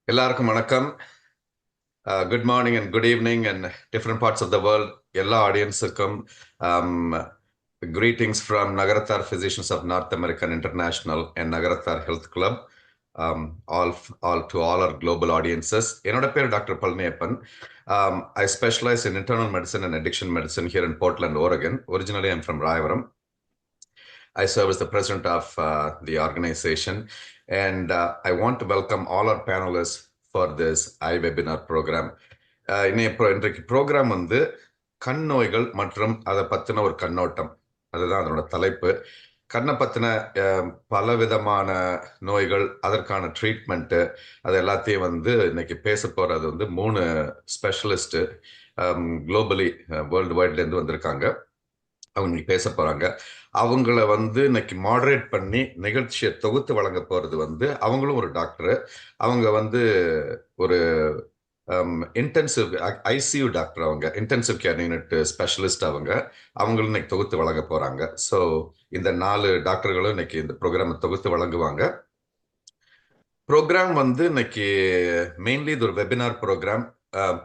எல்லாருக்கும் வணக்கம். Good morning and good evening and different parts of the world. எல்லா ஆடியன்ஸுக்கும் greetings from Nagarathar Physicians of North American International and Nagarathar Health Club. To all our global audiences. என்னோட பேர் doctor Palaniappan. I specialize in internal medicine and addiction medicine here in Portland, Oregon. Originally, I'm from Rayavaram. I serve as the president of the organization, and I want to welcome all our panelists for this iWebinar program. இன்றைக்கு program வந்து கண் நோய்கள் மற்றும் அதை பற்றின ஒரு கண்ணோட்டம், அதுதான் அதனோட தலைப்பு. கண்ணை பற்றின பல விதமான நோய்கள், அதற்கான ட்ரீட்மெண்ட்டு, அது எல்லாத்தையும் வந்து இன்னைக்கு பேச போகிறது வந்து 3 ஸ்பெஷலிஸ்ட்டு குளோபலி வேர்ல்டு வைட்லேருந்து வந்திருக்காங்க. அவங்க இன்னைக்கு பேச போகிறாங்க. அவங்கள வந்து இன்னைக்கு மாடரேட் பண்ணி நிகழ்ச்சியை தொகுத்து வழங்க போகிறது வந்து அவங்களும் ஒரு டாக்டரு. அவங்க வந்து ஒரு இன்டென்சிவ் ஐசியூ டாக்டர், அவங்க இன்டென்சிவ் கேர் யூனிட் ஸ்பெஷலிஸ்ட். அவங்களும் இன்னைக்கு தொகுத்து வழங்க போகிறாங்க. ஸோ இந்த 4 டாக்டர்களும் இன்னைக்கு இந்த ப்ரோக்ராமை தொகுத்து வழங்குவாங்க. ப்ரோக்ராம் வந்து இன்னைக்கு மெயின்லி இது ஒரு வெபினார் ப்ரோக்ராம்.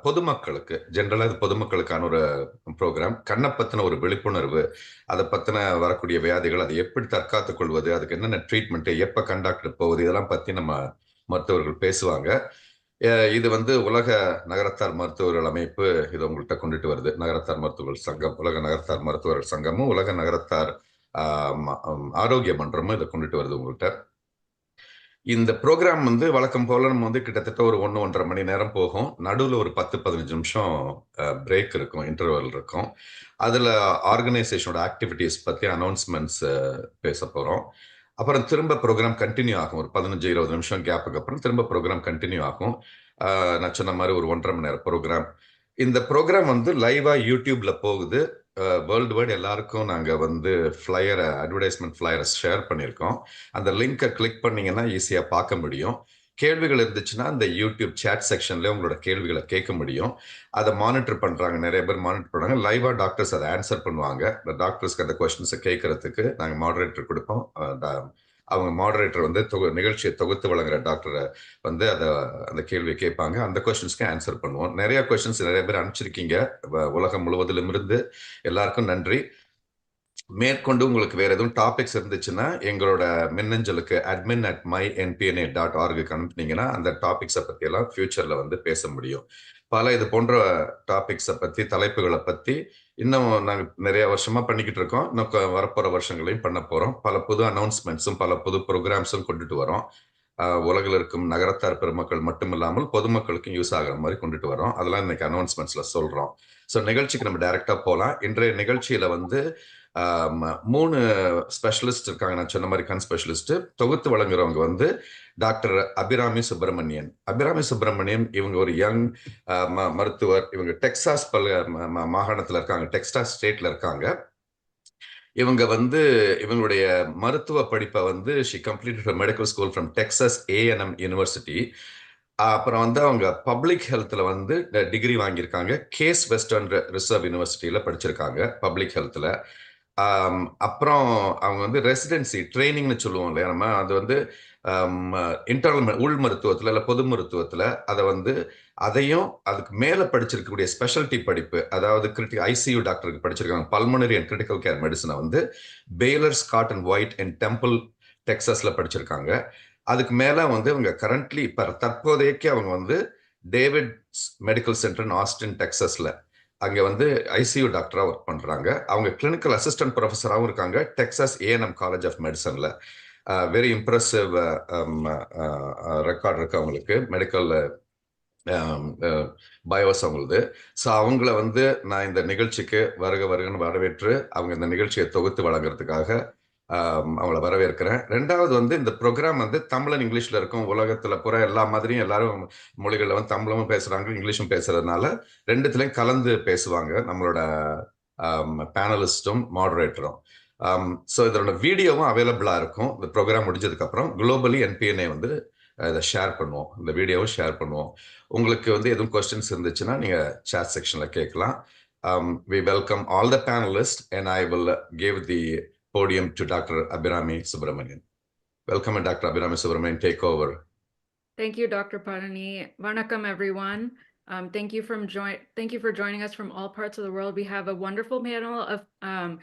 பொதுமக்களுக்கு ஜென்ரலாக இது பொதுமக்களுக்கான ஒரு ப்ரோக்ராம். கண்ணை பற்றின ஒரு விழிப்புணர்வு, அதை பற்றின வரக்கூடிய வியாதிகள், அதை எப்படி தற்காத்துக் கொள்வது, அதுக்கு என்னென்ன ட்ரீட்மெண்ட்டு, எப்போ கண்டாக்டர் போகுது, இதெல்லாம் பற்றி நம்ம மருத்துவர்கள் பேசுவாங்க. இது வந்து உலக நகரத்தார் மருத்துவர்கள் அமைப்பு இதை உங்கள்கிட்ட கொண்டுட்டு வருது. நகரத்தார் மருத்துவர்கள் சங்கம், உலக நகரத்தார் மருத்துவர்கள் சங்கமும் உலக நகரத்தார் ஆரோக்கிய மன்றமும் இதை கொண்டுட்டு வருது உங்கள்கிட்ட. இந்த ப்ரோக்ராம் வந்து வழக்கம் போல நம்ம வந்து கிட்டத்தட்ட ஒரு 1-1.5 மணி நேரம் போகும். நடுவில் ஒரு 10-15 நிமிஷம் பிரேக் இருக்கும், இன்டர்வல் இருக்கும். அதில் ஆர்கனைசேஷனோட ஆக்டிவிட்டீஸ் பற்றி அனௌன்ஸ்மெண்ட்ஸ் பேச போகிறோம். அப்புறம் திரும்ப ப்ரோக்ராம் கண்டினியூ ஆகும். ஒரு 15-20 நிமிஷம் கேப்புக்கு அப்புறம் திரும்ப ப்ரோக்ராம் கண்டினியூ ஆகும். நான் சொன்ன மாதிரி ஒரு 1.5 மணி நேரம் ப்ரோக்ராம். இந்த ப்ரோக்ராம் வந்து லைவாக யூடியூப்ல போகுது. வேர்ல்டு வைட் எல்லாருக்கும் நாங்கள் வந்து ஃப்ளையரை, அட்வர்டைஸ்மெண்ட் ஃப்ளையரை ஷேர் பண்ணியிருக்கோம். அந்த லிங்கை கிளிக் பண்ணிங்கன்னா ஈஸியாக பார்க்க முடியும். கேள்விகள் இருந்துச்சுன்னா இந்த யூடியூப் சேட் செக்ஷன்லேயே உங்களோட கேள்விகளை கேட்க முடியும். அதை மானிட்டர் பண்ணுறாங்க, நிறைய பேர் மானிட்டர் பண்ணுறாங்க. லைவாக டாக்டர்ஸ் அதை ஆன்சர் பண்ணுவாங்க. இந்த டாக்டர்ஸ்க்கு அந்த கொஸ்டின்ஸை கேட்கறதுக்கு நாங்கள் மாடரேட்டர் கொடுப்போம். அவங்க மாடரேட்டர் வந்து நிகழ்ச்சியை தொகுத்து வழங்குற டாக்டரை வந்து அந்த கேள்வியை கேட்பாங்க. அந்த கொஸ்டின்ஸ்க்கு ஆன்சர் பண்ணுவோம். நிறைய கொஸ்டின்ஸ் நிறைய பேர் அனுப்பிச்சிருக்கீங்க உலகம் முழுவதிலும் இருந்து. எல்லாருக்கும் நன்றி. மேற்கொண்டு உங்களுக்கு வேற எதுவும் டாபிக்ஸ் இருந்துச்சுன்னா எங்களோட மின்னஞ்சலுக்கு admin@myNPNA.org அனுப்புனீங்கன்னா அந்த டாபிக்ஸை பற்றி எல்லாம் ஃபியூச்சர்ல வந்து பேச முடியும். பல இது போன்ற டாபிக்ஸை பற்றி, தலைப்புகளை பற்றி இன்னும் நாங்கள் நிறைய வருஷமா பண்ணிக்கிட்டு இருக்கோம். இன்னும் வரப்போற வருஷங்களையும் பண்ண போறோம். பல புது அனௌன்ஸ்மெண்ட்ஸும் பல புது ப்ரோக்ராம்ஸும் கொண்டுட்டு வரோம். உலகில் இருக்கும் நகரத்தார் பெருமக்கள் மட்டும் இல்லாமல் பொதுமக்களுக்கும் யூஸ் ஆகிற மாதிரி கொண்டுட்டு வரோம். அதெல்லாம் இன்னைக்கு அனௌன்ஸ்மெண்ட்ஸ்ல சொல்றோம். ஸோ நிகழ்ச்சிக்கு நம்ம டைரக்டா போகலாம். இன்றைய நிகழ்ச்சியில வந்து 3 ஸ்பெஷலிஸ்ட் இருக்காங்க. நான் சொன்ன மாதிரி கண் ஸ்பெஷலிஸ்ட். தொகுத்து வழங்குறவங்க வந்து டாக்டர் அபிராமி சுப்பிரமணியன். அபிராமி சுப்பிரமணியன் இவங்க ஒரு யங் மருத்துவர். இவங்க டெக்சாஸ் மாகாணத்தில் இருக்காங்க, டெக்சாஸ் ஸ்டேட்ல இருக்காங்க. இவங்க வந்து இவங்களுடைய மருத்துவ படிப்பை வந்து she completed medical school from Texas A&M university. அப்புறம் வந்து அவங்க பப்ளிக் ஹெல்த்ல வந்து டிகிரி வாங்கியிருக்காங்க. கேஸ் வெஸ்டர்ன் ரிசர்வ் யூனிவர்சிட்டியில படிச்சிருக்காங்க பப்ளிக் ஹெல்த்ல. அப்புறம் அவங்க வந்து ரெசிடென்சி ட்ரைனிங்னு சொல்லுவோம் இல்லையா நம்ம, அது வந்து இன்டர்னல் உள் மருத்துவத்தில் இல்லை பொது மருத்துவத்தில் அதை வந்து அதையும் அதுக்கு மேலே படிச்சிருக்கக்கூடிய ஸ்பெஷாலிட்டி படிப்பு, அதாவது ஐசியூ டாக்டருக்கு படிச்சிருக்காங்க. பல்மனரி அண்ட் கிரிட்டிக்கல் கேர் மெடிசனை வந்து Baylor, Scott and White and Temple டெக்ஸஸ்ல படிச்சிருக்காங்க. அதுக்கு மேலே வந்து அவங்க கரண்ட்லி இப்போ தற்போதைக்கு அவங்க வந்து டேவிட் மெடிக்கல் சென்டர் ஆஸ்டின் டெக்ஸஸ்ல அங்கே வந்து ஐசியூ டாக்டராக ஒர்க் பண்ணுறாங்க. அவங்க கிளினிக்கல் அசிஸ்டன்ட் ப்ரொஃபஸராகவும் இருக்காங்க டெக்சாஸ் A&M காலேஜ் ஆஃப் மெடிசனில். வெரி இம்ப்ரெசிவ் ரெக்கார்ட் இருக்கு அவங்களுக்கு, மெடிக்கல் பயோஸ் அவங்களது. ஸோ அவங்கள வந்து நான் இந்த நிகழ்ச்சிக்கு வருகன்னு வரவேற்று அவங்க இந்த நிகழ்ச்சியை தொகுத்து வழங்குறதுக்காக அவங்கள வரவேற்கிறேன். ரெண்டாவது வந்து இந்த ப்ரோக்ராம் வந்து தமிழ் அண்ட் இங்கிலீஷ்ல இருக்கும். உலகத்துல பூரா எல்லா மாதிரியும் எல்லாரும் மொழிகளில் வந்து தமிழும் பேசுறாங்க, இங்கிலீஷும் பேசுறதுனால ரெண்டுத்துலையும் கலந்து பேசுவாங்க நம்மளோட பேனலிஸ்டும் மாடரேட்டரும். ஸோ இதோட வீடியோவும் அவைலபிளா இருக்கும். இந்த ப்ரோக்ராம் முடிஞ்சதுக்கு அப்புறம் குளோபலி NPNA வந்து இதை ஷேர் பண்ணுவோம், இந்த வீடியோவும் ஷேர் பண்ணுவோம். உங்களுக்கு வந்து எதுவும் கொஸ்டின்ஸ் இருந்துச்சுன்னா நீங்க சாட் செக்ஷன்ல கேட்கலாம். We welcome all the panelists and I will give the podium to Dr. Abhirami Subramanian. Welcome, Dr. Abhirami Subramanian. Take over. Thank you, Dr. Parani. Vanakkam, everyone. Thank you for joining us from all parts of the world. We have a wonderful panel of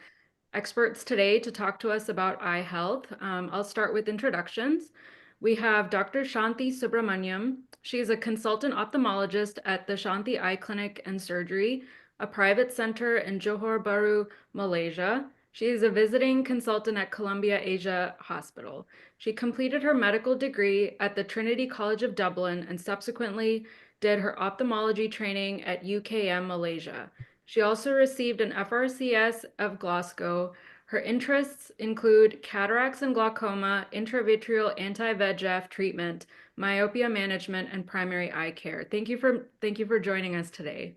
experts today to talk to us about eye health. I'll start with introductions. We have Dr. Shanti Subramaniam. She's a consultant ophthalmologist at the Shanti Eye Clinic and Surgery, a private center in Johor Bahru, Malaysia. She is a visiting consultant at Columbia Asia Hospital. She completed her medical degree at the Trinity College of Dublin and subsequently did her ophthalmology training at UKM Malaysia. She also received an FRCS of Glasgow. Her interests include cataracts and glaucoma, intravitreal anti-VEGF treatment, myopia management, and primary eye care. Thank you for joining us today.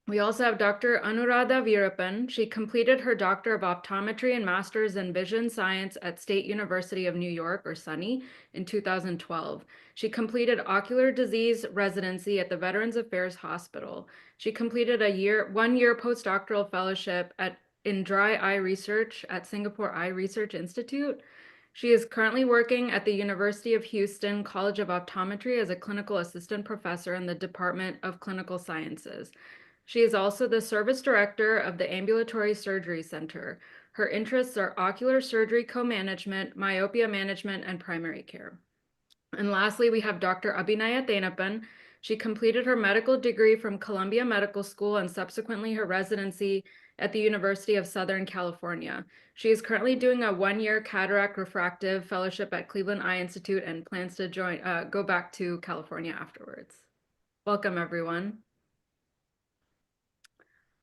We also have Dr. Anuradha Veerappan. She completed her Doctor of Optometry and Master's in Vision Science at State University of New York, or SUNY, in 2012. She completed ocular disease residency at the Veterans Affairs Hospital. She completed a one-year postdoctoral fellowship in dry eye research at Singapore Eye Research Institute. She is currently working at the University of Houston College of Optometry as a clinical assistant professor in the Department of Clinical Sciences. She is also the service director of the Ambulatory Surgery Center. Her interests are ocular surgery co-management, myopia management, and primary care. And lastly, we have Dr. Abhinaya Thenappan. She completed her medical degree from Columbia Medical School and subsequently her residency at the University of Southern California. She is currently doing a one-year cataract refractive fellowship at Cleveland Eye Institute and plans to go back to California afterwards. Welcome, everyone.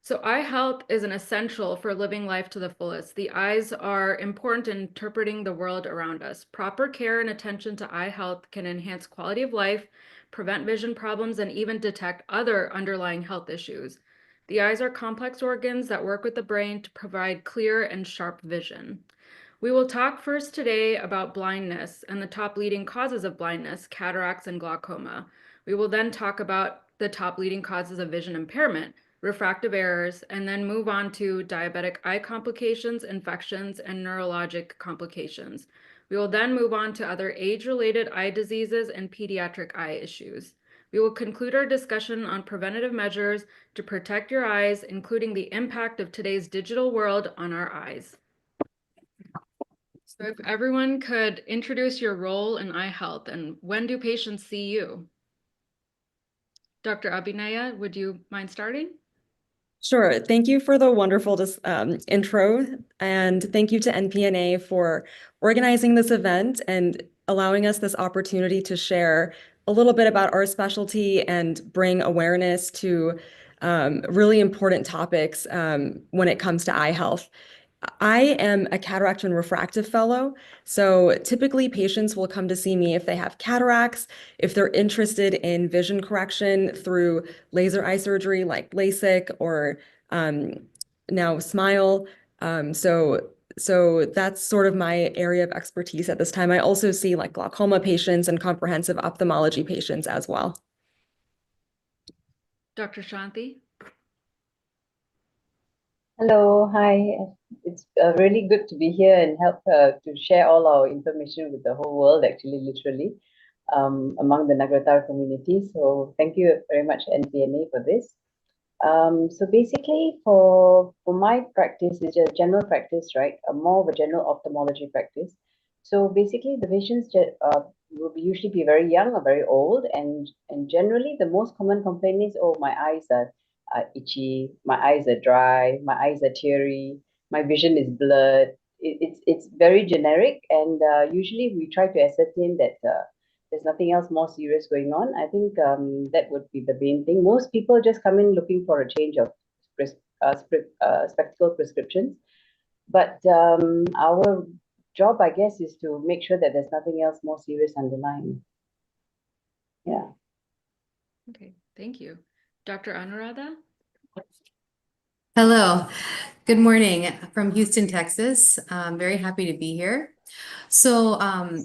So eye health is an essential for living life to the fullest. The eyes are important in interpreting the world around us. Proper care and attention to eye health can enhance quality of life, prevent vision problems, and even detect other underlying health issues. The eyes are complex organs that work with the brain to provide clear and sharp vision. We will talk first today about blindness and the top leading causes of blindness, cataracts and glaucoma. We will then talk about the top leading causes of vision impairment, refractive errors, and then move on to diabetic eye complications, infections, and neurologic complications. We will then move on to other age-related eye diseases and pediatric eye issues. We will conclude our discussion on preventative measures to protect your eyes, including the impact of today's digital world on our eyes. So if everyone could introduce your role in eye health and when do patients see you? Dr. Abhinaya, would you mind starting? Sure. Thank you for the wonderful intro, and thank you to NPNA for organizing this event and allowing us this opportunity to share a little bit about our specialty and bring awareness to really important topics when it comes to eye health. I am a cataract and refractive fellow, so typically patients will come to see me if they have cataracts, if they're interested in vision correction through laser eye surgery like LASIK or now SMILE. So that's sort of my area of expertise at this time. I also see like glaucoma patients and comprehensive ophthalmology patients as well. Dr. Shanti? Hello, hi. It's really good to be here and help to share all our information with the whole world, actually, literally, among the Nagratar community. So thank you very much, NPNA, for this. So basically, for my practice, it's a general practice, right? More of a general ophthalmology practice. So basically, the patients will usually be very young or very old, and generally, the most common complaint is, oh, my eyes are itchy, my eyes are dry, my eyes are teary, my vision is blurred. It's very generic, and usually we try to ascertain that there's nothing else more serious going on. I think that would be the main thing. Most people just come in looking for a change of spectacle prescriptions, but our job, I guess, is to make sure that there's nothing else more serious underlying. Yeah. Okay, thank you. Dr. Anuradha? Hello, good morning from Houston, Texas. I'm very happy to be here. So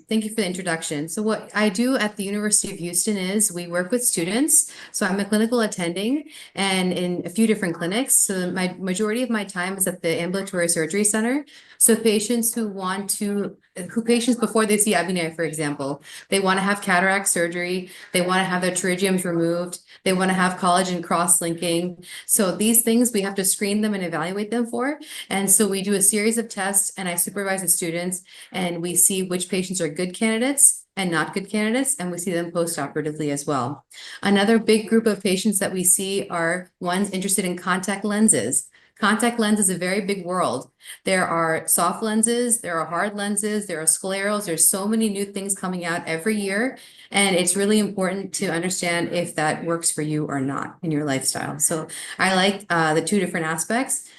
thank you for the introduction. So what I do at the University of Houston is we work with students. So I'm a clinical attending and in a few different clinics. So my majority of my time is at the ambulatory surgery center. So patients patients before they see iNPNA, for example, they want to have cataract surgery. They want to have their pterygiums removed. They want to have collagen cross-linking. So these things we have to screen them and evaluate them for. And so we do a series of tests and I supervise the students and we see which patients are good candidates and not good candidates, and we see them post-operatively as well. Another big group of patients that we see are ones interested in contact lenses. Contact lens is a very big world. There are soft lenses, there are hard lenses, there are sclerals. There's so many new things coming out every year. And it's really important to understand if that works for you or not in your lifestyle. So I like the two different aspects.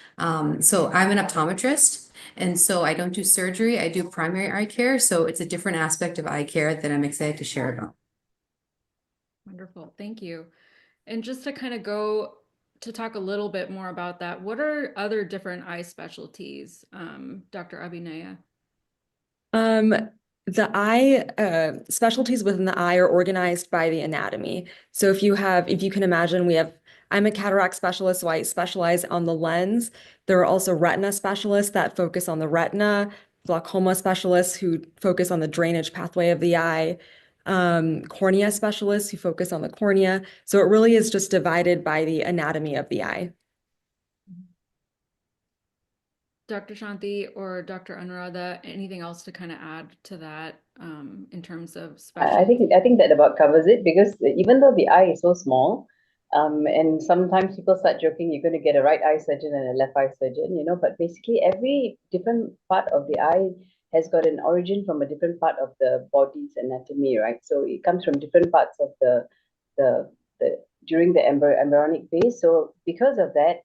So I'm an optometrist. And so I don't do surgery, I do primary eye care. So it's a different aspect of eye care that I'm excited to share about. Wonderful, thank you. And just to kind of go to talk a little bit more about that, what are other different eye specialties, Dr. Abhinaya? The eye specialties within the eye are organized by the anatomy. So if you can imagine, I'm a cataract specialist, so I specialize on the lens. There are also retina specialists that focus on the retina, glaucoma specialists who focus on the drainage pathway of the eye, cornea specialists who focus on the cornea. So it really is just divided by the anatomy of the eye. Dr. Shanti or Dr. Anuradha, anything else to kind of add to that in terms of I think that about covers it, because even though the eye is so small, and sometimes people start joking, you're going to get a right eye surgeon and a left eye surgeon, but basically every different part of the eye has got an origin from a different part of the body's anatomy, right? So it comes from different parts of the during the embryonic phase. So because of that,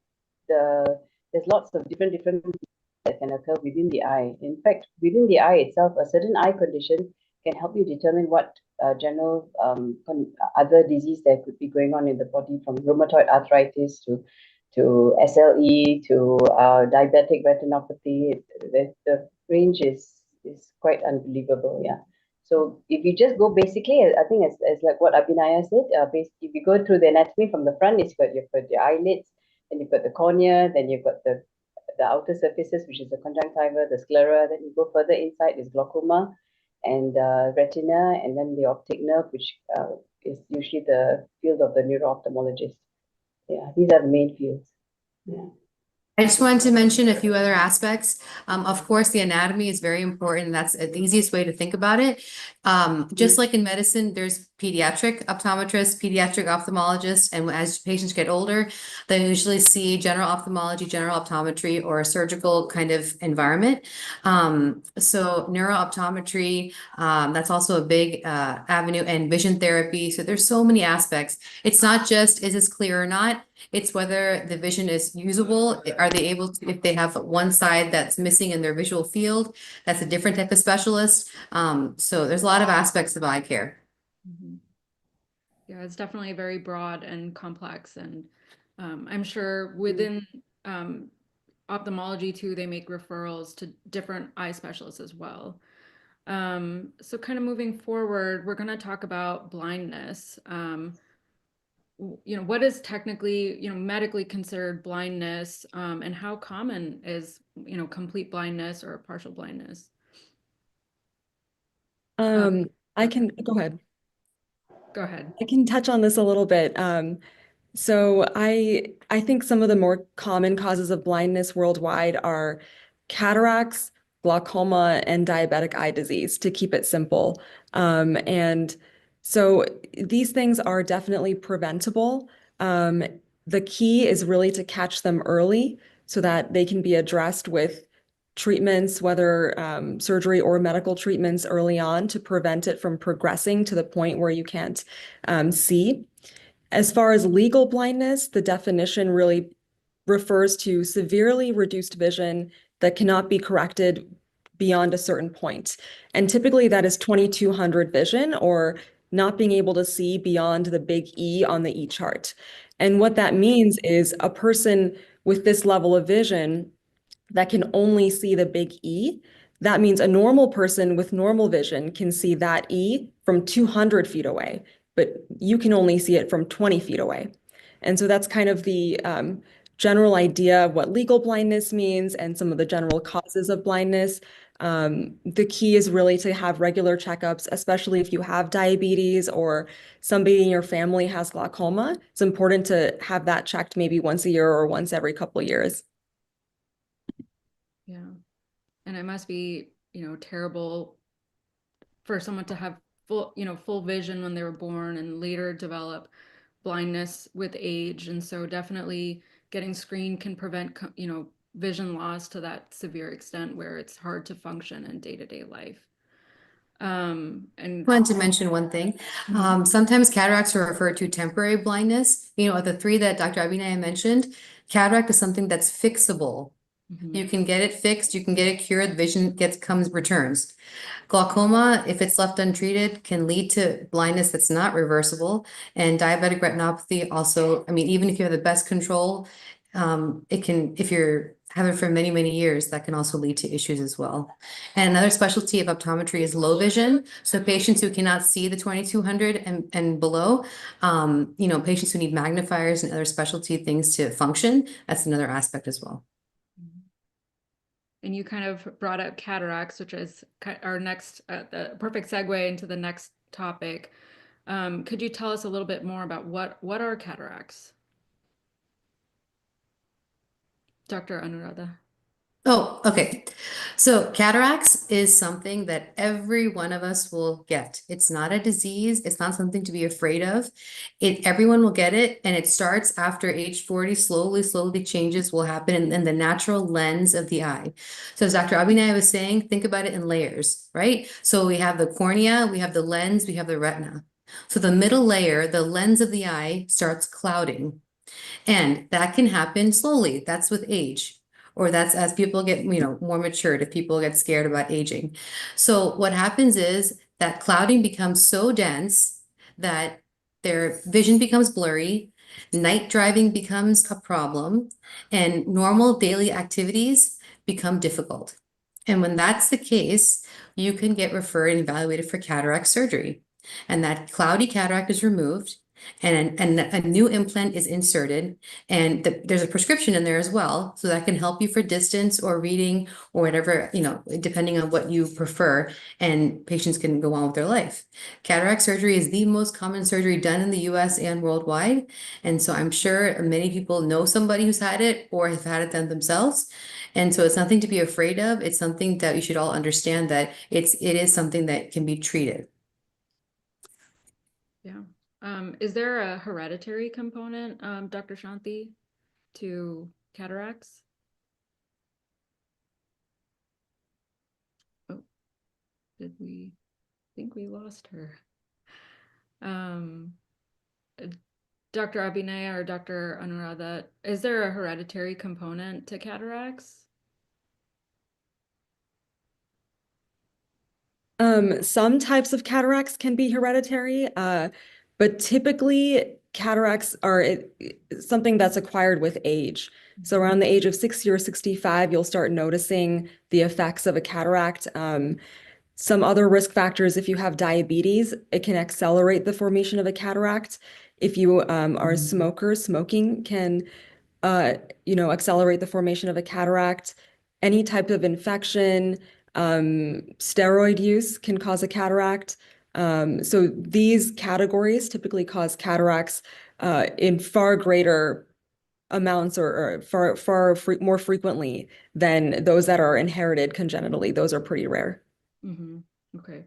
there's lots of different that can occur within the eye. In fact, within the eye itself, a certain eye condition can help you determine what general other disease that could be going on in the body, from rheumatoid arthritis to SLE to diabetic retinopathy. The range is quite unbelievable. Yeah. So if you just go basically, I think as like what Abhinaya said, basically if you go through the anatomy from the front, you've got your eyelids, then you've got the cornea, then you've got the outer surfaces, which is the conjunctiva, the sclera. Then you go further inside is glaucoma and retina, and then the optic nerve, which is usually the field of the neuro-ophthalmologist. Yeah, these are the main fields. Yeah. I just wanted to mention a few other aspects. Of course, the anatomy is very important. That's the easiest way to think about it. Just like in medicine, there's pediatric optometrists, pediatric ophthalmologists, and as patients get older, they usually see general ophthalmology, general optometry, or a surgical kind of environment. So neurooptometry, that's also a big avenue, and vision therapy. So there's so many aspects. It's not just, is this clear or not? It's whether the vision is usable. Are they able to, if they have one side that's missing in their visual field, that's a different type of specialist. So there's a lot of aspects of eye care. Mm-hmm. Yeah, it's definitely very broad and complex. And I'm sure within ophthalmology too, they make referrals to different eye specialists as well. So kind of moving forward, we're going to talk about blindness. What is technically, medically considered blindness, and how common is, complete blindness or partial blindness? I can go ahead. Go ahead. I can touch on this a little bit. So I think some of the more common causes of blindness worldwide are cataracts, glaucoma, and diabetic eye disease, to keep it simple. And so these things are definitely preventable. The key is really to catch them early so that they can be addressed with treatments, whether surgery or medical treatments early on, to prevent it from progressing to the point where you can't see. As far as legal blindness, the definition really refers to severely reduced vision that cannot be corrected beyond a certain point. And typically that is 2200 vision, or not being able to see beyond the big E on the E chart. And what that means is a person with this level of vision that can only see the big E, that means a normal person with normal vision can see that E from 200 feet away, but you can only see it from 20 feet away. And so that's kind of the general idea of what legal blindness means and some of the general causes of blindness. The key is really to have regular checkups, especially if you have diabetes or somebody in your family has glaucoma. It's important to have that checked maybe once a year or once every couple of years. Yeah. And it must be, terrible for someone to have full vision when they were born and later develop blindness with age. And so definitely getting screened can prevent, vision loss to that severe extent where it's hard to function in day-to-day life. And I wanted to mention one thing. Sometimes cataracts are referred to temporary blindness. Of the three that Dr. Abhinaya mentioned, cataract is something that's fixable. You can get it fixed, you can get it cured, vision returns. Glaucoma, if it's left untreated, can lead to blindness that's not reversible. And diabetic retinopathy also, even if you have the best control, it can, if you're having it for many, many years, that can also lead to issues as well. And another specialty of optometry is low vision. So patients who cannot see the 2200 and below, patients who need magnifiers and other specialty things to function, that's another aspect as well. And you kind of brought up cataracts, which is our next, the perfect segue into the next topic. Could you tell us a little bit more about what are cataracts? Dr. Anuradha. Oh, okay. So cataracts is something that every one of us will get. It's not a disease. It's not something to be afraid of. Everyone will get it. And it starts after age 40, slowly changes will happen in the natural lens of the eye. So as Dr. Abhinaya was saying, think about it in layers, right? So we have the cornea, we have the lens, we have the retina. So the middle layer, the lens of the eye starts clouding. And that can happen slowly. That's with age. Or that's as people get, more matured, if people get scared about aging. So what happens is that clouding becomes so dense that their vision becomes blurry, night driving becomes a problem, and normal daily activities become difficult. And when that's the case, you can get referred and evaluated for cataract surgery. And that cloudy cataract is removed, and a new implant is inserted, and there's a prescription in there as well, so that can help you for distance or reading or whatever, depending on what you prefer, and patients can go on with their life. Cataract surgery is the most common surgery done in the US and worldwide, and so I'm sure many people know somebody who's had it or have had it done themselves. And so it's nothing to be afraid of. It's something that you should all understand that it is something that can be treated. Yeah. Is there a hereditary component, Dr. Shanti, to cataracts? Oh, did we think we lost her? Dr. Abhinaya or Dr. Anuradha, is there a hereditary component to cataracts? Some types of cataracts can be hereditary, but typically cataracts are something that's acquired with age. So around the age of 60 or 65, you'll start noticing the effects of a cataract. Some other risk factors, if you have diabetes, it can accelerate the formation of a cataract. If you are a smoker, smoking can accelerate the formation of a cataract. Any type of infection, steroid use can cause a cataract. So these categories typically cause cataracts in far greater amounts or far more frequently than those that are inherited congenitally. Those are pretty rare. Okay.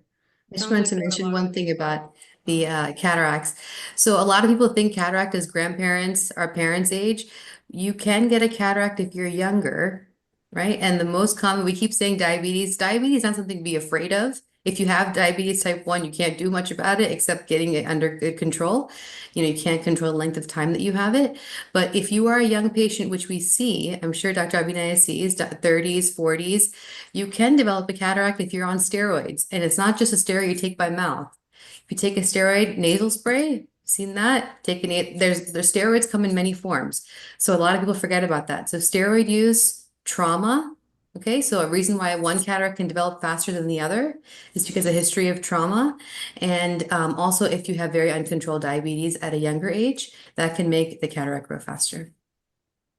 I just wanted to mention one thing about the cataracts. So a lot of people think cataract is grandparents, our parents' age. You can get a cataract if you're younger, right? And the most common, we keep saying diabetes. Diabetes is not something to be afraid of. If you have diabetes type 1, you can't do much about it except getting it under good control. You can't control the length of time that you have it. But if you are a young patient, which we see, I'm sure Dr. Abhinaya sees, 30s, 40s, you can develop a cataract if you're on steroids. And it's not just a steroid you take by mouth. If you take a steroid nasal spray, seen that? There's steroids come in many forms. So a lot of people forget about that. So steroid use, trauma, Okay, so a reason why one cataract can develop faster than the other is because of history of trauma. And also if you have very uncontrolled diabetes at a younger age, that can make the cataract grow faster.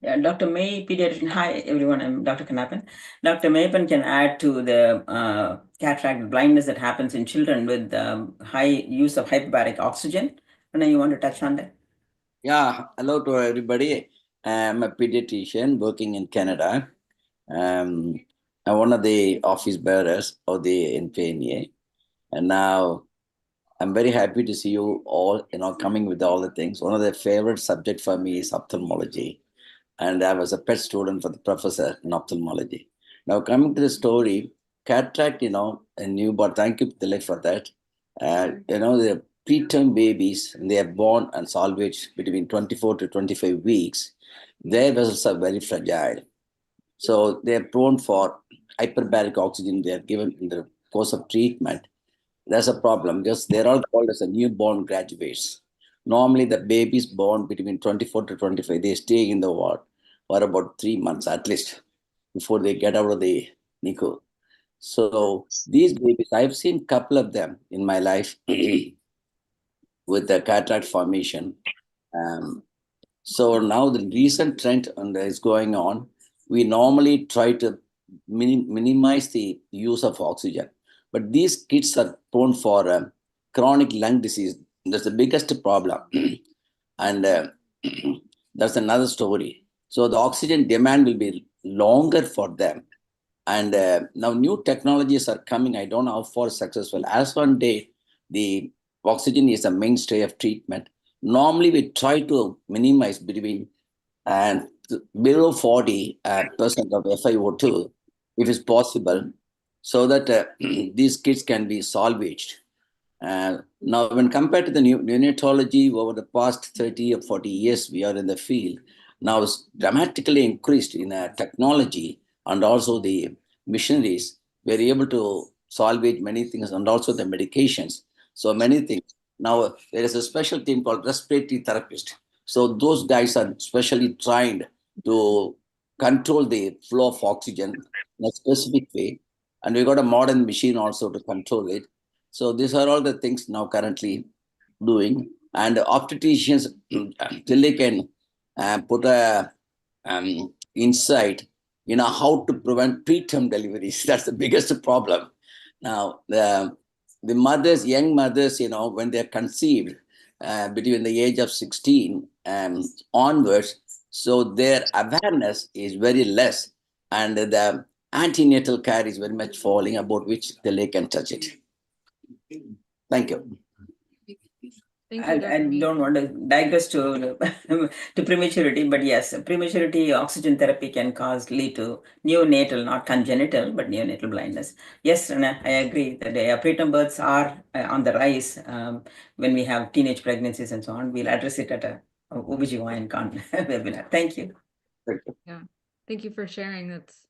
Yeah, Dr. May, pediatrician. Hi, everyone. I'm Dr. Kanapan. Dr. Maypan can add to the cataract blindness that happens in children with high use of hyperbaric oxygen. And you want to touch on that? Yeah, hello to everybody. I'm a pediatrician working in Canada. I'm one of the office bearers of the iNPNA. And now I'm very happy to see you all, coming with all the things. One of the favorite subject for me is ophthalmology. And I was a pet student for the professor in ophthalmology. Now coming to the story, cataract, a newborn, thank you, Dilek, for that. The preterm babies, they are born and salvaged between 24 to 25 weeks. Their vessels are very fragile. So they are prone for hyperbaric oxygen they are given in the course of treatment. That's a problem because they're all called as a newborn graduates. Normally, the babies born between 24 to 25, they stay in the ward for about 3 months at least before they get out of the NICU. So these babies, I've seen a couple of them in my life with the cataract formation. So now the recent trend is going on. We normally try to minimize the use of oxygen, but these kids are prone for chronic lung disease. That's the biggest problem. And that's another story. So the oxygen demand will be longer for them. And now new technologies are coming. I don't know how far successful. As one day, the oxygen is a mainstay of treatment. Normally, we try to minimize between below 40% of FiO2, if it's possible, so that these kids can be salvaged. Now, when compared to the neonatology over the past 30 or 40 years, we are in the field, now it's dramatically increased in technology and also the missionaries were able to salvage many things and also the medications. So many things. Now, there is a special team called respiratory therapist. So those guys are specially trained to control the flow of oxygen in a specific way. And we got a modern machine also to control it. So these are all the things now currently doing. And obstetricians, till they can put a insight, how to prevent preterm deliveries. That's the biggest problem. Now, the mothers, young mothers, when they're conceived between the age of 16 onwards, so their awareness is very less. And the antenatal care is very much falling, about which they can touch it. Thank you. Thank you, I Dr. Mee. don't want to digress to prematurity, but yes, prematurity oxygen therapy can lead to neonatal, not congenital, but neonatal blindness. Yes, Rana, I agree that preterm births are on the rise when we have teenage pregnancies and so on. We'll address it at a OBGYN webinar. Thank you. Thank you. Yeah, thank you for sharing. That's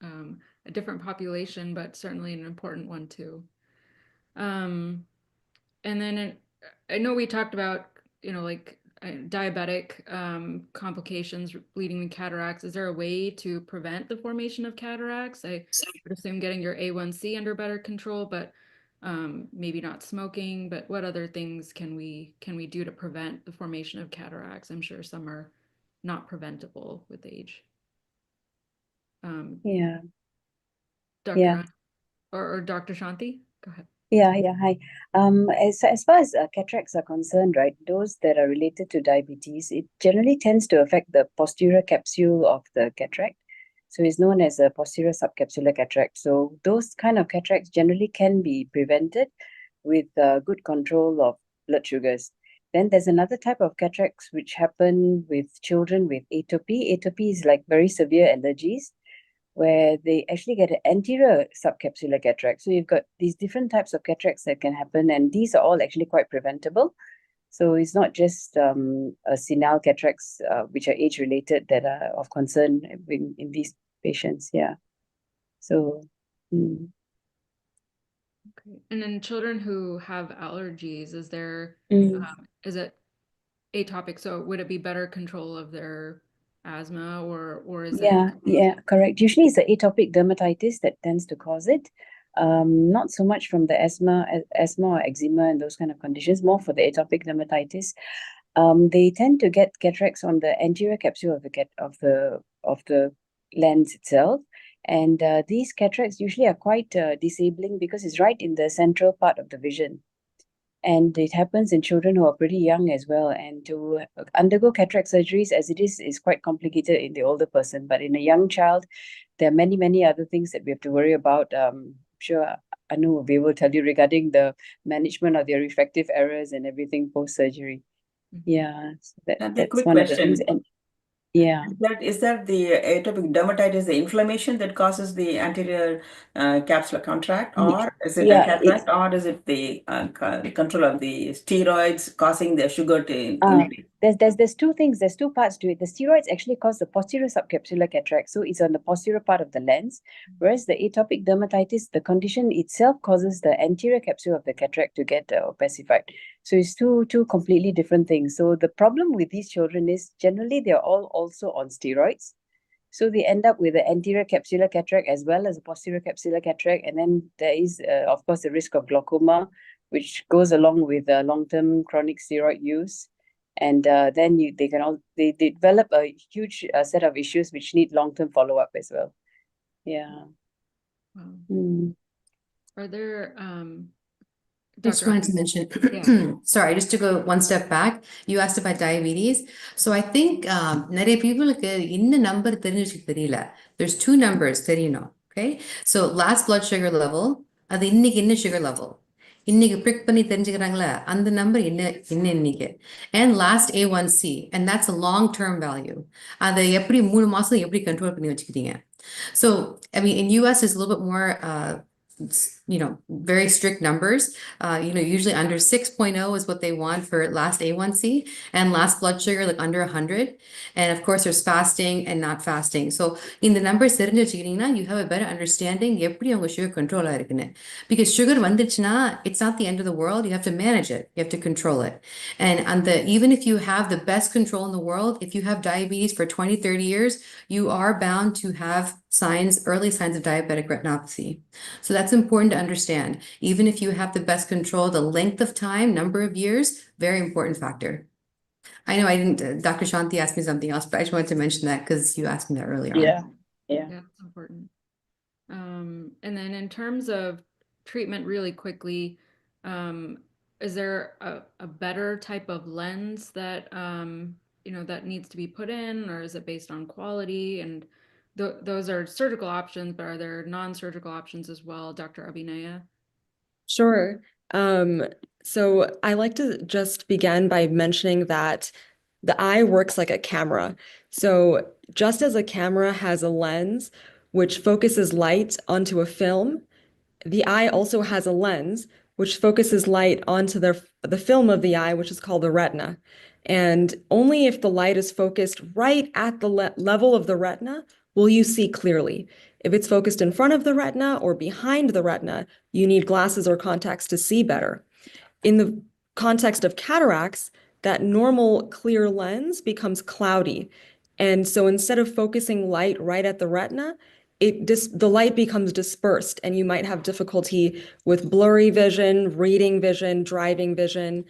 a different population, but certainly an important one too. And then I know we talked about, like diabetic complications leading to cataracts. Is there a way to prevent the formation of cataracts? I would assume getting your A1C under better control, but maybe not smoking. But what other things can we do to prevent the formation of cataracts? I'm sure some are not preventable with age. Yeah. Dr. Yeah. Or Dr. Shanti, go ahead. Yeah, hi. As far as cataracts are concerned, right, those that are related to diabetes, it generally tends to affect the posterior capsule of the cataract. So it's known as a posterior subcapsular cataract. So those kind of cataracts generally can be prevented with good control of blood sugars. Then there's another type of cataracts which happen with children with atopy. Atopy is like very severe allergies, where they actually get an anterior subcapsular cataract. So you've got these different types of cataracts that can happen, and these are all actually quite preventable. So it's not just senile cataracts, which are age-related, that are of concern in these patients. Yeah. So. Okay. And then children who have allergies, is there, is it atopic? So would it be better control of their asthma, or is Yeah, it? yeah, correct. Usually it's the atopic dermatitis that tends to cause it. Not so much from the asthma or eczema and those kind of conditions, more for the atopic dermatitis. They tend to get cataracts on the anterior capsule of the lens itself. And these cataracts usually are quite disabling because it's right in the central part of the vision. And it happens in children who are pretty young as well. And to undergo cataract surgeries as it is quite complicated in the older person. But in a young child, there are many, many other things that we have to worry about. I'm sure Anu will be able to tell you regarding the management of their refractive errors and everything post-surgery. Yeah, so And a that's quick one of the things. question. And yeah. Is that the atopic dermatitis, the inflammation that causes the anterior capsular contract, or is it a Yeah, cataract, or is it the control of the steroids causing the sugar to increase? There's two things. There's two parts to it. The steroids actually cause the posterior subcapsular cataract, so it's on the posterior part of the lens. Whereas the atopic dermatitis, the condition itself causes the anterior capsule of the cataract to get opacified. So it's two completely different things. So the problem with these children is generally they're all also on steroids. So they end up with the anterior capsular cataract as well as the posterior capsular cataract. And then there is, of course, the risk of glaucoma, which goes along with long-term chronic steroid use. And then they develop a huge set of issues which need long-term follow-up as well. Yeah. Wow. Mm. Are there Just Dr. wanted to mention, sorry, just to go one step back, you asked about diabetes. So I think நிறைய people-க்கு இந்த number தெரிஞ்சு தெரியல. There's two numbers தெரியணும். Okay, so last blood sugar level, அது இன்னைக்கு என்ன sugar level. இன்னைக்கு prick பண்ணி தெரிஞ்சுக்கிறாங்களா அந்த number என்ன இன்னைக்கு. And last A1C, and that's a long-term value. அதை எப்படி 3 மாசம் எப்படி control பண்ணி வச்சுக்கிறீங்க. So I mean, in US is a little bit more very strict numbers. Usually under 6.0 is what they want for last A1C and last blood sugar, like under 100. And of course, there's fasting and not fasting. So in the numbers, you have a better understanding of sugar control. Because sugar, it's not the end of the world. You have to manage it. You have to control it. And even if you have the best control in the world, if you have diabetes for 20, 30 years, you are bound to have early signs of diabetic retinopathy. So that's important to understand. Even if you have the best control, the length of time, number of years, very important factor. I know I didn't, Dr. Shanti asked me something else, but I just wanted to mention that because you asked me that earlier on. Yeah, That's important. And then in terms of treatment really quickly, is there a better type of lens that that needs to be put in, or is it based on quality? And those are surgical options, but are there non-surgical options as well, Dr. Abhinaya? Sure. So I like to just begin by mentioning that the eye works like a camera. So just as a camera has a lens which focuses light onto a film, the eye also has a lens which focuses light onto the film of the eye, which is called the retina. And only if the light is focused right at the level of the retina will you see clearly. If it's focused in front of the retina or behind the retina, you need glasses or contacts to see better. In the context of cataracts, that normal clear lens becomes cloudy. And so instead of focusing light right at the retina, the light becomes dispersed, and you might have difficulty with blurry vision, reading vision, driving vision.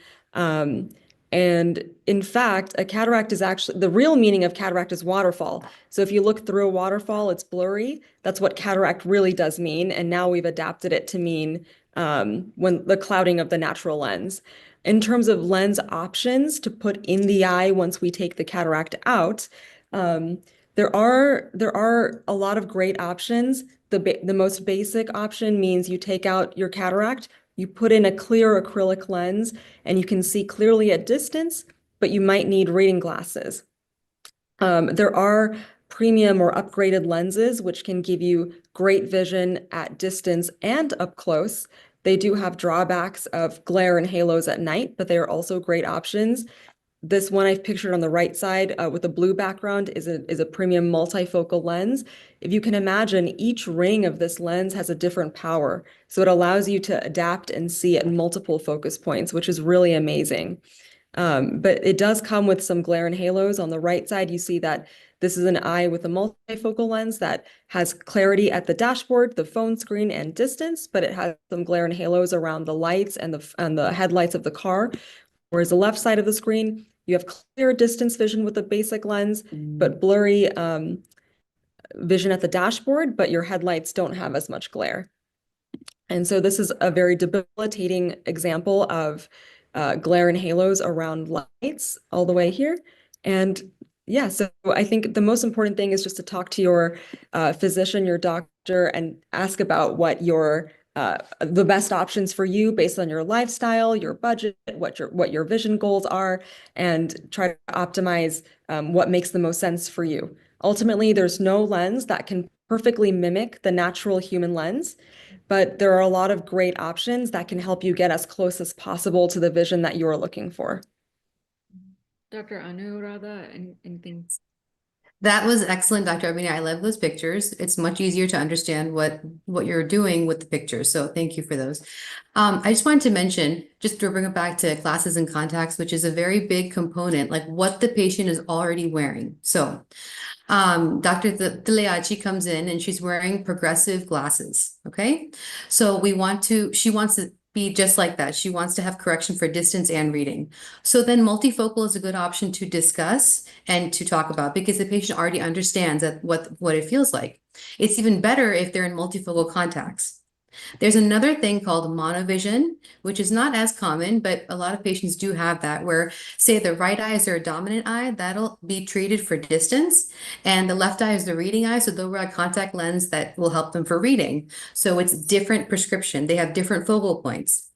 And in fact, a cataract is actually, the real meaning of cataract is waterfall. So if you look through a waterfall, it's blurry. That's what cataract really does mean. And now we've adapted it to mean when the clouding of the natural lens. In terms of lens options to put in the eye once we take the cataract out, there are a lot of great options. The most basic option means you take out your cataract, you put in a clear acrylic lens, and you can see clearly at distance, but you might need reading glasses. There are premium or upgraded lenses which can give you great vision at distance and up close. They do have drawbacks of glare and halos at night, but they are also great options. This one I've pictured on the right side with a blue background is a premium multifocal lens. If you can imagine, each ring of this lens has a different power. So it allows you to adapt and see at multiple focus points, which is really amazing. But it does come with some glare and halos. On the right side, you see that This is an eye with a multifocal lens that has clarity at the dashboard, the phone screen, and distance, but it has some glare and halos around the lights and the headlights of the car. Whereas the left side of the screen, you have clear distance vision with a basic lens, but blurry vision at the dashboard, but your headlights don't have as much glare. And so this is a very debilitating example of glare and halos around lights all the way here. And yeah, so I think the most important thing is just to talk to your physician, your doctor, and ask about what your the best options for you based on your lifestyle, your budget, what your vision goals are, and try to optimize what makes the most sense for you. Ultimately, there's no lens that can perfectly mimic the natural human lens, but there are a lot of great options that can help you get as close as possible to the vision that you're looking for. Dr. Anuradha, anything? That was excellent, Dr. iNPNA. I love those pictures. It's much easier to understand what you're doing with the pictures. So thank you for those. I just wanted to mention, just to bring it back to glasses and contacts, which is a very big component, like what the patient is already wearing. So Dr. Dileachi comes in and she's wearing progressive glasses. Okay. So she wants to be just like that. She wants to have correction for distance and reading. So then multifocal is a good option to discuss and to talk about because the patient already understands that what it feels like. It's even better if they're in multifocal contacts. There's another thing called monovision, which is not as common, but a lot of patients do have that, where say the right eye is their dominant eye, that'll be treated for distance, and the left eye is the reading eye, so they'll wear a contact lens that will help them for reading. So it's different prescription. They have different focal points.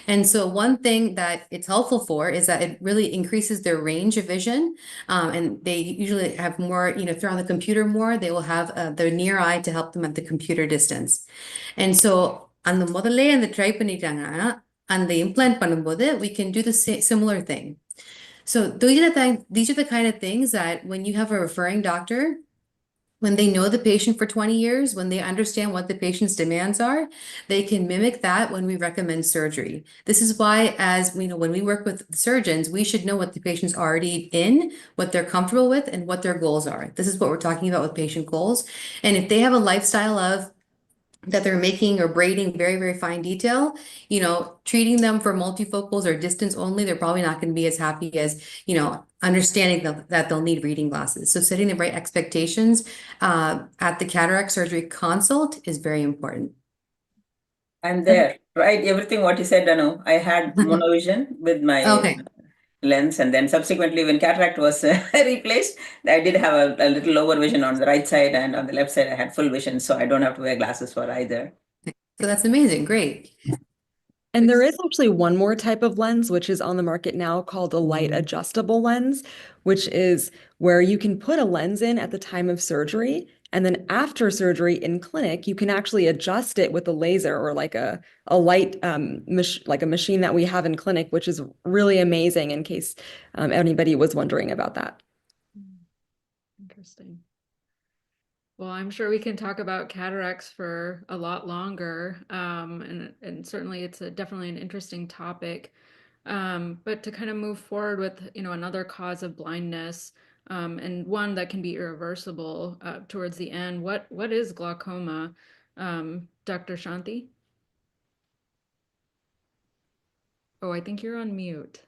And so one thing that it's helpful for is that it really increases their range of vision. And they usually have more, if they're on the computer more, they will have their near eye to help them at the computer distance. And so அந்த முதல்ல அந்த try பண்ணிட்டாங்கன்னா அந்த implant பண்ணும்போது we can do the similar thing. So these are the kind of things that when you have a referring doctor, when they know the patient for 20 years, when they understand what the patient's demands are, they can mimic that when we recommend surgery. This is why, as we know, when we work with surgeons, we should know what the patient's already in, what they're comfortable with, and what their goals are. This is what we're talking about with patient goals. And if they have a lifestyle of that they're making or braiding very, very fine detail, treating them for multifocals or distance only, they're probably not going to be as happy as, understanding that they'll need reading glasses. So setting the right expectations at the cataract surgery consult is very important. I'm there, right? Everything what you said, Anu, I had monovision with my lens, and then subsequently when cataract was replaced, I did have a little lower vision on the right side, and on the left side I had full vision, so I don't have to wear glasses for either. So that's amazing. Great. And there is actually one more type of lens, which is on the market now called a light adjustable lens, which is where you can put a lens in at the time of surgery. And then after surgery in clinic, you can actually adjust it with a laser or like a light, like a machine that we have in clinic, which is really amazing in case anybody was wondering about that. Interesting. Well, I'm sure we can talk about cataracts for a lot longer, and certainly it's definitely an interesting topic. But to kind of move forward with, another cause of blindness, and one that can be irreversible towards the end. What is glaucoma, Dr. Shanti? Oh, I think you're on mute.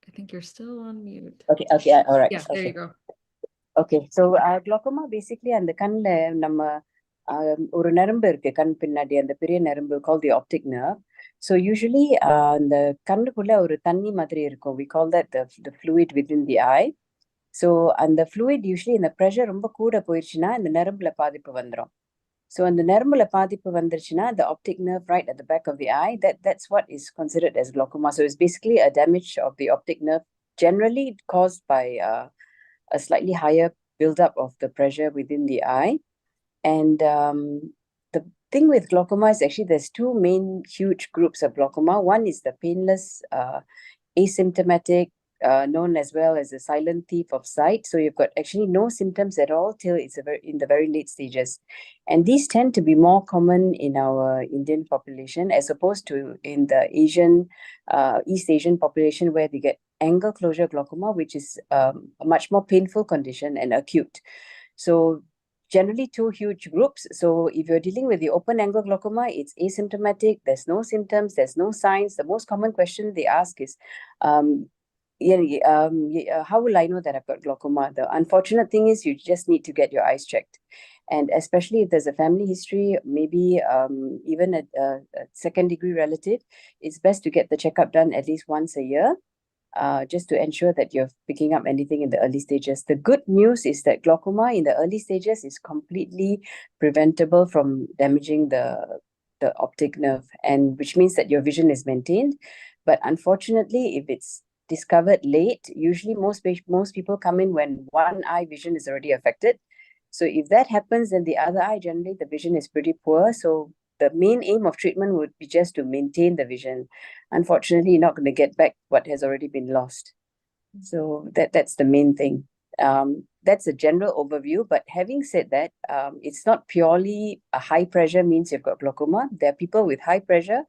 I think you're still on mute. Okay, all right. Yeah, there you go. Okay, so glaucoma basically அந்த கண்ணுல நம்ம ஒரு நரம்பு இருக்கு கண் பின்னாடி அந்த பெரிய நரம்பு called the optic nerve. So usually அந்த கண்ணுக்குள்ள ஒரு தண்ணி மாதிரி இருக்கும். We call that the fluid within the eye. So அந்த fluid usually இந்த pressure ரொம்ப கூட போயிடுச்சுன்னா இந்த நரம்புல பாதிப்பு வந்துரும். So அந்த நரம்புல பாதிப்பு வந்துருச்சுன்னா the optic nerve right at the back of the eye, that's what is considered as glaucoma. So it's basically a damage of the optic nerve, generally caused by a slightly higher buildup of the pressure within the eye. And the thing with glaucoma is actually there's two main huge groups of glaucoma. One is the painless, asymptomatic known as well as the silent thief of sight. So you've got actually no symptoms at all till it's in the very late stages. And these tend to be more common in our Indian population as opposed to in the East Asian population, where they get angle closure glaucoma, which is a much more painful condition and acute. So generally two huge groups. So if you're dealing with the open angle glaucoma, it's asymptomatic, there's no symptoms, there's no signs. The most common question they ask is, how will I know that I've got glaucoma? The unfortunate thing is you just need to get your eyes checked. And especially if there's a family history, maybe even a second degree relative, it's best to get the checkup done at least once a year, just to ensure that you're picking up anything in the early stages. The good news is that glaucoma in the early stages is completely preventable from damaging the optic nerve, and which means that your vision is maintained. But unfortunately, if it's discovered late, usually most people come in when one eye vision is already affected. So if that happens, then the other eye, generally the vision is pretty poor. So the main aim of treatment would be just to maintain the vision. Unfortunately, you're not going to get back what has already been lost. So that's the main thing. That's a general overview. But having said that, it's not purely a high pressure means you've got glaucoma. There are people with high pressure,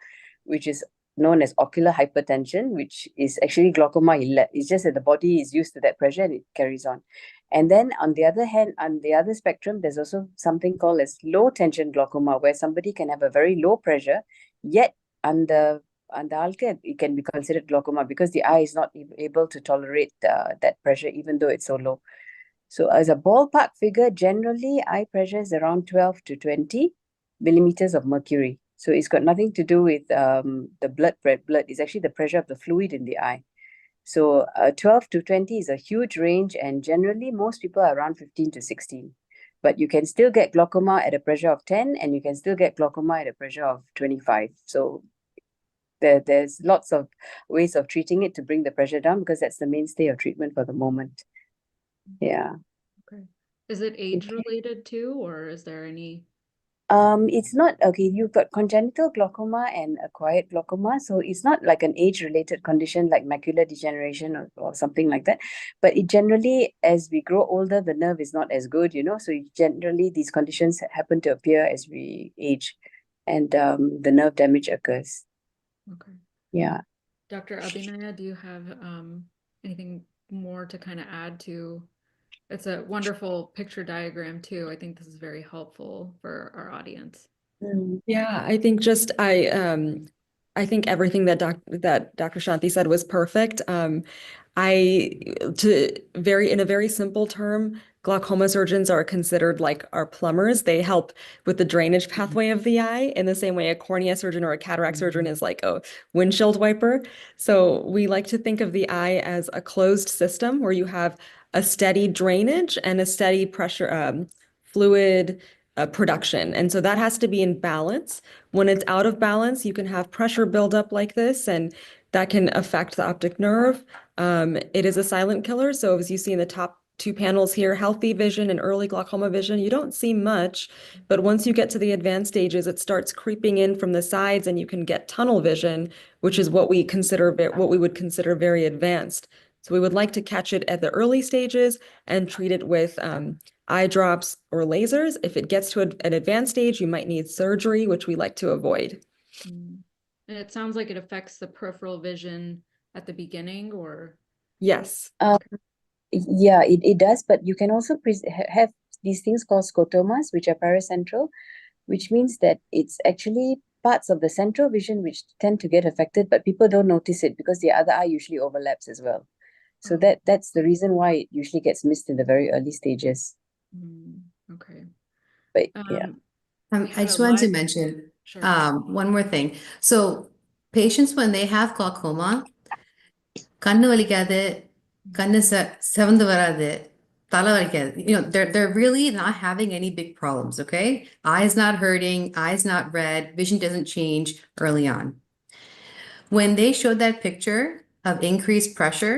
which is known as ocular hypertension, which is actually glaucoma. It's just that the body is used to that pressure and it carries on. And then on the other hand, on the other spectrum, there's also something called as low tension glaucoma, where somebody can have a very low pressure, yet under alka, it can be considered glaucoma because the eye is not able to tolerate that pressure, even though it's so low. So as a ballpark figure, generally eye pressure is around 12 to 20 millimeters of mercury. So it's got nothing to do with the blood. It's actually the pressure of the fluid in the eye. So 12 to 20 is a huge range, and generally most people are around 15 to 16. But you can still get glaucoma at a pressure of 10, and you can still get glaucoma at a pressure of 25. So there's lots of ways of treating it to bring the pressure down, because that's the mainstay of treatment for the moment. Yeah. Okay. Is it age related too, or is there any? It's not, okay, you've got congenital glaucoma and acquired glaucoma. So it's not like an age-related condition like macular degeneration or something like that. But it generally, as we grow older, the nerve is not as good, So generally these conditions happen to appear as we age, and the nerve damage occurs. Okay. Yeah. Dr. Abhinaya, do you have anything more to kind of add to? It's a wonderful picture diagram too. I think this is very helpful for our audience. Yeah, I think I think everything that Dr. Shanti said was perfect. In a very simple term, glaucoma surgeons are considered like our plumbers. They help with the drainage pathway of the eye in the same way a cornea surgeon or a cataract surgeon is like a windshield wiper. So we like to think of the eye as a closed system where you have a steady drainage and a steady pressure, fluid production. And so that has to be in balance. When it's out of balance, you can have pressure buildup like this, and that can affect the optic nerve. It is a silent killer. So as you see in the top two panels here, healthy vision and early glaucoma vision, you don't see much, but once you get to the advanced stages, it starts creeping in from the sides and you can get tunnel vision, which is what we would consider very advanced. So we would like to catch it at the early stages and treat it with eye drops or lasers. If it gets to an advanced stage, you might need surgery, which we like to avoid. And it sounds like it affects the peripheral vision at the beginning, or? Yes. Yeah, it does, but you can also have these things called scotomas, which are paracentral, which means that it's actually parts of the central vision which tend to get affected, but people don't notice it because the other eye usually overlaps as well. So that's the reason why it usually gets missed in the very early stages. Okay. But yeah. I just wanted to mention one more thing. So patients, when they have glaucoma, கண்ணு வலிக்காது, கண்ணு செவந்து வராது, தலை வலிக்காது. They're really not having any big problems, okay? Eyes not hurting, eyes not red, vision doesn't change early on. When they showed that picture of increased pressure,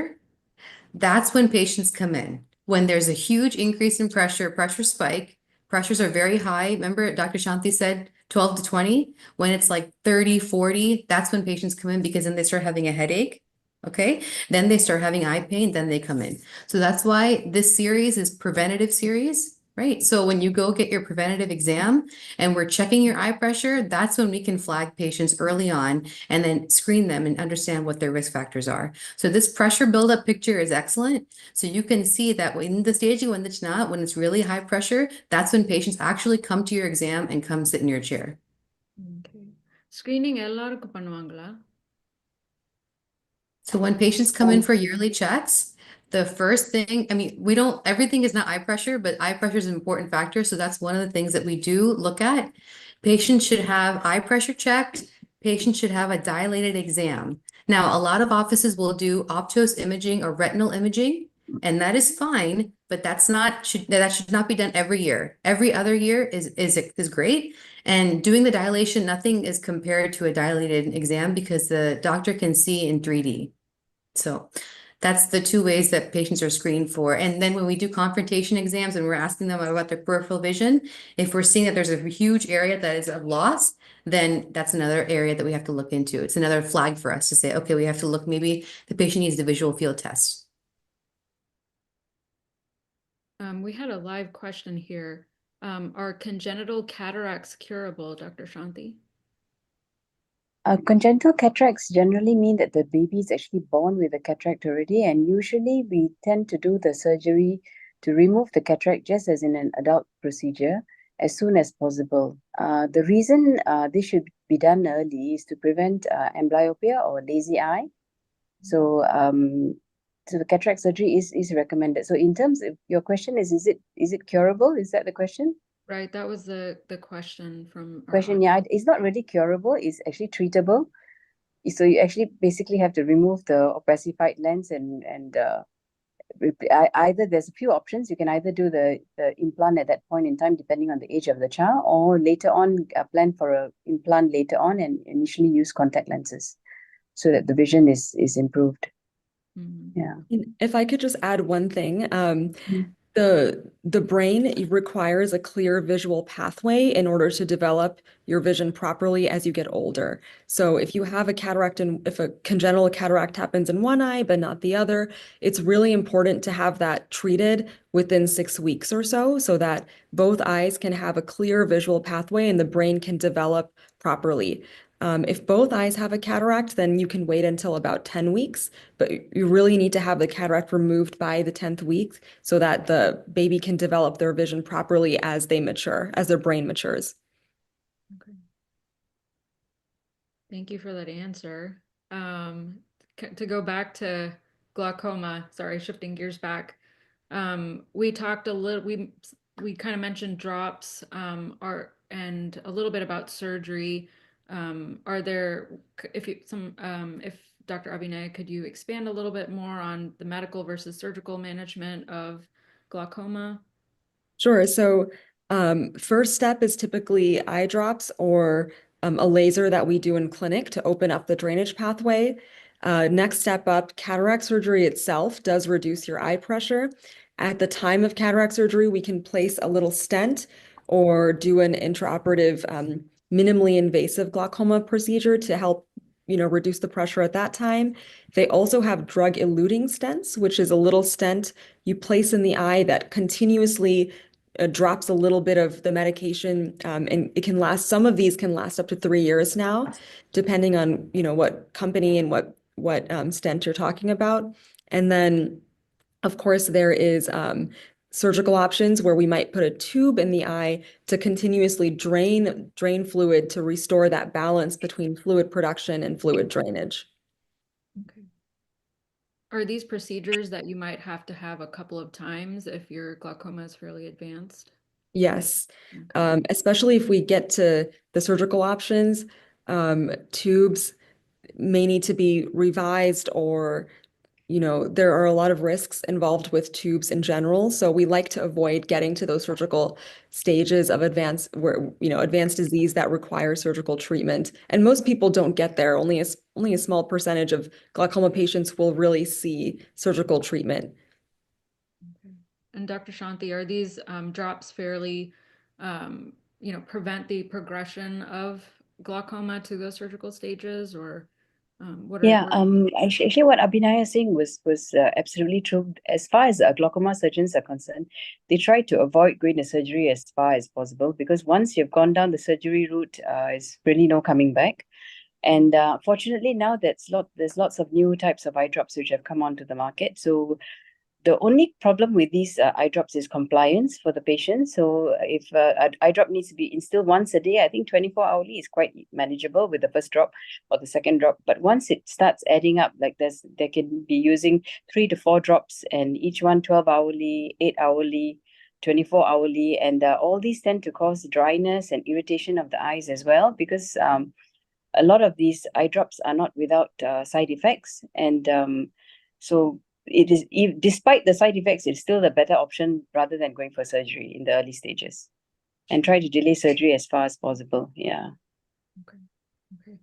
that's when patients come in. When there's a huge increase in pressure spike, pressures are very high. Remember, Dr. Shanti said 12 to 20. When it's like 30, 40, that's when patients come in, because then they start having a headache. Okay, then they start having eye pain, then they come in. So that's why this series is preventative series, right? So when you go get your preventative exam and we're checking your eye pressure, that's when we can flag patients early on and then screen them and understand what their risk factors are. So this pressure buildup picture is excellent. So you can see that in the staging, when it's not, when it's really high pressure, that's when patients actually come to your exam and come sit in your chair. Okay. Screening எல்லாருக்கும் பண்ணுவாங்களா? So when patients come in for yearly checks, the first thing, I mean, everything is not eye pressure, but eye pressure is an important factor. So that's one of the things that we do look at. Patients should have eye pressure checked. Patients should have a dilated exam. Now, a lot of offices will do optos imaging or retinal imaging, and that is fine, but that should not be done every year. Every other year is great. And doing the dilation, nothing is compared to a dilated exam because the doctor can see in 3D. So that's the two ways that patients are screened for. And then when we do confrontation exams and we're asking them about their peripheral vision, if we're seeing that there's a huge area that is of loss, then that's another area that we have to look into. It's another flag for us to say, okay, we have to look, maybe the patient needs the visual field test. We had a live question here. Are congenital cataracts curable, Dr. Shanti? Congenital cataracts generally mean that the baby is actually born with a cataract already, and usually we tend to do the surgery to remove the cataract just as in an adult procedure as soon as possible. The reason this should be done early is to prevent amblyopia or lazy eye. So the cataract surgery is recommended. So in terms of your question is it curable? Is that the question? Right, that was the question from our Question, yeah, it's not really curable, it's actually treatable. So you actually basically have to remove the opacified lens and either there's a few options. You can either do the implant at that point in time, depending on the age of the child, or later on plan for an implant later on and initially use contact lenses so that the vision is improved. Mm-hmm. Yeah. If I could just add one thing, the brain requires a clear visual pathway in order to develop your vision properly as you get older. So if you have a cataract and if a congenital cataract happens in one eye but not the other, it's really important to have that treated within 6 weeks or so that both eyes can have a clear visual pathway and the brain can develop properly. If both eyes have a cataract, then you can wait until about 10 weeks, but you really need to have the cataract removed by the 10th week so that the baby can develop their vision properly as they mature, as their brain matures. Okay. Thank you for that answer. To go back to glaucoma, sorry, shifting gears back. We talked a little, we kind of mentioned drops, and a little bit about surgery. Are there, if Dr. Abhinay, could you expand a little bit more on the medical versus surgical management of glaucoma? Sure. So first step is typically eye drops or a laser that we do in clinic to open up the drainage pathway. Next step up, cataract surgery itself does reduce your eye pressure. At the time of cataract surgery, we can place a little stent or do an intraoperative minimally invasive glaucoma procedure to help reduce the pressure at that time. They also have drug-eluting stents, which is a little stent you place in the eye that continuously drops a little bit of the medication, and it can last. Some of these can last up to 3 years now, depending on what company and what stent you're talking about. And then, of course, there is surgical options where we might put a tube in the eye to continuously drain fluid to restore that balance between fluid production and fluid drainage. Okay. Are these procedures that you might have to have a couple of times if your glaucoma is fairly advanced? Yes, Okay. especially if we get to the surgical options, tubes may need to be revised or there are a lot of risks involved with tubes in general. So we like to avoid getting to those surgical stages of advanced disease that require surgical treatment. And most people don't get there. Only a small percentage of glaucoma patients will really see surgical treatment. Okay. And Dr. Shanti, are these drops fairly, prevent the progression of glaucoma to those surgical stages, or What Yeah, are actually, what Abhinaya is saying was absolutely true. As far as glaucoma surgeons are concerned, they try to avoid going to surgery as far as possible, because once you've gone down the surgery route, is really no coming back. And fortunately, now there's lots of new types of eye drops which have come onto the market. So the only problem with these eye drops is compliance for the patient. So if an eye drop needs to be instilled once a day, I think 24 hourly is quite manageable with the first drop or the second drop. But once it starts adding up, like they can be using 3 to 4 drops, and each one 12 hourly, 8 hourly, 24 hourly, and all these tend to cause dryness and irritation of the eyes as well, because a lot of these eye drops are not without side effects. And so it is, despite the side effects, it's still the better option rather than going for surgery in the early stages, and try to delay surgery as far as possible. Yeah. Okay. Okay.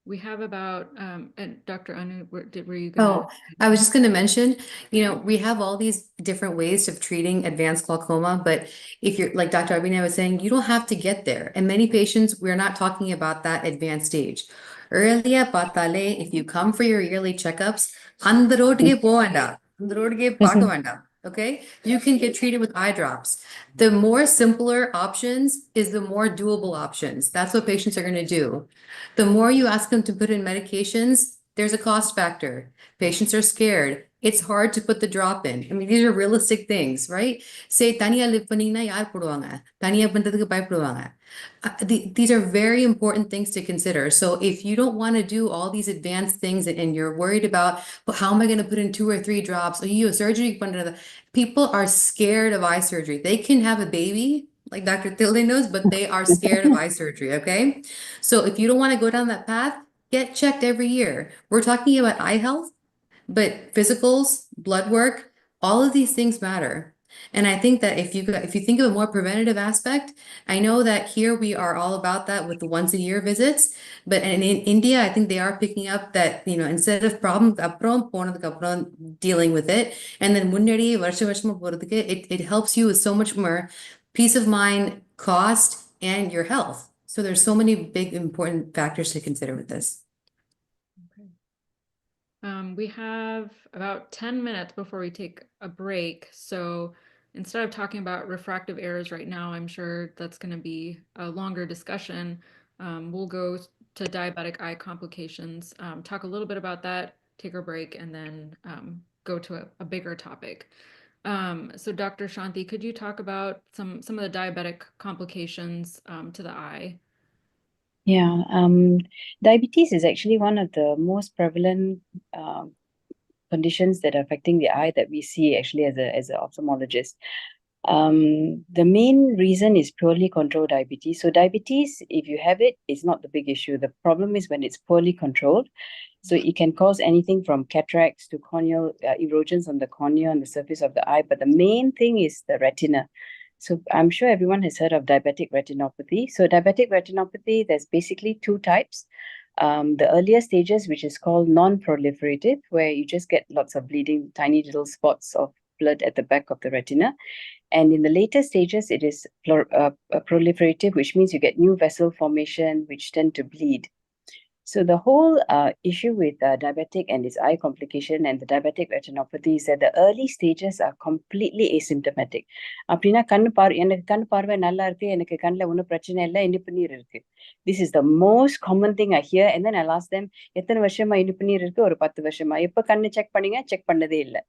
We have about and Dr. Anu, were you Oh, gonna? I was just going to mention, we have all these different ways of treating advanced glaucoma, but if you're like Dr. Abhinay was saying, you don't have to get there. And many patients, we're not talking about that advanced stage. Earlier, patale, if you come for your yearly checkups, on the road ke po venda, on the road ke paaka venda. Okay, you can get treated with eye drops. The more simpler options is the more doable options. That's what patients are going to do. The more you ask them to put in medications, there's a cost factor. Patients are scared. It's hard to put the drop in. I mean, these are realistic things, right? Say, taniya live panina yaar poduvaanga. Taniya pandradhukku bayapaduvaanga. These are very important things to consider. So if you don't want to do all these advanced things and you're worried about, well, how am I going to put in 2 or 3 drops? Surgery. People are scared of eye surgery. They can have a baby, like Dr. Tilde knows, but they are scared of eye surgery, okay? So if you don't want to go down that path, get checked every year. We're talking about eye health, but physicals, blood work, all of these things matter. And I think that if you think of a more preventative aspect, I know that here we are all about that with the once a year visits, but in India, I think they are picking up that, instead of problem dealing with it, and then it helps you with so much more peace of mind, cost, and your health. So there's so many big important factors to consider with this. Okay. We have about 10 minutes before we take a break. So instead of talking about refractive errors right now, I'm sure that's going to be a longer discussion. We'll go to diabetic eye complications, talk a little bit about that, take a break, and then go to a bigger topic. So Dr. Shanti, could you talk about some of the diabetic complications to the eye? Yeah, diabetes is actually one of the most prevalent conditions that are affecting the eye that we see actually as an ophthalmologist. The main reason is purely controlled diabetes. So diabetes, if you have it, is not the big issue. The problem is when it's poorly controlled. So it can cause anything from cataracts to corneal erosions on the cornea, on the surface of the eye. But the main thing is the retina. So I'm sure everyone has heard of diabetic retinopathy. So diabetic retinopathy, there's basically 2 types. The earlier stages, which is called non-proliferative, where you just get lots of bleeding, tiny little spots of blood at the back of the retina. And in the later stages, it is proliferative, which means you get new vessel formation, which tend to bleed. So the whole issue with diabetic and its eye complication and the diabetic retinopathy is that the early stages are completely asymptomatic. அப்படின்னா எனக்கு கண்ணு பார்வை நல்லா இருக்கு, எனக்கு கண்ணில் ஒன்றும் பிரச்சனை இல்லை, இனிப்பு நீர் இருக்கு. This is the most common thing I hear. And then I'll ask them, எத்தனை வருஷமா இனிப்பு நீர் இருக்கு? ஒரு 10 வருஷமா. எப்போ கண்ணு செக் பண்ணீங்க? செக் பண்ணதே இல்லை.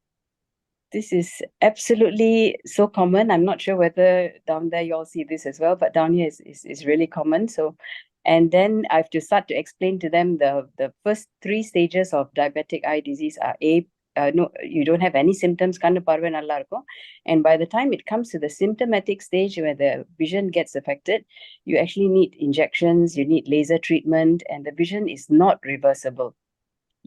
This is absolutely so common. I'm not sure whether down there you all see this as well, but down here is really common. So, and then I have to start to explain to them the first 3 stages of diabetic eye disease are no, you don't have any symptoms. கண்ணு பார்வை நல்லா இருக்கும். And by the time it comes to the symptomatic stage where the vision gets affected, you actually need injections, you need laser treatment, and the vision is not reversible.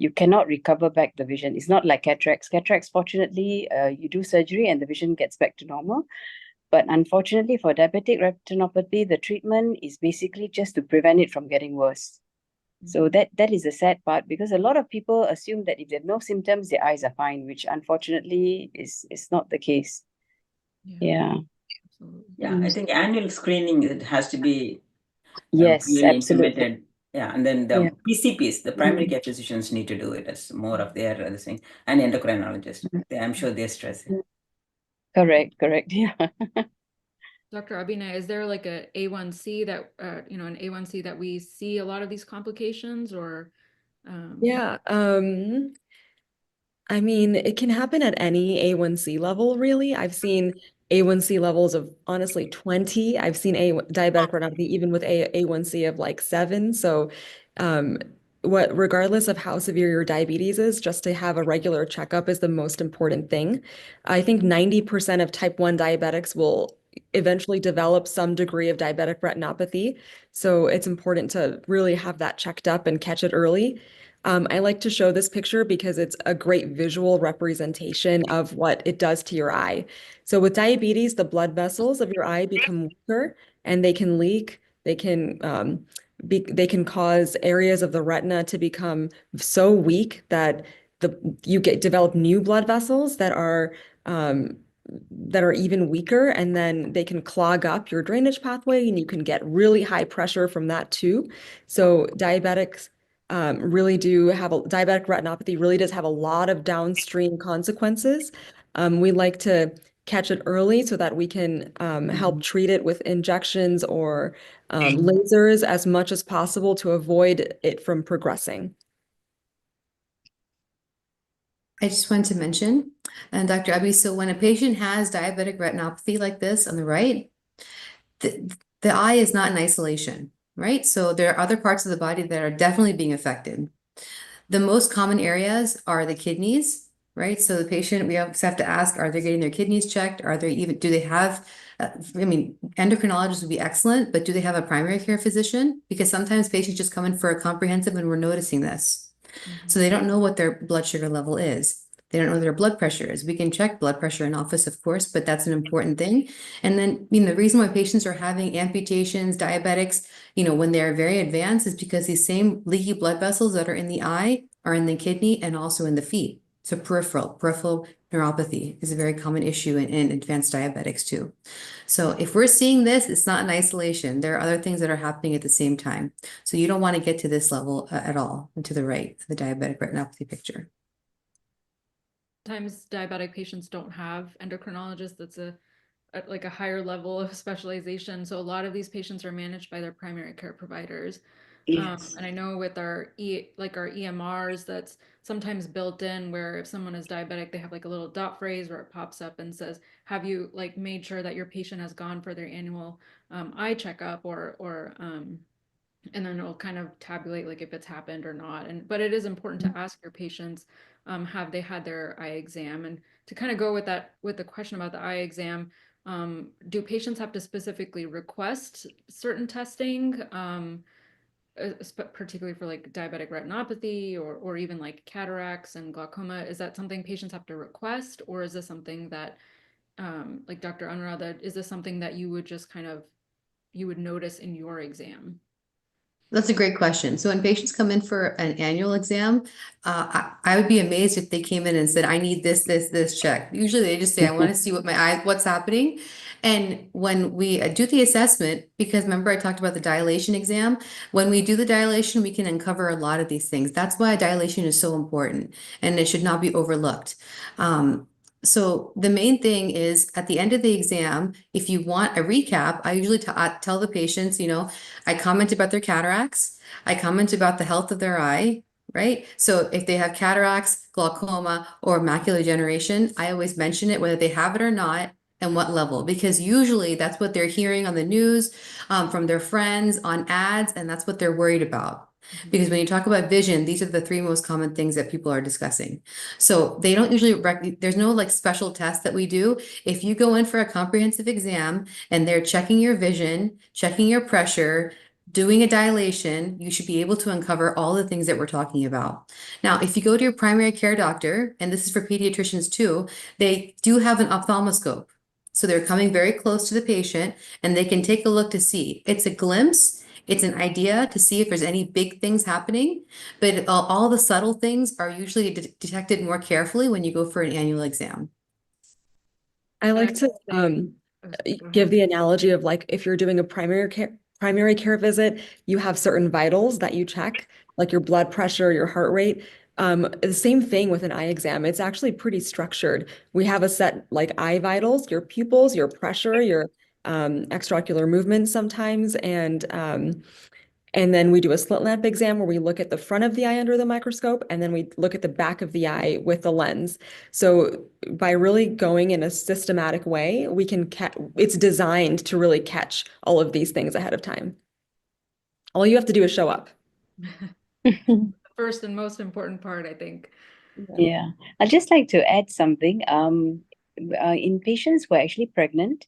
You cannot recover back the vision. It's not like cataracts. Cataracts, fortunately, you do surgery and the vision gets back to normal. But unfortunately, for diabetic retinopathy, the treatment is basically just to prevent it from getting worse. So that is the sad part, because a lot of people assume that if they have no symptoms, their eyes are fine, which unfortunately is not the case. Yeah. Yeah, I think annual screening, it has to be Yes, really absolutely. implemented Yeah, and then the PCPs, the primary care physicians need to do it as more of their thing, and endocrinologists. I'm sure they stress it. Correct, yeah. Dr. Abhinay, is there like a A1C that, an A1C that we see a lot of these complications or? Yeah, I mean, it can happen at any A1C level, really. I've seen A1C levels of honestly 20. I've seen diabetic retinopathy even with A1C of like 7. So, regardless of how severe your diabetes is, just to have a regular checkup is the most important thing. I think 90% of type 1 diabetics will eventually develop some degree of diabetic retinopathy. So it's important to really have that checked up and catch it early. I like to show this picture because it's a great visual representation of what it does to your eye. So with diabetes, the blood vessels of your eye become weaker and they can leak. They can cause areas of the retina to become so weak that you develop new blood vessels that are even weaker, and then they can clog up your drainage pathway, and you can get really high pressure from that too. So diabetics diabetic retinopathy really does have a lot of downstream consequences. We like to catch it early so that we can help treat it with injections or lasers as much as possible to avoid it from progressing. I just wanted to mention, and Dr. Abhi, so when a patient has diabetic retinopathy like this on the right, the eye is not in isolation, right? So there are other parts of the body that are definitely being affected. The most common areas are the kidneys, right? So the patient, we always have to ask, are they getting their kidneys checked? Do they have, endocrinologists would be excellent, but do they have a primary care physician? Because sometimes patients just come in for a comprehensive and we're noticing this. So they don't know what their blood sugar level is. They don't know what their blood pressure is. We can check blood pressure in office, of course, but that's an important thing. And then, the reason why patients are having amputations, diabetics, when they're very advanced is because these same leaky blood vessels that are in the eye are in the kidney and also in the feet. So peripheral neuropathy is a very common issue in advanced diabetics too. So if we're seeing this, it's not in isolation. There are other things that are happening at the same time. So you don't want to get to this level at all, and to the right, the diabetic retinopathy picture. Sometimes diabetic patients don't have endocrinologists. That's like a higher level of specialization. So a lot of these patients are managed by their primary care providers. Yes. And I know with our EMRs, that's sometimes built in, where if someone is diabetic, they have like a little dot phrase where it pops up and says, have you like made sure that your patient has gone for their annual eye checkup, or and then it'll kind of tabulate like if it's happened or not. But it is important to ask your patients, have they had their eye exam? And to kind of go with that, with the question about the eye exam, do patients have to specifically request certain testing, particularly for like diabetic retinopathy or even like cataracts and glaucoma? Is that something patients have to request, or is this something that, like Dr. Anuradha, is this something that you would just you would notice in your exam? That's a great question. So when patients come in for an annual exam, I would be amazed if they came in and said, I need this check. Usually they just say, I want to see what's happening. And when we do the assessment, because remember I talked about the dilation exam, when we do the dilation, we can uncover a lot of these things. That's why dilation is so important and it should not be overlooked. So the main thing is at the end of the exam, if you want a recap, I usually tell the patients, I comment about their cataracts. I comment about the health of their eye, right? So if they have cataracts, glaucoma, or macular degeneration, I always mention it, whether they have it or not, and what level, because usually that's what they're hearing on the news, from their friends, on ads, and that's what they're worried about. Because when you talk about vision, these are the 3 most common things that people are discussing. So they don't usually, there's no like special test that we do. If you go in for a comprehensive exam and they're checking your vision, checking your pressure, doing a dilation, you should be able to uncover all the things that we're talking about. Now, if you go to your primary care doctor, and this is for pediatricians too, they do have an ophthalmoscope. So they're coming very close to the patient and they can take a look to see. It's a glimpse. It's an idea to see if there's any big things happening, but all the subtle things are usually detected more carefully when you go for an annual exam. I like to give the analogy of like if you're doing a primary primary care visit, you have certain vitals that you check, like your blood pressure, your heart rate. The same thing with an eye exam. It's actually pretty structured. We have a set like eye vitals, your pupils, your pressure, your extraocular movement sometimes, and then we do a slit lamp exam where we look at the front of the eye under the microscope, and then we look at the back of the eye with the lens. So by really going in a systematic way, we can it's designed to really catch all of these things ahead of time. All you have to do is show up. The first and most important part, I think. Yeah, I'd just like to add something. In patients who are actually pregnant,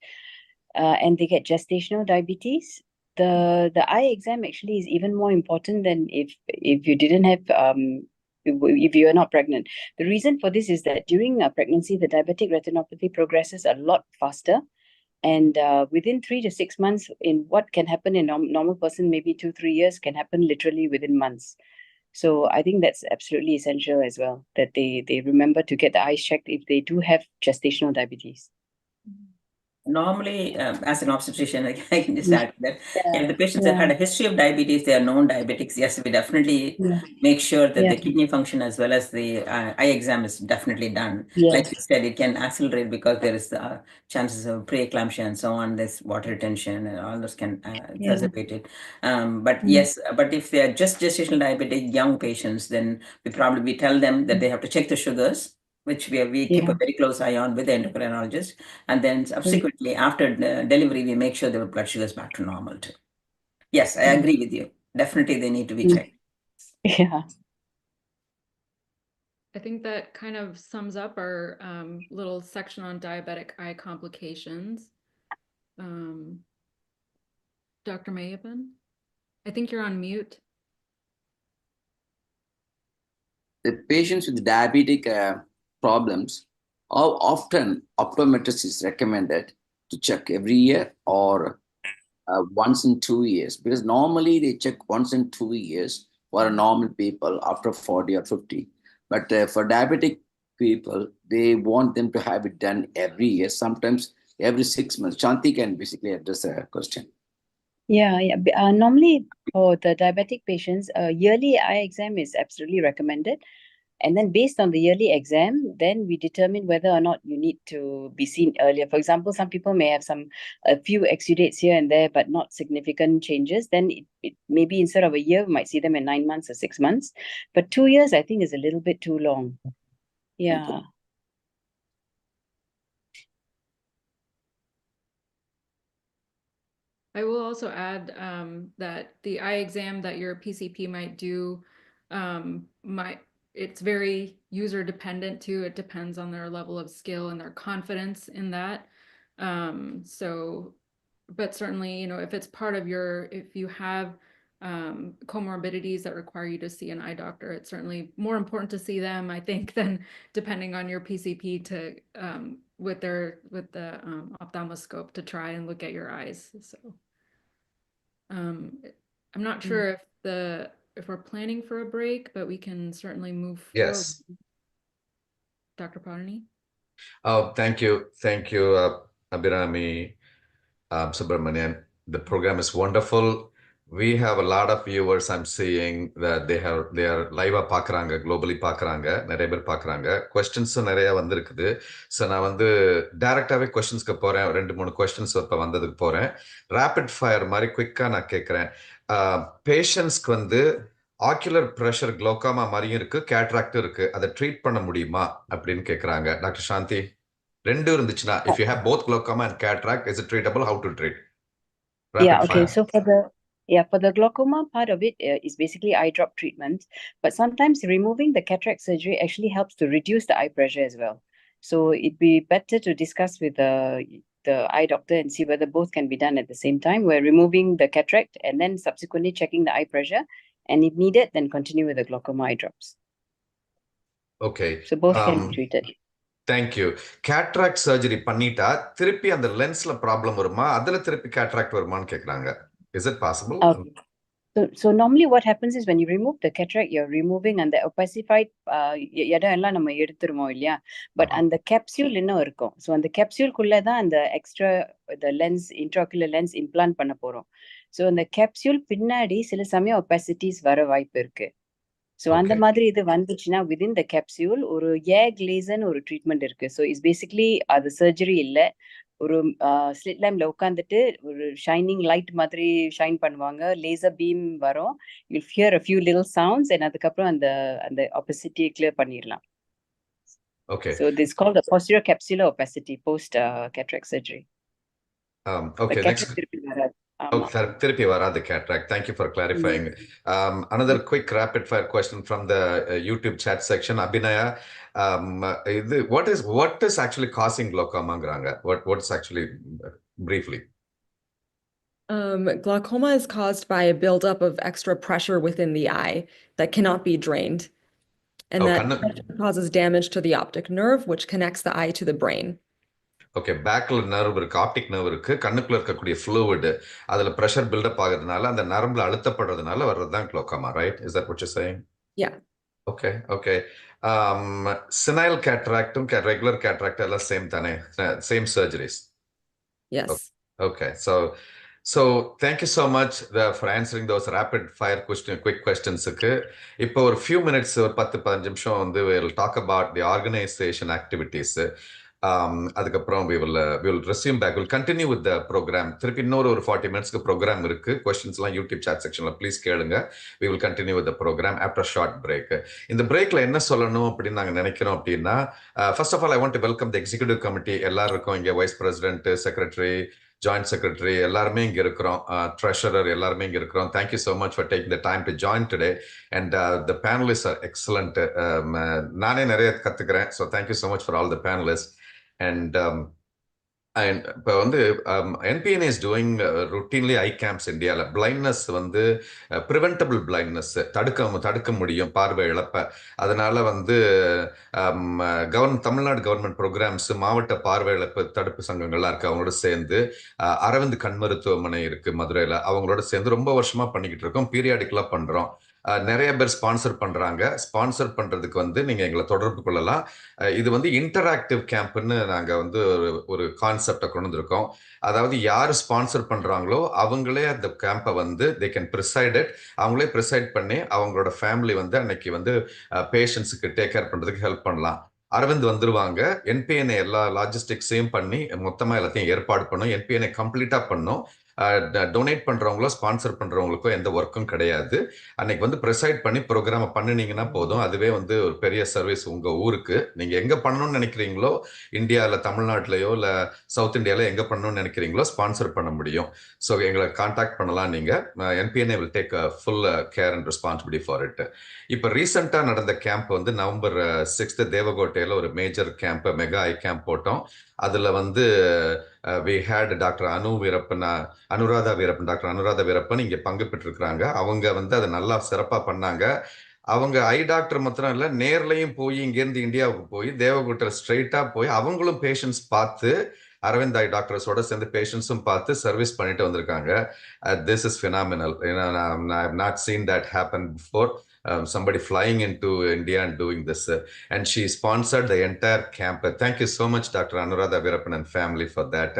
and they get gestational diabetes, the eye exam actually is even more important than if you didn't have if you are not pregnant. The reason for this is that during pregnancy, the diabetic retinopathy progresses a lot faster, and within 3 to 6 months, in what can happen in normal person, maybe 2-3 years, can happen literally within months. So I think that's absolutely essential as well, that they remember to get the eyes checked if they do have gestational diabetes. Normally, as an obstetrician, I can just add that if the patients Yeah. have had a history of diabetes, they are known diabetics. Yes, we definitely make sure that the kidney function as well as the eye exam is definitely done. Like you said, it can accelerate because there is chances of preeclampsia and so on. There's water retention and all those can exacerbate it. But yes, but if they are just gestational diabetic young patients, then we tell them that they have to check the sugars, which we keep a very close eye on with the endocrinologist. And then subsequently, after the delivery, we make sure their blood sugar is back to normal too. Yes, I agree with you. Definitely, they need to be checked. Yeah. I think that kind of sums up our little section on diabetic eye complications. Dr. Mayapin, I think you're on mute. The patients with diabetic problems, how often optometrist is recommended to check every year or once in 2 years? Because normally they check once in 2 years for a normal people after 40 or 50. But for diabetic people, they want them to have it done every year, sometimes every 6 months. Shanti can basically address the question. Normally for the diabetic patients, a yearly eye exam is absolutely recommended. And then based on the yearly exam, then we determine whether or not you need to be seen earlier. For example, some people may have a few exudates here and there, but not significant changes. Then it maybe instead of a year, we might see them in 9 months or 6 months. But 2 years, I think, is a little bit too long. Yeah. I will also add that the eye exam that your PCP might do it's very user dependent too. It depends on their level of skill and their confidence in that. But certainly, if it's part of if you have comorbidities that require you to see an eye doctor, it's certainly more important to see them, I think, than depending on your PCP to with the ophthalmoscope to try and look at your eyes. So I'm not sure if we're planning for a break, but we can certainly move forward. Yes. Dr. Padani? Oh, thank you. Thank you, Abhirami Subramanian. The program is wonderful. We have a lot of viewers. I'm seeing that they are live பார்க்கறாங்க, globally பார்க்கறாங்க, நிறைய பேர் பார்க்கறாங்க. questions நிறைய வந்திருக்குது. So நான் வந்து டைரக்டாவே questionஸ்க்கு போறேன். 2-3 questions இப்ப வந்ததுக்கு போறேன். rapid fire மாதிரி குயிக்கா நான் கேட்கிறேன். பேஷண்ட்ஸ்க்கு வந்து ஆக்குலர் பிரஷர் glaucoma மாதிரியும் இருக்கு, cataract இருக்கு. அதை ட்ரீட் பண்ண முடியுமா அப்படின்னு கேட்கறாங்க. டாக்டர் சாந்தி, ரெண்டும் இருந்துச்சுன்னா, if you have both glaucoma and cataract, is it treatable? How to treat? Rapid fire. So for the glaucoma part of it is basically eye drop treatment, but sometimes removing the cataract surgery actually helps to reduce the eye pressure as well. So it'd be better to discuss with the eye doctor and see whether both can be done at the same time. We're removing the cataract and then subsequently checking the eye pressure, and if needed, then continue with the glaucoma eye drops. Okay. So both can be treated. Thank you. Cataract surgery பண்ணிட்டா திருப்பி அந்த லென்ஸ்ல problem வருமா, அதுல திருப்பி cataract வருமான்னு கேக்குறாங்க. Is it possible? So normally what happens is when you remove the cataract, you're removing and the opacified இடம் எல்லாம் நம்ம எடுத்துருவோம் இல்லையா, பட் அந்த capsule இன்னும் இருக்கும். So அந்த capsule குள்ள தான் அந்த extra the lens, intraocular lens implant பண்ண போறோம். ஸோ அந்த கேப்சியூல் பின்னாடி சில சமயம் ஒபாசிட்டிஸ் வர வாய்ப்பு இருக்கு. ஸோ அந்த Okay. மாதிரி இது வந்துச்சுன்னா விதின் த கேப்சியூல் ஒரு ஏர் கிளேசன் ஒரு ட்ரீட்மெண்ட் இருக்கு. ஸோ இட்ஸ் பேசிக்லி அது சர்ஜரி இல்லை, ஒரு ஸ்லிட் லேம்ப்ல உட்காந்துட்டு ஒரு ஷைனிங் லைட் மாதிரி ஷைன் பண்ணுவாங்க, லேசர் பீம் வரும், you here a few little sounds and அதுக்கப்புறம் அந்த அந்த ஒபாசிட்டியை கிளியர் பண்ணிடலாம். Okay. So this is called the posterior capsular opacity post cataract surgery. Okay. Next. திருப்பி வராது. ஆமா. Okay, திருப்பி வராது cataract. Thank you for clarifying. Another quick rapid fire question from the YouTube chat section. Abhinaya, what is actually causing glaucoma-ங்கறாங்க? What's actually briefly? Glaucoma is caused by a buildup of extra pressure within the eye that cannot be drained. And that pressure causes damage to the optic nerve, which connects the eye to the brain. Okay, பேக்ல nerve இருக்கு, optic nerve இருக்கு, கண்ணுக்குள்ள இருக்கக்கூடிய fluid அதுல pressure build up ஆகுறதுனால அந்த நரம்புல அழுத்தப்படுறதுனால வர்றதுதான் glaucoma, right? Is that what you're saying? Yeah. Okay, okay. Senile cataract regular cataract எல்லாம் same தானே? Same surgeries? Yes. Okay, so thank you so much for answering those rapid fire quick questions. இப்போ ஒரு few minutes, ஒரு 10-15 நிமிஷம் வந்து we'll talk about the organization activities. அதுக்கப்புறம் we will resume back. We'll continue with the program. திருப்பி இன்னொரு 40 minutes program இருக்கு. Questionsலாம் YouTube chat sectionல please கேளுங்க. We will continue with the program after a short break. இந்த breakல என்ன சொல்லணும் அப்படின்னு நாங்க நினைக்கிறோம் அப்படின்னா, first of all I want to welcome the executive committee. எல்லாரும் இருக்கோம் இங்க, vice president, secretary, joint secretary எல்லாருமே இங்க இருக்கிறோம், treasurer எல்லாருமே இங்க இருக்கிறோம். Thank you so much for taking the time to join today, and the panelists are excellent. நானே நிறைய கத்துக்கிறேன், so thank you so much for all the panelists. And இப்போ வந்து NPNA is doing routinely eye camps Indiaல. blindness வந்து preventable blindness தடுக்க முடியும் பார்வை இழப்ப. அதனால வந்து தமிழ்நாடு கவர்மெண்ட் ப்ரோக்ராம்ஸ், மாவட்ட பார்வை இழப்பு தடுப்பு சங்கங்கள்லாம் இருக்கு, அவங்களோட சேர்ந்து அரவிந்த் கண் மருத்துவமனை இருக்கு மதுரையில, அவங்களோட சேர்ந்து ரொம்ப வருஷமா பண்ணிக்கிட்டு இருக்கோம், பீரியாடிக்கலா பண்றோம். நிறைய பேர் ஸ்பான்சர் பண்றாங்க. ஸ்பான்சர் பண்றதுக்கு வந்து நீங்க எங்களை தொடர்பு கொள்ளலாம். இது வந்து இன்டராக்டிவ் கேம்ப்னு நாங்க வந்து ஒரு கான்செப்டை கொண்டு வந்திருக்கோம். அதாவது யார் ஸ்பான்சர் பண்றாங்களோ அவங்களே அந்த கேம்பை வந்து they can preside it, அவங்களே ப்ரிசைட் பண்ணி அவங்களோட ஃபேமிலி வந்து அன்னைக்கு வந்து பேஷண்ட்ஸுக்கு டேக் கேர் பண்றதுக்கு ஹெல்ப் பண்ணலாம். அரவிந்த் வந்துருவாங்க, NPNA எல்லா லாஜிஸ்டிக்ஸையும் பண்ணி மொத்தமா எல்லாத்தையும் ஏற்பாடு பண்ணும், NPNA கம்ப்ளீட்டா பண்ணும். டொனேட் பண்றவங்களோ ஸ்பான்சர் பண்றவங்களுக்கோ எந்த ஒர்க்கும் கிடையாது. அன்னைக்கு வந்து ப்ரிசைட் பண்ணி ப்ரோக்ராமை பண்ணினீங்கன்னா போதும், அதுவே வந்து ஒரு பெரிய சர்வீஸ் உங்க ஊருக்கு. நீங்க எங்க பண்ணணும்னு நினைக்கிறீங்களோ, இந்தியாவில் தமிழ்நாட்டிலேயோ இல்லை சவுத் இந்தியாவில் எங்க பண்ணணும்னு நினைக்கிறீங்களோ ஸ்பான்சர் பண்ண முடியும். ஸோ எங்களை கான்டாக்ட் பண்ணலாம் நீங்க. NPNA will take a full care and responsibility for it. இப்போ ரீசெண்டாக நடந்த கேம்ப் வந்து November 6 தேவகோட்டையில் ஒரு மேஜர் கேம்ப், மெகா ஐ கேம்ப் போட்டோம். அதுல வந்து we had doctor Anuradha Veerappan இங்க பங்கு பெற்றிருக்கிறாங்க. அவங்க வந்து அதை நல்லா சிறப்பா பண்ணாங்க. அவங்க ஐ டாக்டர் மாத்திரம் இல்ல, நேர்லயும் போய் இங்கேருந்து இந்தியாவுக்கு போய் தேவகோட்டையில் ஸ்ட்ரெயிட்டா போய் அவங்களும் பேஷண்ட்ஸ் பார்த்து, அரவிந்த் ஐ டாக்டர்ஸோட சேர்ந்து பேஷண்ட்ஸும் பார்த்து சர்வீஸ் பண்ணிட்டு வந்திருக்காங்க. This is phenomenal. I have not seen that happen before. Somebody flying into India and doing this, and she sponsored the entire camp. Thank you so much, Dr. Anuradha Veerappan and family, for that.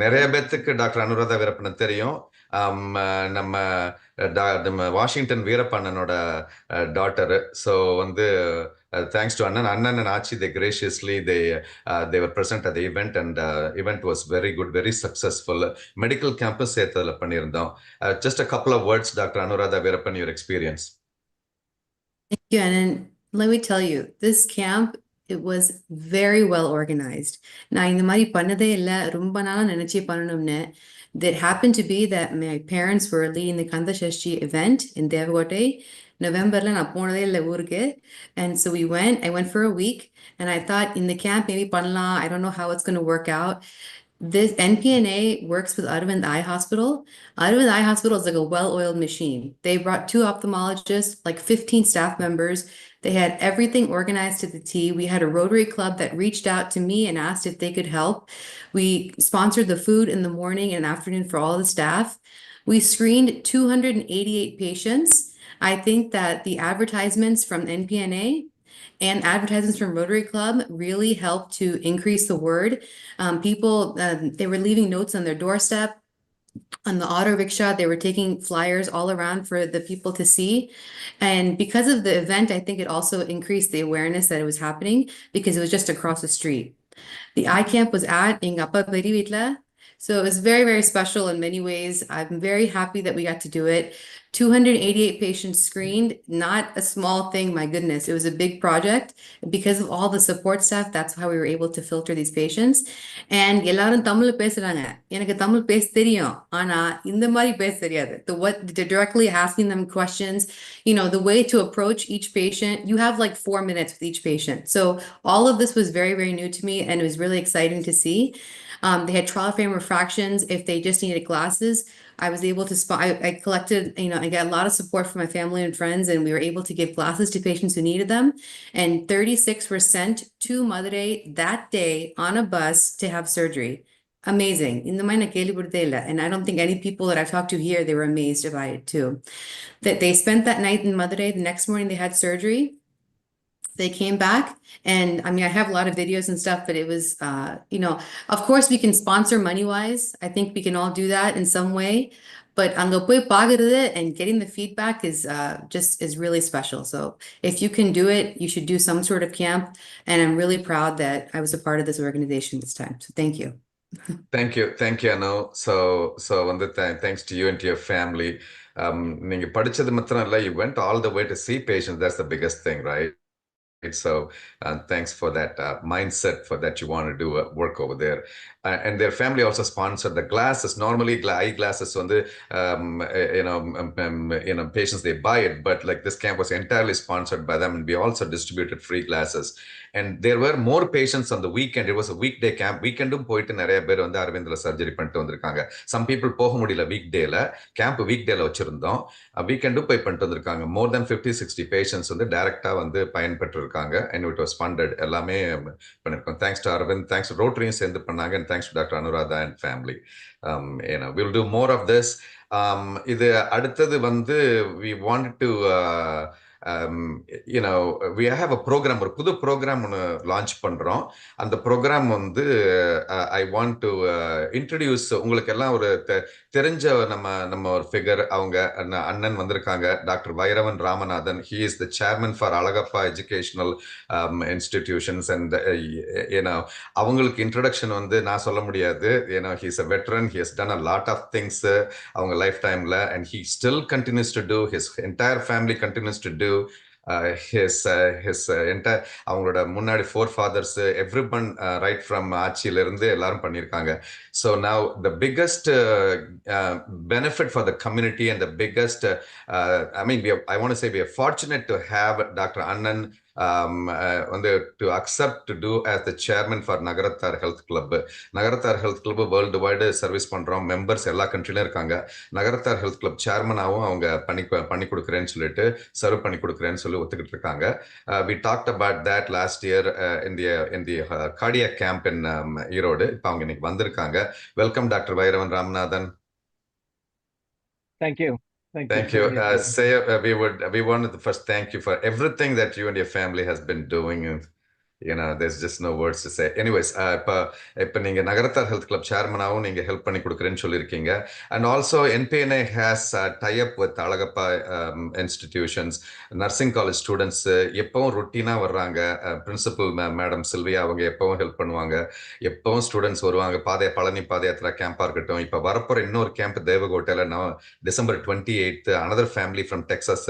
நிறைய பேத்துக்கு doctor Anuradha Veerappan தெரியும். நம்ம Washington வீரப்பண்ணனோட daughter. So வந்து thanks to Annan and Achi, they graciously they were present at the event, and event was very good, very successful. Medical campus சேர்த்ததுல பண்ணியிருந்தோம். Just a couple of words, Dr. Anuradha Veerappan, your experience. Thank you, and let me tell you, this camp, it was very well organized. நான் இந்த மாதிரி பண்ணதே இல்லை, ரொம்ப நாளா நினைச்சே பண்ணணும்னு. That happened to be that my parents were leading the Kanda Shashti event in Devagote. Novemberல நான் போனதே இல்லை ஊருக்கு. And so I went for a week, and I thought in the camp maybe பண்ணலாம், I don't know how it's going to work out. This NPNA works with Aravind Eye Hospital. Aravind Eye Hospital is like a well-oiled machine. They brought 2 ophthalmologists, like 15 staff members. They had everything organized to the T. We had a Rotary Club that reached out to me and asked if they could help. We sponsored the food in the morning and afternoon for all the staff. We screened 288 patients. I think that the advertisements from NPNA and advertisements from Rotary Club really helped to increase the word. People, they were leaving notes on their doorstep. on the auto rickshaw. They were taking flyers all around for the people to see. And because of the event, I think it also increased the awareness that it was happening because it was just across the street. The iCamp was at Ingappa Perivitla. So it was very, very special in many ways. I'm very happy that we got to do it. 288 patients screened, not a small thing, my goodness. It was a big project. Because of all the support staff, that's how we were able to filter these patients. And எல்லாரும் தமிழ்ல பேசுறாங்க. எனக்கு தமிழ் பேச தெரியும். ஆனா இந்த மாதிரி பேச தெரியாது. They're directly asking them questions. You know, the way to approach each patient, you have like 4 minutes with each patient. So all of this was very, very new to me, and it was really exciting to see. They had trial frame refractions. If they just needed glasses, I was able to I collected, you know, I got a lot of support from my family and friends, and we were able to give glasses to patients who needed them. And 36 were sent to Madurai that day on a bus to have surgery. Amazing. And I don't think any people that I've talked to here, they were amazed by it too. That they spent that night in Madurai. The next morning they had surgery. They came back, and I mean, I have a lot of videos and stuff, but it was, you know, of course we can sponsor money-wise. I think we can all do that in some way, but அங்க போய் பார்க்கிறது and getting the feedback is really special. So if you can do it, you should do some sort of camp, and I'm really proud that I was a part of this organization this time. So thank you. Thank you, Anu. So வந்து thanks to you and to your family. நீங்க படிச்சது மாத்திரம் இல்ல, you went all the way to see patients. That's the biggest thing, right? So thanks for that mindset for that you want to do work over there. And their family also sponsored the glasses. Normally eyeglasses on the patients, they buy it, but like this camp was entirely sponsored by them, and we also distributed free glasses. And there were more patients on the weekend. It was a weekday camp. Weekendum போயிட்டு நிறைய பேர் வந்து அரவிந்தில் surgery பண்ணிட்டு வந்திருக்காங்க. Some people போக முடியல வீக்டேல, camp வீக்டேல வச்சிருந்தோம். வீக்கெண்டும் போய் பண்ணிட்டு வந்திருக்காங்க. More than 50-60 patients வந்து டைரக்டா வந்து பயன்பெற்று இருக்காங்க. And it was funded. எல்லாமே பண்ணிருக்கோம். Thanks to Arvind, thanks to Rotaryயும் சேர்ந்து பண்ணாங்க, and thanks to Dr. Anuradha and family. We'll do more of this. இது அடுத்தது வந்து we wanted to we have a program, ஒரு புது ப்ரோக்ராம் ஒன்று லான்ச் பண்றோம். அந்த ப்ரோக்ராம் வந்து I want to introduce உங்களுக்கு எல்லாம் ஒரு தெரிஞ்ச நம்ம ஒரு ஃபிகர். அவங்க அண்ணன் வந்திருக்காங்க, doctor Vairavan Ramanathan. He is the chairman for Alagappa educational institutions. And அவங்களுக்கு இன்ட்ரடக்ஷன் வந்து நான் சொல்ல முடியாது. he is a veteran. He has done a lot of things அவங்க லைஃப் டைம்ல, and he still continues to do. His entire family continues to do his entire, அவங்களோட முன்னாடி forefathers, everyone right from ஆட்சியில இருந்து எல்லாரும் பண்ணியிருக்காங்க. So now the biggest benefit for the community and the biggest I want to say we are fortunate to have Dr. Annan to accept to do as the chairman for Nagarathar Health Club. Nagarathar Health Club worldwide service பண்றோம். Members எல்லா கண்ட்ரிலும் இருக்காங்க. நகரத்தார் health club சேர்மனாவும் அவங்க பண்ணி கொடுக்குறேன்னு சொல்லிட்டு serve பண்ணி கொடுக்குறேன்னு சொல்லி ஒத்துக்கிட்டு இருக்காங்க. We talked about that last year in the cardiac camp in Erode. இப்போ அவங்க இன்னைக்கு வந்திருக்காங்க. Welcome, Dr. Vairavan Ramanathan. Thank you. Thank you. We wanted to first thank you for everything that you and your family has been doing. There's just no words to say. Anyways, இப்போ நீங்க நகரத்தார் health club சேர்மனாவும் நீங்க help பண்ணி கொடுக்குறேன்னு சொல்லியிருக்கீங்க. And also NPNA has tie up with Alagappa institutions. Nursing college students எப்பவும் ரொட்டீனா வர்றாங்க. Principal madam Sylvia அவங்க எப்பவும் ஹெல்ப் பண்ணுவாங்க. எப்பவும் ஸ்டூடெண்ட்ஸ் வருவாங்க. பழனி பாதயாத்திரா கேம்பா இருக்கட்டும். இப்போ வரப்போற இன்னொரு கேம்ப் தேவகோட்டையில December 28th, another family from Texas,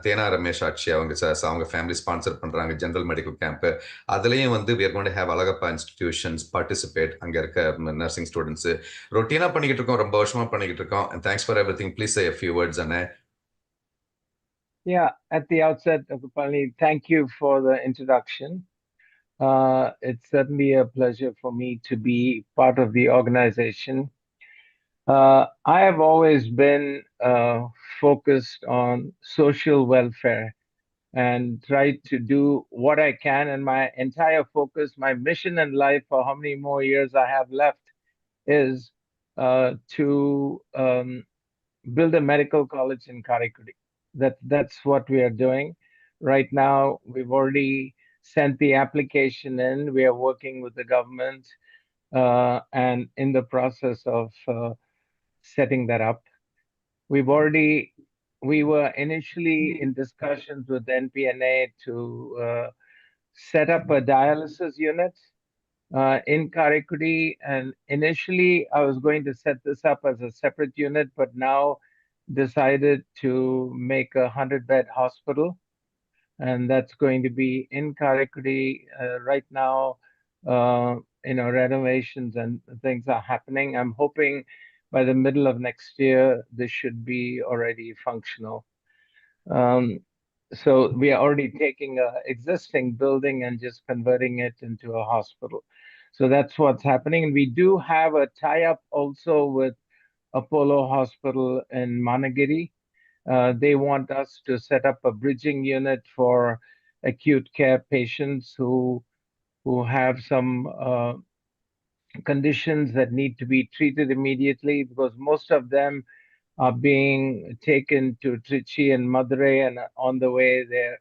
Thena Ramesh ஆட்சி அவங்க ஃபேமிலி ஸ்பான்சர் பண்றாங்க ஜெனரல் மெடிக்கல் கேம்ப். அதுலயும் வந்து we are going to have Alagappa institutions participate. அங்க இருக்க நர்சிங் ஸ்டூடெண்ட்ஸ் ரொட்டீனா பண்ணிக்கிட்டு இருக்கோம், ரொம்ப வருஷமா பண்ணிக்கிட்டு இருக்கோம். And thanks for everything. Please say a few words, Anna. Yeah, at the outset, Gopalni, thank you for the introduction. It's certainly a pleasure for me to be part of the organization. I have always been focused on social welfare and try to do what I can. And my entire focus, my mission in life for how many more years I have left is to build a medical college in Karikudi. That's what we are doing. Right now, we've already sent the application in. We are working with the government and in the process of setting that up. We were initially in discussions with NPNA to set up a dialysis unit in Karaikudi, and initially I was going to set this up as a separate unit, but now decided to make a 100-bed hospital, and that's going to be in Karaikudi. Right now, renovations and things are happening. I'm hoping by the middle of next year, this should be already functional. So we are already taking an existing building and just converting it into a hospital. So that's what's happening. And we do have a tie-up also with Apollo Hospital in Managiri. They want us to set up a bridging unit for acute care patients who have some conditions that need to be treated immediately, because most of them are being taken to Trichy and Madurai, and on the way they're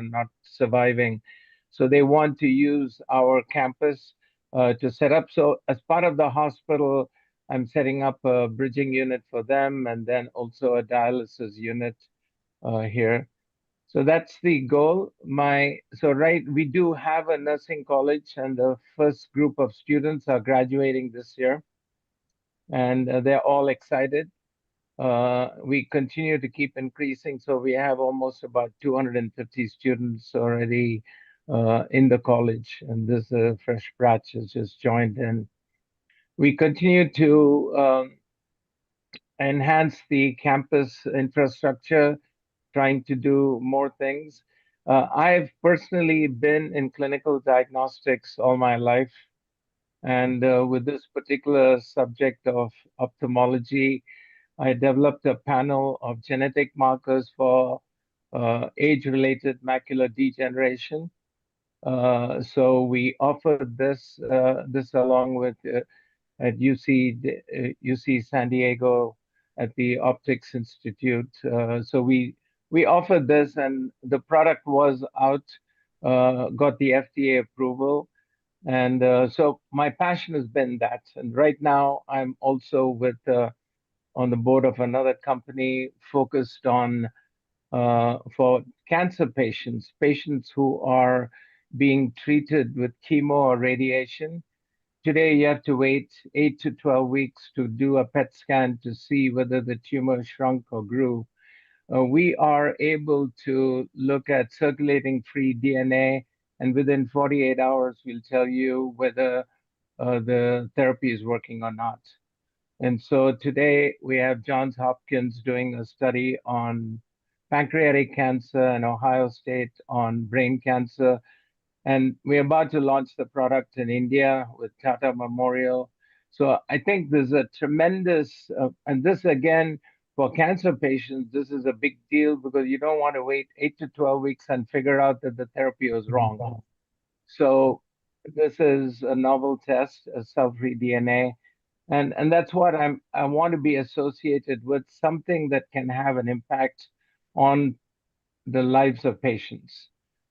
not surviving. So they want to use our campus to set up. So as part of the hospital, I'm setting up a bridging unit for them, and then also a dialysis unit here. So that's the goal. We do have a nursing college, and the first group of students are graduating this year, and they're all excited. We continue to keep increasing, so we have almost about 250 students already in the college, and this fresh batch has just joined in. We continue to enhance the campus infrastructure, trying to do more things. I've personally been in clinical diagnostics all my life, and with this particular subject of ophthalmology, I developed a panel of genetic markers for age-related macular degeneration. So we offered this along with at UC San Diego at the Optics Institute. So we offered this, and the product was out, got the FDA approval. And so my passion has been that. And right now I'm also on the board of another company focused on for cancer patients who are being treated with chemo or radiation. Today, you have to wait 8 to 12 weeks to do a PET scan to see whether the tumor shrunk or grew. We are able to look at circulating free DNA, and within 48 hours, we'll tell you whether the therapy is working or not. And so today we have Johns Hopkins doing a study on pancreatic cancer and Ohio State on brain cancer. And we're about to launch the product in India with Tata Memorial. So I think there's a tremendous, and this again, for cancer patients, this is a big deal because you don't want to wait 8 to 12 weeks and figure out that the therapy was wrong. So this is a novel test, a cell-free DNA. And that's what I want to be associated with, something that can have an impact on the lives of patients.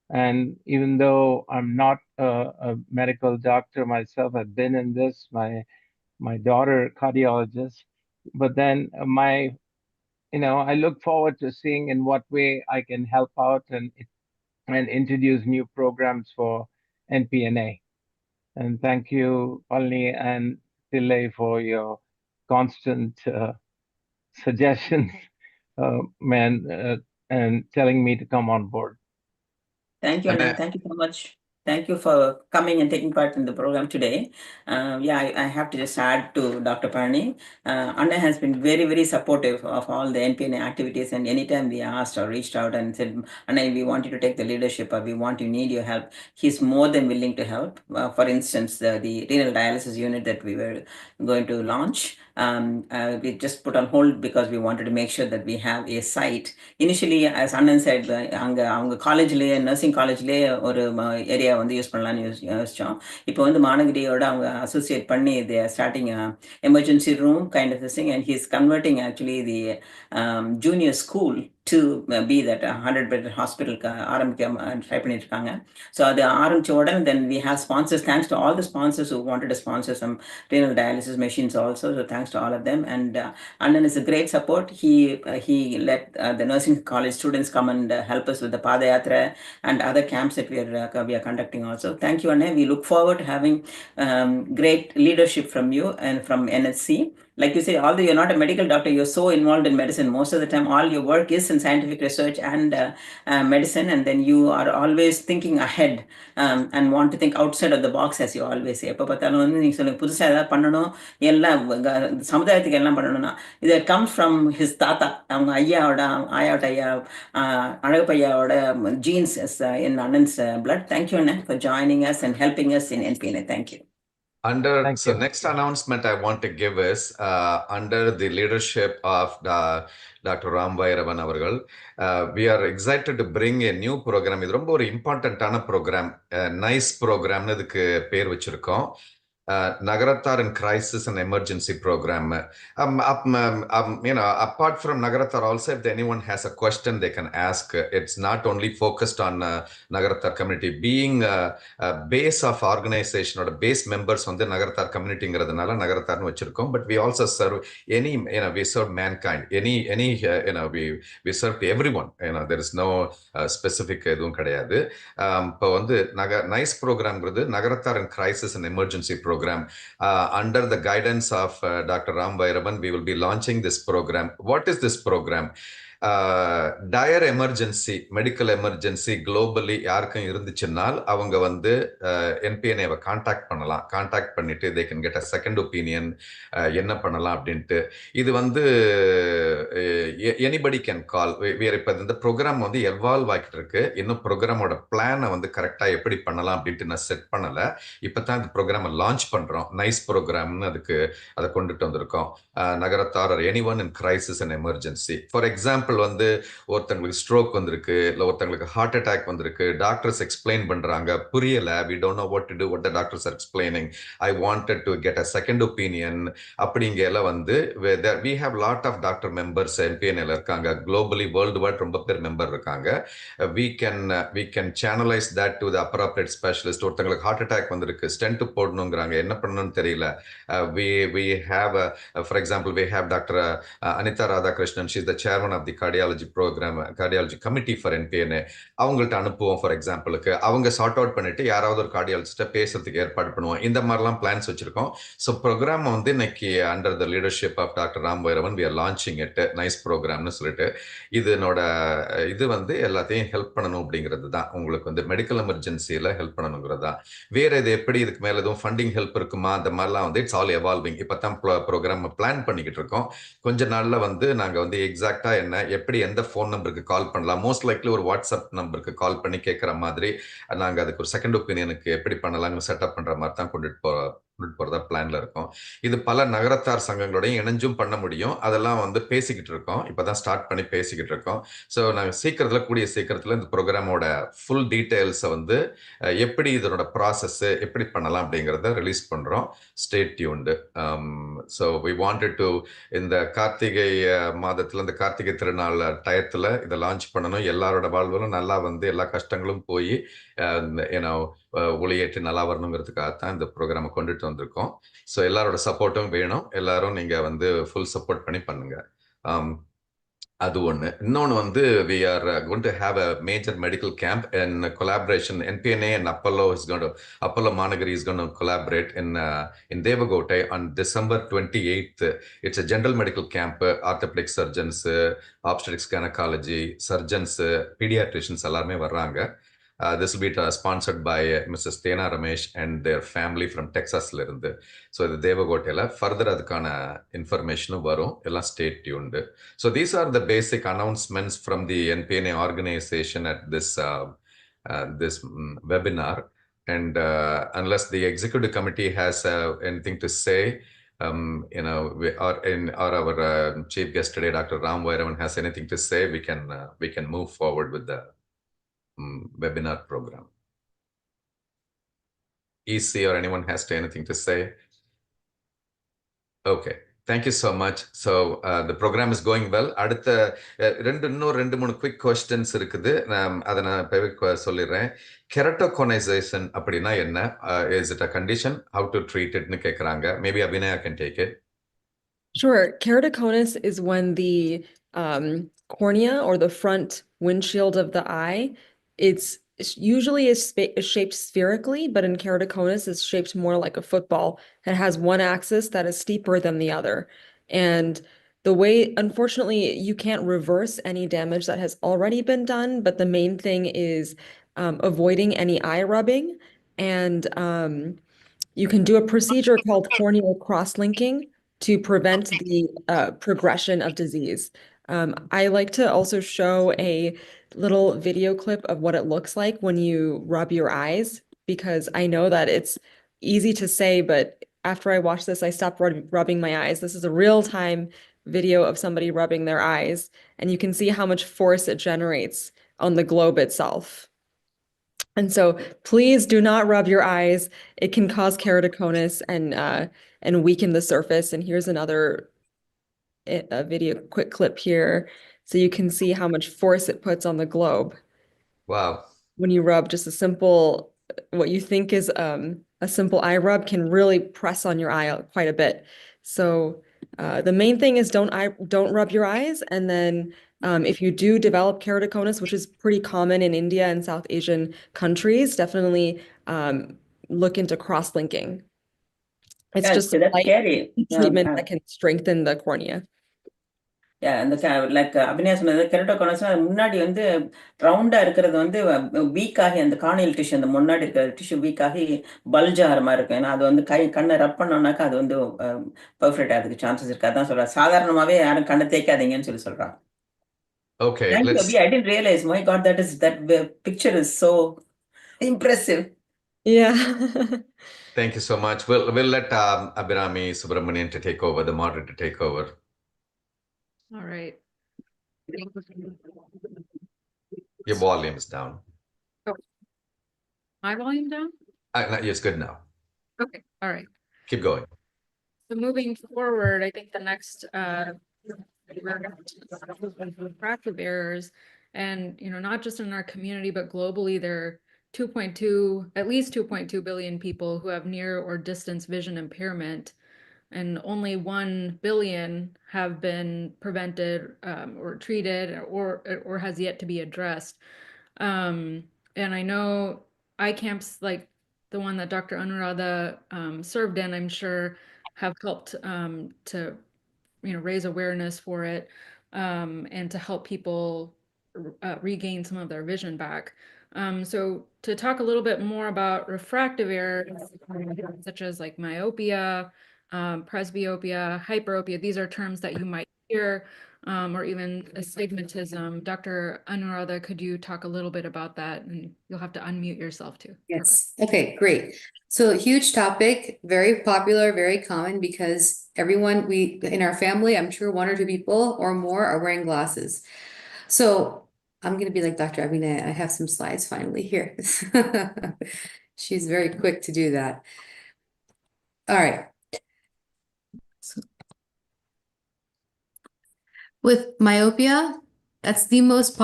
And even though I'm not a medical doctor myself, I've been in this, my daughter, cardiologist, but then I look forward to seeing in what way I can help out and introduce new programs for NPNA. And thank you, Palni and Pillai, for your constant suggestions, and telling me to come on board. Thank you, Anna. Thank you so much. Thank you for coming and taking part in the program today. I have to just add to Dr. Parni. Anna has been very, very supportive of all the NPNA activities, and anytime we asked or reached out and said, Anna, we want you to take the leadership, or we need your help, he's more than willing to help. For instance, the renal dialysis unit that we were going to launch, we just put on hold because we wanted to make sure that we have a site. Initially, as Anand said, அவங்க காலேஜ்லேயே nursing காலேஜ்லேயே ஒரு area வந்து use பண்ணலான்னு யோசிச்சோம். இப்போ வந்து மானகிரியோட அவங்க associate பண்ணி they are starting a emergency room kind of a thing, and he's converting actually the junior school to be that 100-bed hospital ஆரம்பிக்க try பண்ணிட்டு இருக்காங்க. ஸோ அது ஆரம்பிச்ச உடனே then we have sponsors. Thanks to all the sponsors who wanted to sponsor some renal dialysis machines also. So thanks to all of them. And Annan is a great support. He let the nursing college students come and help us with the Padayatra and other camps that we are conducting also. Thank you, Anne. We look forward to having great leadership from you and from NSC. Like you say, although you're not a medical doctor, you're so involved in medicine. Most of the time, all your work is in scientific research and medicine, and then you are always thinking ahead and want to think outside of the box, as you always say. எப்போ பார்த்தாலும் வந்து நீங்கள் சொல்லுங்க புதுசாக ஏதாவது பண்ணணும், எல்லாம் சமுதாயத்துக்கு எல்லாம் பண்ணணும்னா இது comes from his தாத்தா, அவங்க ஆயாவோட ஐயா அழகப்பையாவோட genes in Annan's blood. Thank you, Anna, for joining us and helping us in NPNA. Thank you. Next announcement I want to give is under the leadership of Dr. Ram Vairavan avargal, we are excited to bring a new program. இது ரொம்ப ஒரு இம்பார்ட்டன்டான program, nice ப்ரோக்ராம்னு இதுக்கு பேர் வச்சிருக்கோம். Nagarathar and Crisis and Emergency Program. Apart from Nagarathar also, if anyone has a question, they can ask. It's not only focused on Nagarathar community. Being a base of organization or base members on the Nagarathar community, but we also serve we serve mankind. We serve to everyone. There is no specific nice program, Nagarathar and Crisis and Emergency Program. Under the guidance of Dr. Ram Vairavan, we will be launching this program. What is this program? Dire emergency, medical emergency globally யாருக்கும் இருந்துச்சுன்னால் அவங்க வந்து NPNA-வை contact பண்ணலாம். Contact பண்ணிட்டு they can get a second opinion. என்ன பண்ணலாம் அப்படின்ட்டு. இது வந்து anybody can call. இப்போ இந்த ப்ரோக்ராம் வந்து எவால்வ் ஆகிட்டு இருக்கு. இன்னும் ப்ரோக்ராமோட பிளானை வந்து கரெக்டாக எப்படி பண்ணலாம் அப்படின்ட்டு நான் செட் பண்ணலை. இப்போ தான் இந்த ப்ரோக்ராமை லான்ச் பண்ணுறோம். நைஸ் ப்ரோக்ராம்னு அதை கொண்டுட்டு வந்திருக்கோம். நகரத்தார் or anyone in crisis and emergency. For example, வந்து ஒருத்தங்களுக்கு ஸ்ட்ரோக் வந்திருக்கு, இல்லை ஒருத்தங்களுக்கு ஹார்ட் அட்டாக் வந்திருக்கு, டாக்டர்ஸ் எக்ஸ்பிளைன் பண்றாங்க, புரியல, we don't know what to do, what the doctors are explaining, I wanted to get a second opinion. அப்படிங்கல வந்து we have lot of doctor members NPNA இருக்காங்க, globally worldwide ரொம்ப பேர் member இருக்காங்க. we can channelize that to the appropriate specialist. ஒருத்தங்களுக்கு heart attack வந்திருக்கு, stent போடணுங்கிறாங்க, என்ன பண்ணணும்னு தெரியல. we have for example, we have Dr. Anita Radhakrishnan. She is the chairman of the cardiology committee for NPNA. அவங்கள்ட்ட அனுப்புவோம். For எக்ஸாம்பிளுக்கு அவங்க sort out பண்ணிட்டு யாராவது ஒரு கார்டியாலஜிஸ்ட்டை பேசுறதுக்கு ஏற்பாடு பண்ணுவோம். இந்த மாதிரிலாம் பிளான்ஸ் வச்சிருக்கோம். ஸோ ப்ரோக்ராம் வந்து இன்னைக்கு under the leadership of doctor Ram Vairavan we are launching it. Nice ப்ரோக்ராம்னு சொல்லிட்டு இது வந்து எல்லாத்தையும் ஹெல்ப் பண்ணணும் அப்படிங்கிறது தான். உங்களுக்கு வந்து மெடிக்கல் எமர்ஜென்சியில் ஹெல்ப் பண்ணணுங்கிறது தான். வேற இது எப்படி இதுக்கு மேலே எதுவும் ஃபண்டிங் ஹெல்ப் இருக்குமா, அந்த மாதிரிலாம் வந்து இட்ஸ் ஆல் எவால்விங். இப்போ தான் ப்ரோக்ராம் பிளான் பண்ணிக்கிட்டு இருக்கோம். கொஞ்ச நாள்ல வந்து நாங்க வந்து எக்ஸாக்டா என்ன, எப்படி, எந்த ஃபோன் நம்பருக்கு கால் பண்ணலாம், மோஸ்ட் லைக்லி ஒரு வாட்ஸ்அப் நம்பருக்கு கால் பண்ணி கேட்குற மாதிரி நாங்க அதுக்கு ஒரு செகண்ட் ஒப்பீனியனுக்கு எப்படி பண்ணலாம்னு செட்டப் பண்ற மாதிரி தான் கொண்டுட்டு போறதா பிளான்ல இருக்கும். இது பல நகரத்தார் சங்கங்களோடையும் இணைஞ்சும் பண்ண முடியும். அதெல்லாம் வந்து பேசிக்கிட்டு இருக்கோம். இப்பதான் ஸ்டார்ட் பண்ணி பேசிக்கிட்டு இருக்கோம். ஸோ நாங்கள் கூடிய சீக்கிரத்தில் இந்த ப்ரோக்ராமோட ஃபுல் டீட்டெயில்ஸை வந்து எப்படி இதனோட ப்ராசஸ் எப்படி பண்ணலாம் அப்படிங்கிறத ரிலீஸ் பண்றோம். Stay tuned. So we wanted to இந்த கார்த்திகை மாதத்துல, இந்த கார்த்திகை திருநாள் டயத்துல இதை லான்ச் பண்ணணும். எல்லாரோட வாழ்விலும் நல்லா வந்து எல்லா கஷ்டங்களும் போய் ஒளியேற்றி நல்லா வரணுங்கிறதுக்காகத்தான் இந்த ப்ரோக்ராமை கொண்டுட்டு வந்திருக்கோம். ஸோ எல்லாரோட சப்போர்ட்டும் வேணும். எல்லாரும் நீங்க வந்து ஃபுல் சப்போர்ட் பண்ணி பண்ணுங்க. அது ஒன்று. இன்னொன்று வந்து we are going to have a major medical camp in collaboration. NPNA and Apollo Managari is going to collaborate in Devagote on December 28th. It's a general medical camp. Orthopedic surgeons, obstetrics, gynecology surgeons, pediatricians எல்லாருமே வர்றாங்க. This will be sponsored by Mrs. Tena Ramesh and their family from Texas. So the Devagotela further adukana information varum. Ella stay tuned. So these are the basic announcements from the NPNA organization at this webinar. And unless the executive committee has anything to say, or our chief guest today, Dr. Ram Vairavan, has anything to say, we can move forward with the webinar program. EC or anyone has anything to say? Okay. Thank you so much. So the program is going well. அடுத்த இன்னும் 2-3 quick questions இருக்குது. அதை நான் இப்பவே சொல்லிடுறேன். கெரட்டோகோனைசேஷன் அப்படின்னா என்ன? Is it a condition? How to treat இட்னு கேட்குறாங்க. Maybe Abhinaya can take it. Sure. Keratoconus is when the cornea or the front windshield of the eye, it's usually is shaped spherically, but in keratoconus it's shaped more like a football. It has one axis that is steeper than the other. And the way, unfortunately, you can't reverse any damage that has already been done, but the main thing is avoiding any eye rubbing. And you can do a procedure called corneal cross-linking to prevent the progression of disease. I like to also show a little video clip of what it looks like when you rub your eyes, because I know that it's easy to say, but after I watched this, I stopped rubbing my eyes. This is a real-time video of somebody rubbing their eyes, and you can see how much force it generates on the globe itself. And so please do not rub your eyes. It can cause keratoconus and weaken the surface. And here's another video quick clip here, so you can see how much force it puts on the globe. Wow. When you rub, just a simple, what you think is a simple eye rub can really press on your eye quite a bit. So the main thing is don't rub your eyes. And then if you do develop keratoconus, which is pretty common in India and South Asian countries, definitely look into cross-linking. It's Yeah, just so that's light scary. treatment that can strengthen the cornea. அந்த like Abhinaya சொன்னது keratoconus முன்னாடி வந்து ரவுண்டா இருக்கிறது வந்து week ஆகி அந்த corneal tissue அந்த முன்னாடி இருக்கிற டிஷ்யூ வீக் ஆகி பல்ஜ் ஆகிற மாதிரி இருக்கும். ஏன்னா அது வந்து கண்ணை ரப் பண்ணோம்னாக்கா அது வந்து பெர்ஃபெக்ட் ஆகிறதுக்கு சான்சஸ் இருக்கு. அதான் சொல்றேன், சாதாரணமாவே யாரும் கண்ணை தேய்க்காதீங்கன்னு சொல்றாங்க. Okay, Thank you, Abhi. I didn't realize. My God, that picture is so impressive. Yeah. Thank you so much. We'll let Abhirami Subramanian to take over, the moderator to take over. All right. Your volume is down. Oh, my volume down? Yes, good now. Okay, all right. Keep going. So moving forward, I think the next we're going to refractive errors, and not just in our community but globally, there are at least 2.2 billion people who have near or distance vision impairment, and only 1 billion have been prevented or treated or has yet to be addressed. And I know iCamps like the one that Dr. Anuradha served in, I'm sure have helped to raise awareness for it and to help people regain some of their vision back. So to talk a little bit more about refractive errors, such as like myopia, presbyopia, hyperopia, these are terms that you might hear, or even astigmatism. Dr. Anuradha, could you talk a little bit about that? And you'll have to unmute yourself too. Yes. Okay, great. So huge topic, very popular, very common, because everyone in our family, I'm sure 1 or 2 people or more are wearing glasses. So I'm going to be like Dr. Abhinay. I have some slides finally here. She's very quick to do that. All right. So, with myopia, that's the most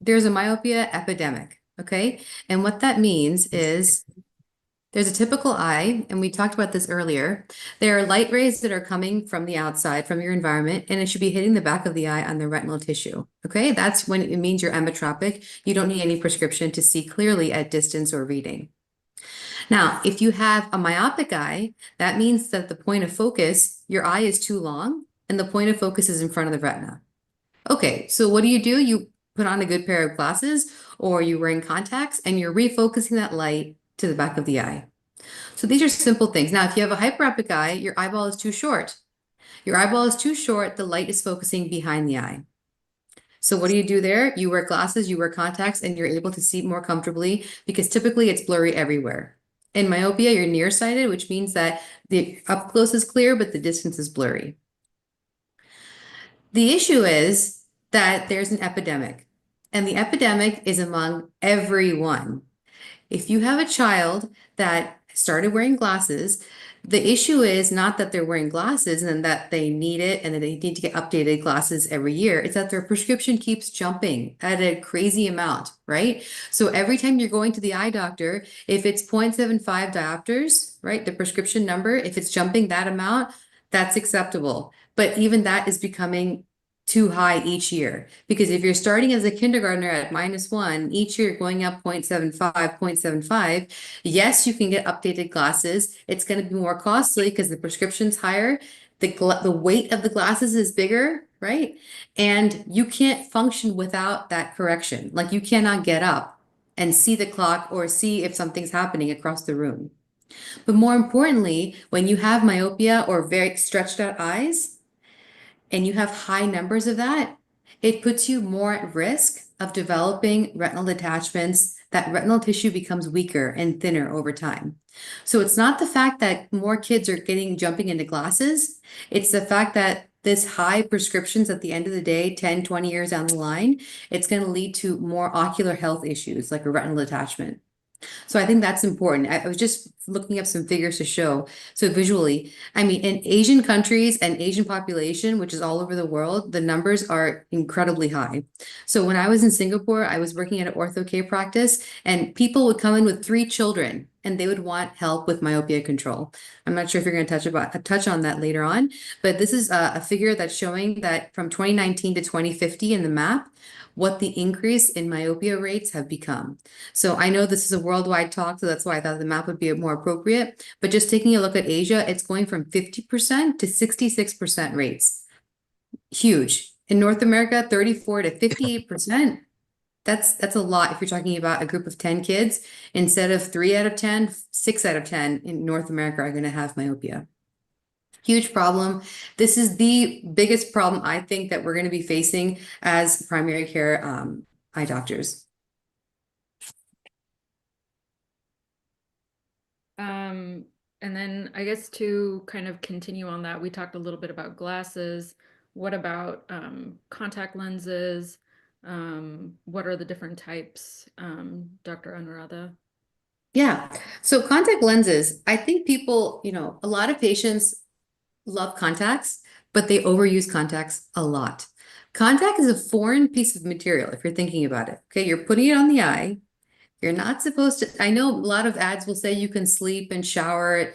there's a myopia epidemic. Okay. And what that means is there's a typical eye, and we talked about this earlier. There are light rays that are coming from the outside, from your environment, and it should be hitting the back of the eye on the retinal tissue. Okay, that's when it means you're emmetropic. You don't need any prescription to see clearly at distance or reading. Now, if you have a myopic eye, that means that the point of focus, your eye is too long, and the point of focus is in front of the retina. Okay, so what do? You put on a good pair of glasses, or you're wearing contacts, and you're refocusing that light to the back of the eye. So these are simple things. Now, if you have a hyperopic eye, your eyeball is too short. Your eyeball is too short, the light is focusing behind the eye. So what do there? You wear glasses, you wear contacts, and you're able to see more comfortably, because typically it's blurry everywhere. In myopia, you're nearsighted, which means that the up close is clear, but the distance is blurry. The issue is that there's an epidemic, and the epidemic is among everyone. If you have a child that started wearing glasses, The issue is not that they're wearing glasses and that they need it and that they need to get updated glasses every year. It's that their prescription keeps jumping at a crazy amount, right? So every time you're going to the eye doctor, if it's 0.75 diopters, right, the prescription number, if it's jumping that amount, that's acceptable. But even that is becoming too high each year. Because if you're starting as a kindergartner at -1, each year going up 0.75, 0.75, yes, you can get updated glasses. It's going to be more costly because the prescription's higher. The weight of the glasses is bigger, right? And you can't function without that correction. Like you cannot get up and see the clock or see if something's happening across the room. But more importantly, when you have myopia or very stretched out eyes, and you have high numbers of that, it puts you more at risk of developing retinal detachments. That retinal tissue becomes weaker and thinner over time. So it's not the fact that more kids are jumping into glasses. It's the fact that this high prescriptions at the end of the day, 10, 20 years down the line, it's going to lead to more ocular health issues like a retinal detachment. So I think that's important. I was just looking up some figures to show. So visually, I mean, in Asian countries and Asian population, which is all over the world, the numbers are incredibly high. So when I was in Singapore, I was working at an ortho care practice, and people would come in with 3 children and they would want help with myopia control. I'm not sure if you're going to touch on that later on, but this is a figure that's showing that from 2019 to 2050 in the map, what the increase in myopia rates have become. So I know this is a worldwide talk, so that's why I thought the map would be more appropriate. But just taking a look at Asia, it's going from 50% to 66% rates. Huge. In North America, 34 to 58%. That's a lot if you're talking about a group of 10 kids. Instead of 3 out of 10, 6 out of 10 in North America are going to have myopia. Huge problem. This is the biggest problem I think that we're going to be facing as primary care eye doctors. And then I guess to kind of continue on that, we talked a little bit about glasses. What about contact lenses? What are the different types, Dr. Anuradha? Yeah. So contact lenses, I think people, a lot of patients love contacts, but they overuse contacts a lot. Contact is a foreign piece of material if you're thinking about it. Okay, you're putting it on the eye. You're not supposed to, I know a lot of ads will say you can sleep and shower.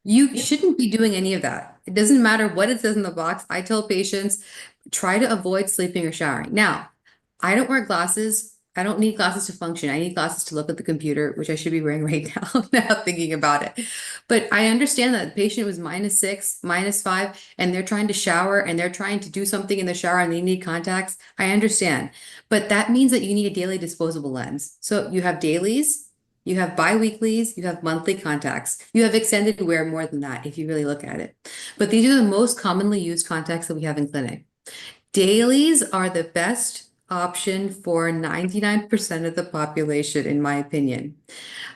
You shouldn't be doing any of that. It doesn't matter what it says in the box. I tell patients, try to avoid sleeping or showering. Now, I don't wear glasses. I don't need glasses to function. I need glasses to look at the computer, which I should be wearing right now thinking about it. But I understand that the patient was -6, -5, and they're trying to shower and they're trying to do something in the shower and they need contacts. I understand. But that means that you need a daily disposable lens. So you have dailies, you have biweeklies, you have monthly contacts. You have extended wear more than that if you really look at it. But these are the most commonly used contacts that we have in clinic. Dailies are the best option for 99% of the population, in my opinion.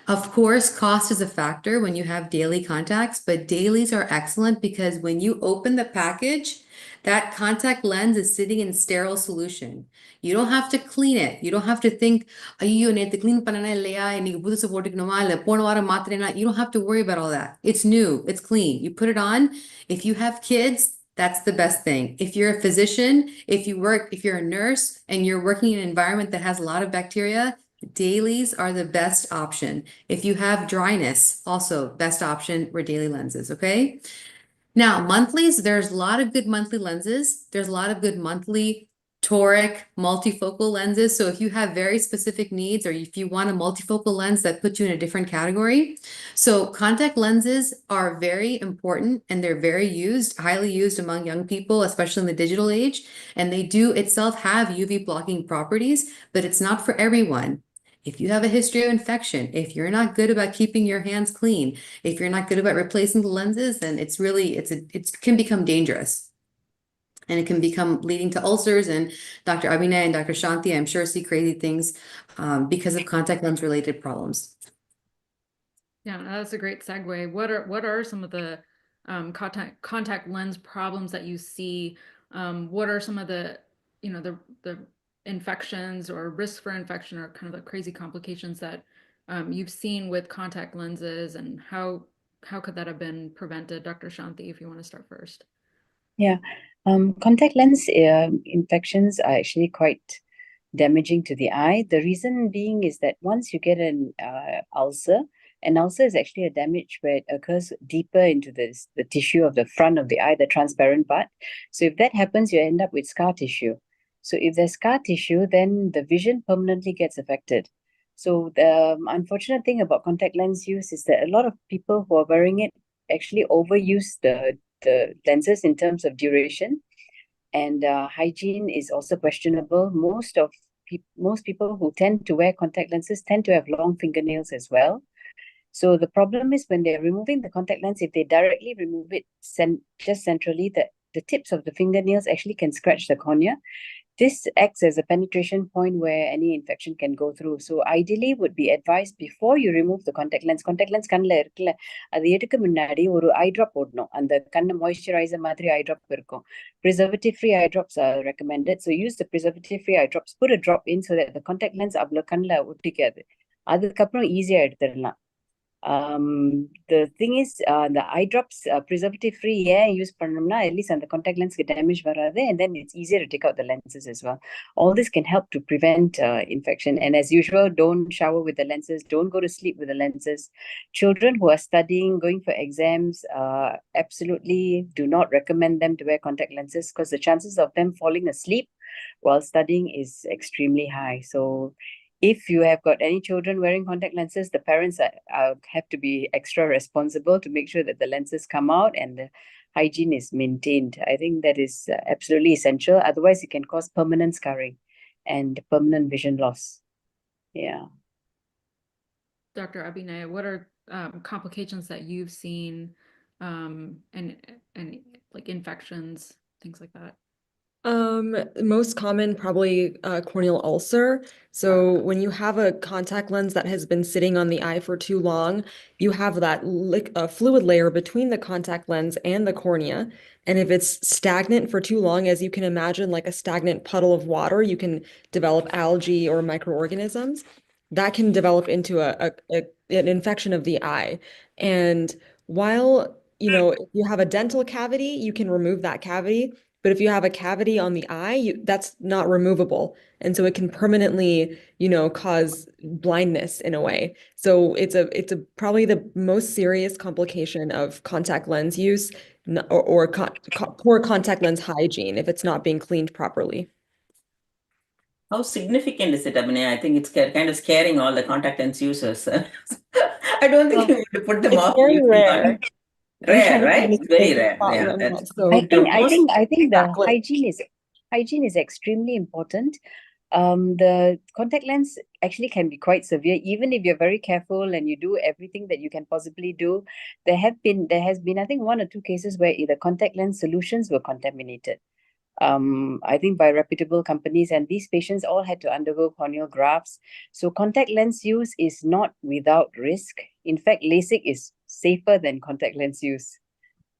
Of course, cost is a factor when you have daily contacts, but dailies are excellent because when you open the package, that contact lens is sitting in sterile solution. You don't have to clean it. You don't have to think, you don't have to worry about all that. It's new, it's clean. You put it on. If you have kids, that's the best thing. If you're a physician, if you're a nurse and you're working in an environment that has a lot of bacteria, dailies are the best option. If you have dryness, also best option were daily lenses, okay? Now, monthlies, there's a lot of good monthly lenses. There's a lot of good monthly toric multifocal lenses. So if you have very specific needs or if you want a multifocal lens that puts you in a different category. So contact lenses are very important and they're very used, highly used among young people, especially in the digital age. And they do itself have UV blocking properties, but it's not for everyone. If you have a history of infection, if you're not good about keeping your hands clean, if you're not good about replacing the lenses, then it can become dangerous. And it can become leading to ulcers, and Dr. iNPNA and Dr. Shanti, I'm sure, see crazy things because of contact lens related problems. Yeah, that's a great segue. What are some of the contact lens problems that you see? What are some of the the infections or risk for infection or kind of the crazy complications that you've seen with contact lenses, and how could that have been prevented? Dr. Shanti, if you want to start first. Yeah, contact lens infections are actually quite damaging to the eye. The reason being is that once you get an ulcer is actually a damage where it occurs deeper into the tissue of the front of the eye, the transparent part. So if that happens, you end up with scar tissue. So if there's scar tissue, then the vision permanently gets affected. So the unfortunate thing about contact lens use is that a lot of people who are wearing it actually overuse the lenses in terms of duration, and hygiene is also questionable. Most people who tend to wear contact lenses tend to have long fingernails as well. So the problem is when they're removing the contact lens, if they directly remove it just centrally, the tips of the fingernails actually can scratch the cornea. This acts as a penetration point where any infection can go through. So ideally would be advised before you remove the contact lens கண்ணில் இருக்குல்ல அது எடுக்க முன்னாடி ஒரு eye drop போடணும். அந்த கண்ணை moisturizer மாதிரி eye drop இருக்கும். Preservative free eye drops are recommended. So use the preservative free eye drops. Put a drop in so that the contact lens அவ்வளோ கண்ணில் ஒட்டிக்காது. அதுக்கப்புறம் ஈஸியா எடுத்துடலாம். The thing is, the eye drops preservative free use பண்ணோம்னா at least அந்த contact lens damage வராது, and then it's easier to take out the lenses as well. All this can help to prevent infection. And as usual, don't shower with the lenses, don't go to sleep with the lenses. Children who are studying, going for exams, absolutely do not recommend them to wear contact lenses because the chances of them falling asleep while studying is extremely high. So if you have got any children wearing contact lenses, the parents have to be extra responsible to make sure that the lenses come out and the hygiene is maintained. I think that is absolutely essential. Otherwise, it can cause permanent scarring and permanent vision loss. Yeah. Dr. Abhinay, what are complications that you've seen and like infections, things like that? Most common probably corneal ulcer. So when you have a contact lens that has been sitting on the eye for too long, you have that fluid layer between the contact lens and the cornea. And if it's stagnant for too long, as you can imagine, like a stagnant puddle of water, you can develop algae or microorganisms that can develop into an infection of the eye. And while, if you have a dental cavity, you can remove that cavity. But if you have a cavity on the eye, that's not removable. And so it can permanently, cause blindness in a way. So it's probably the most serious complication of contact lens use or poor contact lens hygiene if it's not being cleaned properly. How significant is it? I mean, I think it's kind of scaring all the contact lens users. I don't think you want to put them off. It's very rare. Rare, right? It's very rare. Yeah, that's So I think the hygiene is extremely important. The contact lens actually can be quite severe, even if you're very careful and you do everything that you can possibly do. There has been, I think, 1 or 2 cases where either contact lens solutions were contaminated. I think by reputable companies, and these patients all had to undergo corneal grafts. So contact lens use is not without risk. In fact, LASIK is safer than contact lens use.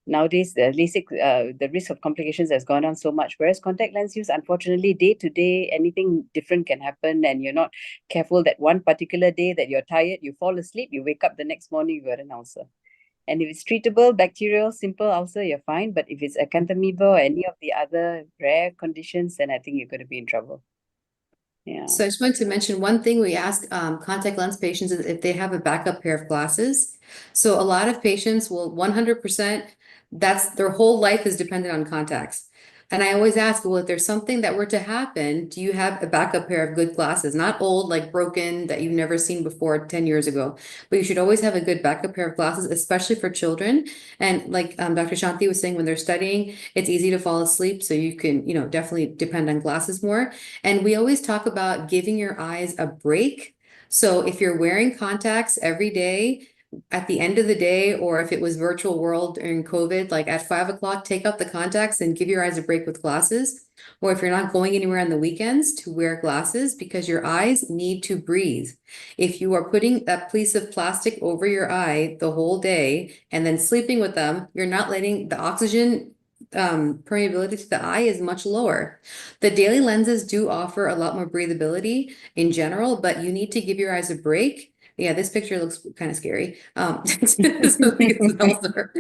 Nowadays, the LASIK, the risk of complications has gone down so much, whereas contact lens use, unfortunately, day to day, anything different can happen, and you're not careful that one particular day that you're tired, you fall asleep, you wake up the next morning, you got an ulcer. And if it's treatable, bacterial, simple ulcer, you're fine. But if it's acanthamoeba or any of the other rare conditions, then I think you're going to be in trouble. Yeah. So I just wanted to mention one thing we ask contact lens patients is if they have a backup pair of glasses. So a lot of patients will 100%, that's their whole life is dependent on contacts. And I always ask, well, if there's something that were to happen, do you have a backup pair of good glasses? Not old, like broken, that you've never seen before 10 years ago. But you should always have a good backup pair of glasses, especially for children. And like Dr. Shanti was saying, when they're studying, it's easy to fall asleep. So you can, definitely depend on glasses more. And we always talk about giving your eyes a break. So if you're wearing contacts every day, at the end of the day, or if it was virtual world during COVID, like at 5 o'clock, take out the contacts and give your eyes a break with glasses. Or if you're not going anywhere on the weekends, to wear glasses because your eyes need to breathe. If you are putting a piece of plastic over your eye the whole day and then sleeping with them, you're not letting the oxygen permeability to the eye is much lower. The daily lenses do offer a lot more breathability in general, but you need to give your eyes a break Yeah, this picture looks kind of scary. So I think it's an ulcer.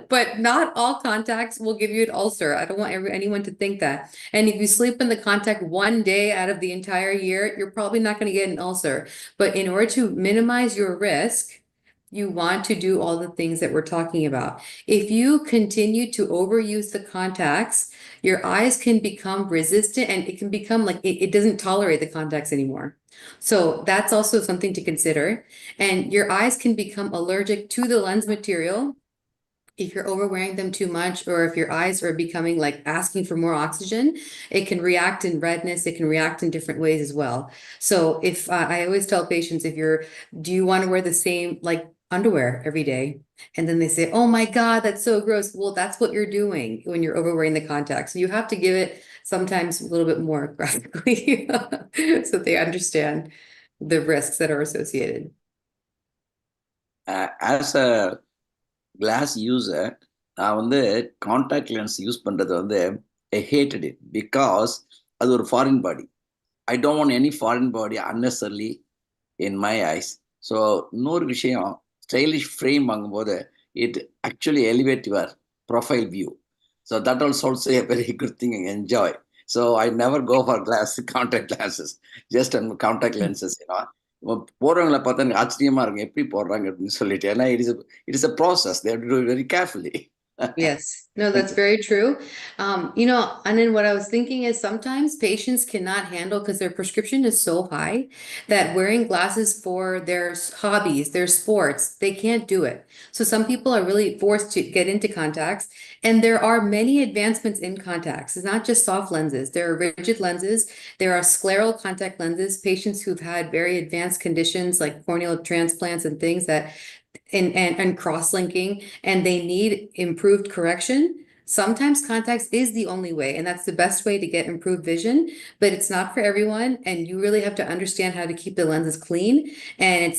But not all contacts will give you an ulcer. I don't want anyone to think that. And if you sleep in the contact one day out of the entire year, you're probably not going to get an ulcer. But in order to minimize your risk, you want to do all the things that we're talking about. If you continue to overuse the contacts, your eyes can become resistant and it can become like it doesn't tolerate the contacts anymore. So that's also something to consider. And your eyes can become allergic to the lens material if you're overwearing them too much, or if your eyes are becoming like asking for more oxygen. It can react in redness. It can react in different ways as well. So if I always tell patients, do you want to wear the same like underwear every day? And then they say, oh my God, that's so gross. Well, that's what you're doing when you're overwearing the contacts. So you have to give it sometimes a little bit more graphically so they understand the risks that are associated. As a glass user, நான் வந்து contact lens use பண்றது வந்து I hated it because அது ஒரு foreign body. I don't want any foreign body unnecessarily in my eyes. So இன்னொரு விஷயம், stylish frame வாங்கும்போது it actually elevate your profile view. So that also a very good thing I enjoy. So I never go for contact glasses, just on contact lenses, போறவங்களை பார்த்தா எனக்கு ஆச்சரியமா இருக்கும் எப்படி போடுறாங்க அப்படின்னு சொல்லிட்டு. ஏன்னா it is a process. They have to do it very carefully. Yes, no, that's very true. And then what I was thinking is sometimes patients cannot handle because their prescription is so high that wearing glasses for their hobbies, their sports, they can't do it. So some people are really forced to get into contacts, and there are many advancements in contacts. It's not just soft lenses. There are rigid lenses. There are scleral contact lenses, patients who've had very advanced conditions like corneal transplants and things that and cross-linking, and they need improved correction. Sometimes contacts is the only way, and that's the best way to get improved vision, but it's not for everyone, and you really have to understand how to keep the lenses clean. And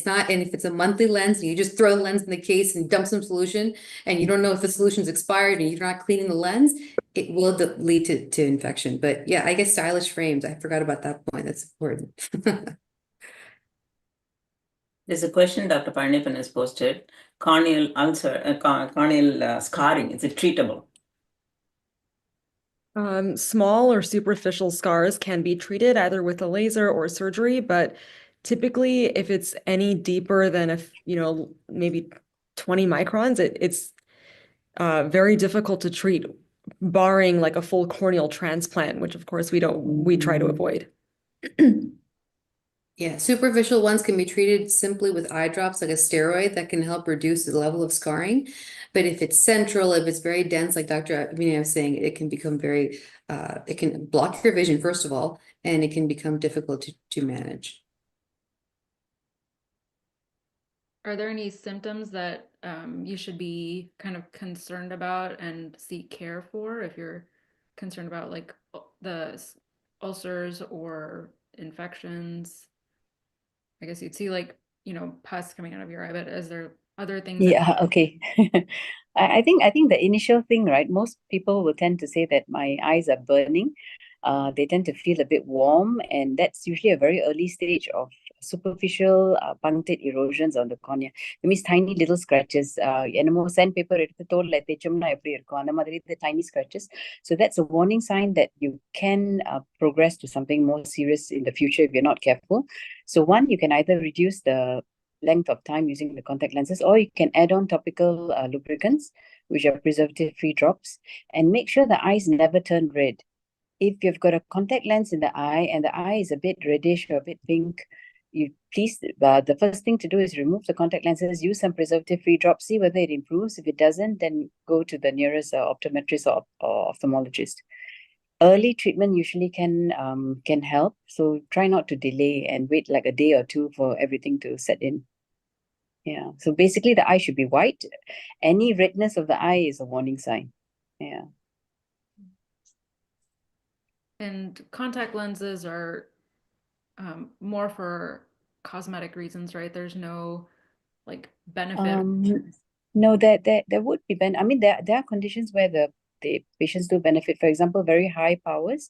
if it's a monthly lens and you just throw the lens in the case and dump some solution and you don't know if the solution's expired and you're not cleaning the lens, it will lead to infection. But yeah, I guess stylish frames, I forgot about that point. That's important. There's a question Dr. Palaniappan has posted. Corneal ulcer, corneal scarring, is it treatable? Small or superficial scars can be treated either with a laser or surgery, but typically if it's any deeper than maybe 20 microns, it's very difficult to treat, barring like a full corneal transplant, which of course we try to avoid. Yeah, superficial ones can be treated simply with eye drops, like a steroid that can help reduce the level of scarring. But if it's central, if it's very dense, like Dr. iNPNA was saying, it can become it can block your vision, first of all, and it can become difficult to manage. Are there any symptoms that you should be kind of concerned about and seek care for if you're concerned about like the ulcers or infections? I guess you'd see like, pus coming out of your eye, but is there other things? Yeah, okay. I think the initial thing, right? Most people will tend to say that my eyes are burning. They tend to feel a bit warm, and that's usually a very early stage of superficial punctate erosions on the cornea. That means tiny little scratches. Sandpaper எடுத்து தோல்ல தேய்ச்சோம்னா எப்படி இருக்கும் அந்த மாதிரி the tiny scratches. So that's a warning sign that you can progress to something more serious in the future if you're not careful. So one, you can either reduce the length of time using the contact lenses, or you can add on topical lubricants, which are preservative-free drops, and make sure the eyes never turn red. If you've got a contact lens in the eye and the eye is a bit reddish or a bit pink, the first thing to do is remove the contact lenses, use some preservative-free drops, see whether it improves. If it doesn't, then go to the nearest optometrist or ophthalmologist. Early treatment usually can help, so try not to delay and wait like a day or two for everything to set in. Yeah, so basically the eye should be white. Any redness of the eye is a warning sign. Yeah. And contact lenses are more for cosmetic reasons, right? There's no like benefit. No, there would be I mean, there are conditions where the the patients do benefit. For example, very high powers,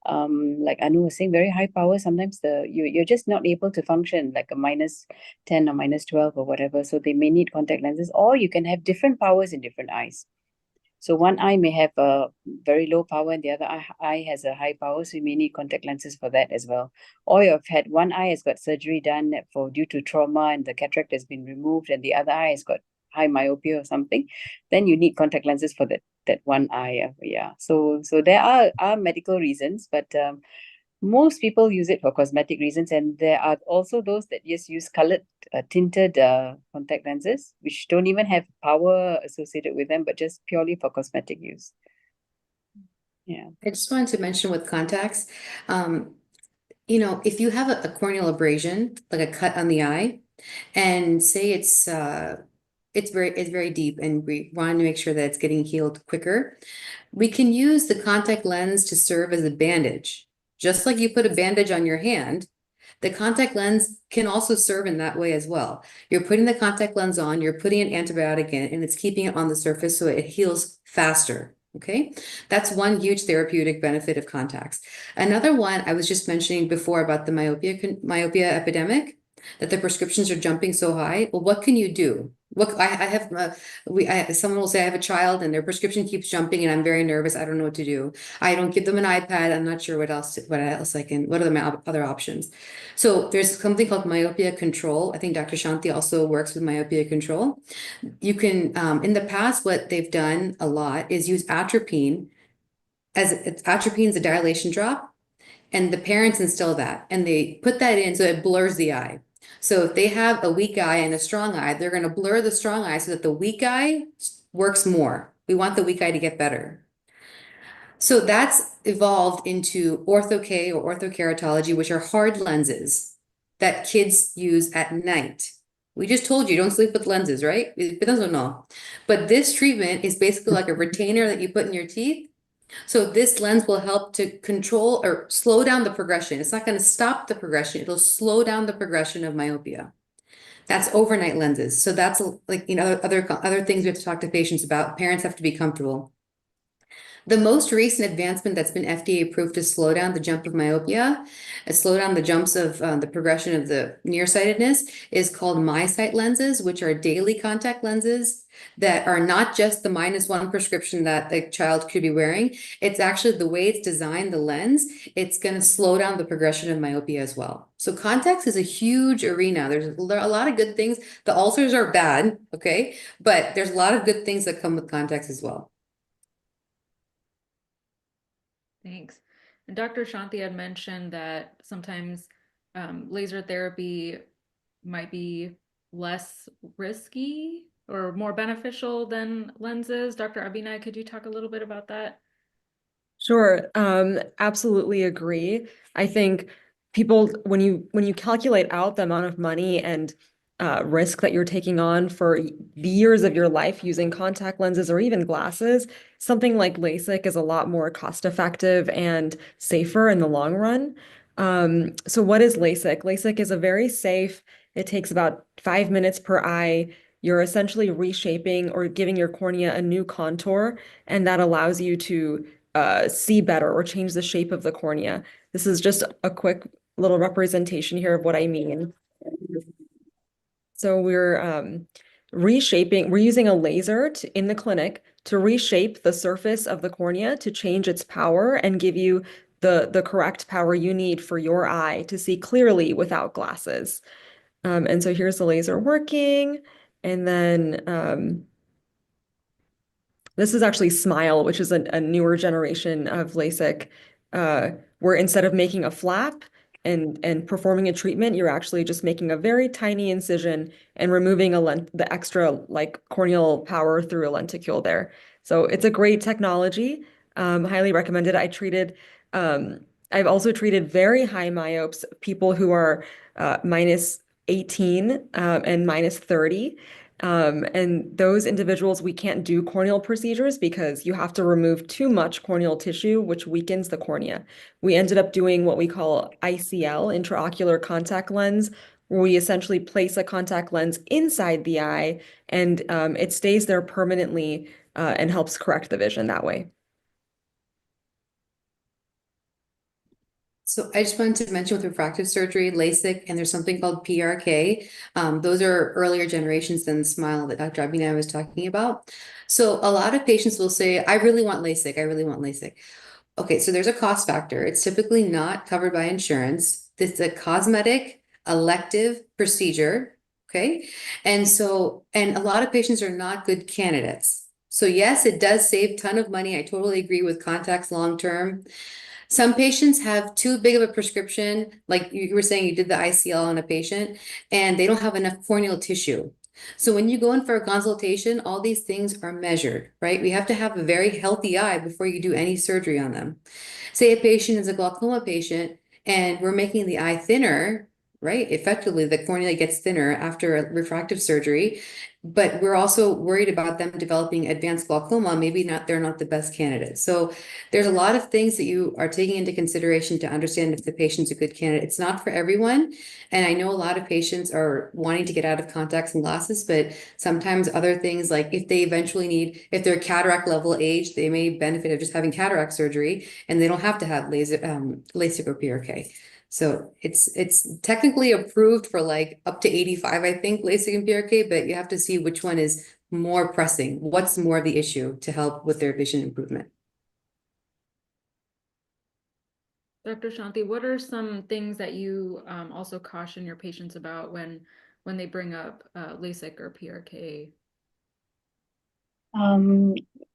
like Anu was saying, very high power, sometimes you're just not able to function, like a -10 or -12 or whatever. So they may need contact lenses, or you can have different powers in different eyes. So one eye may have a very low power and the other eye has a high power, so you may need contact lenses for that as well. Or you've had one eye has got surgery done due to trauma and the cataract has been removed, and the other eye has got high myopia or something, then you need contact lenses for that one eye. Yeah. So there are medical reasons, but most people use it for cosmetic reasons, and there are also those that just use colored tinted contact lenses, which don't even have power associated with them, but just purely for cosmetic use. Yeah. I just wanted to mention with contacts, you know, if you have a corneal abrasion, like a cut on the eye, and say it's very deep, and we want to make sure that it's getting healed quicker, we can use the contact lens to serve as a bandage. Just like you put a bandage on your hand, the contact lens can also serve in that way as well. You're putting the contact lens on, you're putting an antibiotic in, and it's keeping it on the surface so it heals faster. Okay, that's one huge therapeutic benefit of contacts. Another one I was just mentioning before about the myopia epidemic, that the prescriptions are jumping so high. Well, what can you do? Look, I have someone will say I have a child and their prescription keeps jumping and I'm very nervous. I don't know what to do. I don't give them an iPad. I'm not sure what else I can. What are my other options? So there's something called myopia control. I think Dr. Shanti also works with myopia control. You can in the past, what they've done a lot is use atropine. Atropine is a dilation drop, and the parents instill that and they put that in so it blurs the eye. So if they have a weak eye and a strong eye, they're going to blur the strong eye so that the weak eye works more. We want the weak eye to get better. So that's evolved into ortho-K or orthokeratology, which are hard lenses that kids use at night. We just told you don't sleep with lenses, right? But this treatment is basically like a retainer that you put in your teeth. So this lens will help to control or slow down the progression. It's not going to stop the progression. It'll slow down the progression of myopia. That's overnight lenses. So that's like, you know, other things we have to talk to patients about. Parents have to be comfortable. The most recent advancement that's been FDA approved to slow down the jump of myopia, slow down the jumps of the progression of the nearsightedness, is called MiSight lenses, which are daily contact lenses that are not just the -1 prescription that the child could be wearing. It's actually the way it's designed, the lens, it's going to slow down the progression of myopia as well. So contacts is a huge arena. There's a lot of good things. The ulcers are bad, okay? But there's a lot of good things that come with contacts as well. Thanks. And Dr. Shanti had mentioned that sometimes laser therapy might be less risky or more beneficial than lenses. Dr. Abhinay, could you talk a little bit about that? Sure. Absolutely agree. I think people, when you calculate out the amount of money and risk that you're taking on for the years of your life using contact lenses or even glasses, something like LASIK is a lot more cost effective and safer in the long run. So what is LASIK? LASIK is a very safe, it takes about 5 minutes per eye. You're essentially reshaping or giving your cornea a new contour, and that allows you to see better or change the shape of the cornea. This is just a quick little representation here of what I mean. So we're we're using a laser in the clinic to reshape the surface of the cornea to change its power and give you the correct power you need for your eye to see clearly without glasses. And so here's the laser working, and then this is actually Smile, which is a newer generation of LASIK, where instead of making a flap and performing a treatment, you're actually just making a very tiny incision and removing the extra like corneal power through a lenticule there. So it's a great technology. Highly recommended. I've also treated very high myopes, people who are -18 and -30. And those individuals, we can't do corneal procedures because you have to remove too much corneal tissue, which weakens the cornea. We ended up doing what we call ICL, intraocular contact lens, where we essentially place a contact lens inside the eye, and it stays there permanently and helps correct the vision that way. So I just wanted to mention with refractive surgery, LASIK, and there's something called PRK. Those are earlier generations than the SMILE that Dr. iNPNA was talking about. So a lot of patients will say, I really want LASIK. I really want LASIK. Okay, so there's a cost factor. It's typically not covered by insurance. This is a cosmetic elective procedure. Okay. And a lot of patients are not good candidates. So yes, it does save a ton of money. I totally agree with contacts long term. Some patients have too big of a prescription, like you were saying, you did the ICL on a patient, and they don't have enough corneal tissue. So when you go in for a consultation, all these things are measured, right? We have to have a very healthy eye before you do any surgery on them. Say a patient is a glaucoma patient, and we're making the eye thinner, right? Effectively, the cornea gets thinner after a refractive surgery, but we're also worried about them developing advanced glaucoma. Maybe they're not the best candidate. So there's a lot of things that you are taking into consideration to understand if the patient's a good candidate. It's not for everyone. And I know a lot of patients are wanting to get out of contacts and glasses, but sometimes other things, like if they eventually need, if they're cataract level age, they may benefit of just having cataract surgery and they don't have to have LASIK or PRK. So it's technically approved for like up to 85, I think, LASIK and PRK, but you have to see which one is more pressing. What's more of the issue to help with their vision improvement? Dr. Shanti, what are some things that you also caution your patients about when they bring up LASIK or PRK?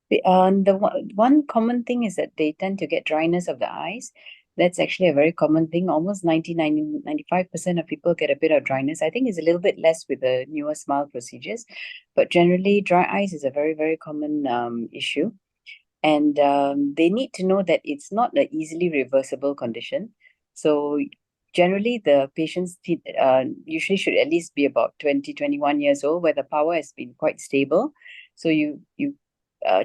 The one common thing is that they tend to get dryness of the eyes. That's actually a very common thing. Almost 95% of people get a bit of dryness. I think it's a little bit less with the newer SMILE procedures, but generally dry eyes is a very, very common issue. And they need to know that it's not an easily reversible condition. So generally the patients usually should at least be about 20, 21 years old, where the power has been quite stable. So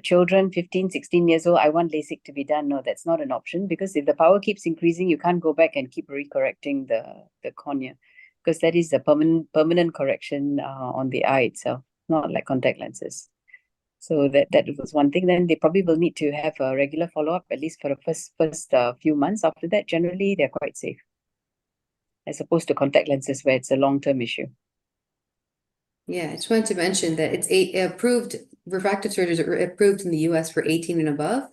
children 15, 16 years old, I want LASIK to be done. No, that's not an option, because if the power keeps increasing, you can't go back and keep recorrecting the cornea, because that is a permanent correction on the eye itself, not like contact lenses. So that was one thing. Then they probably will need to have a regular follow-up, at least for the first few months. After that, generally they're quite safe, as opposed to contact lenses where it's a long-term issue. Yeah, I just wanted to mention that it's approved, refractive surgeries are approved in the US for 18 and above.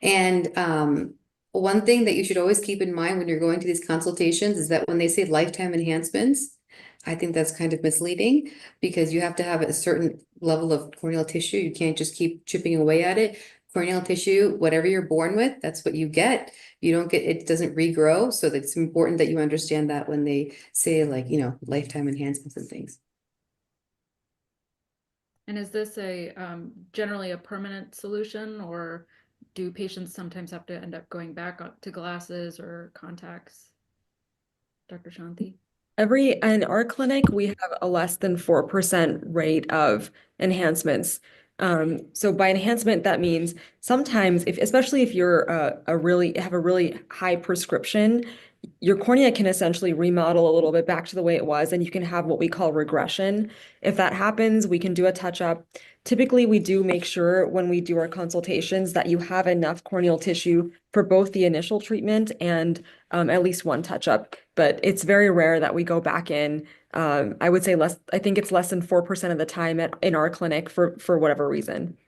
And one thing that you should always keep in mind when you're going to these consultations is that when they say lifetime enhancements, I think that's kind of misleading, because you have to have a certain level of corneal tissue. You can't just keep chipping away at it. Corneal tissue, whatever you're born with, that's what you get. You don't get, it doesn't regrow. So it's important that you understand that when they say, like, lifetime enhancements and things. And is this generally a permanent solution, or do patients sometimes have to end up going back to glasses or contacts? Dr. Shanti? In our clinic, we have a less than 4% rate of enhancements. So by enhancement, that means sometimes, especially if you're have a really high prescription, your cornea can essentially remodel a little bit back to the way it was, and you can have what we call regression. If that happens, we can do a touch-up. Typically, we do make sure when we do our consultations that you have enough corneal tissue for both the initial treatment and at least one touch-up. But it's very rare that we go back in. I would say I think it's less than 4% of the time in our clinic for whatever reason.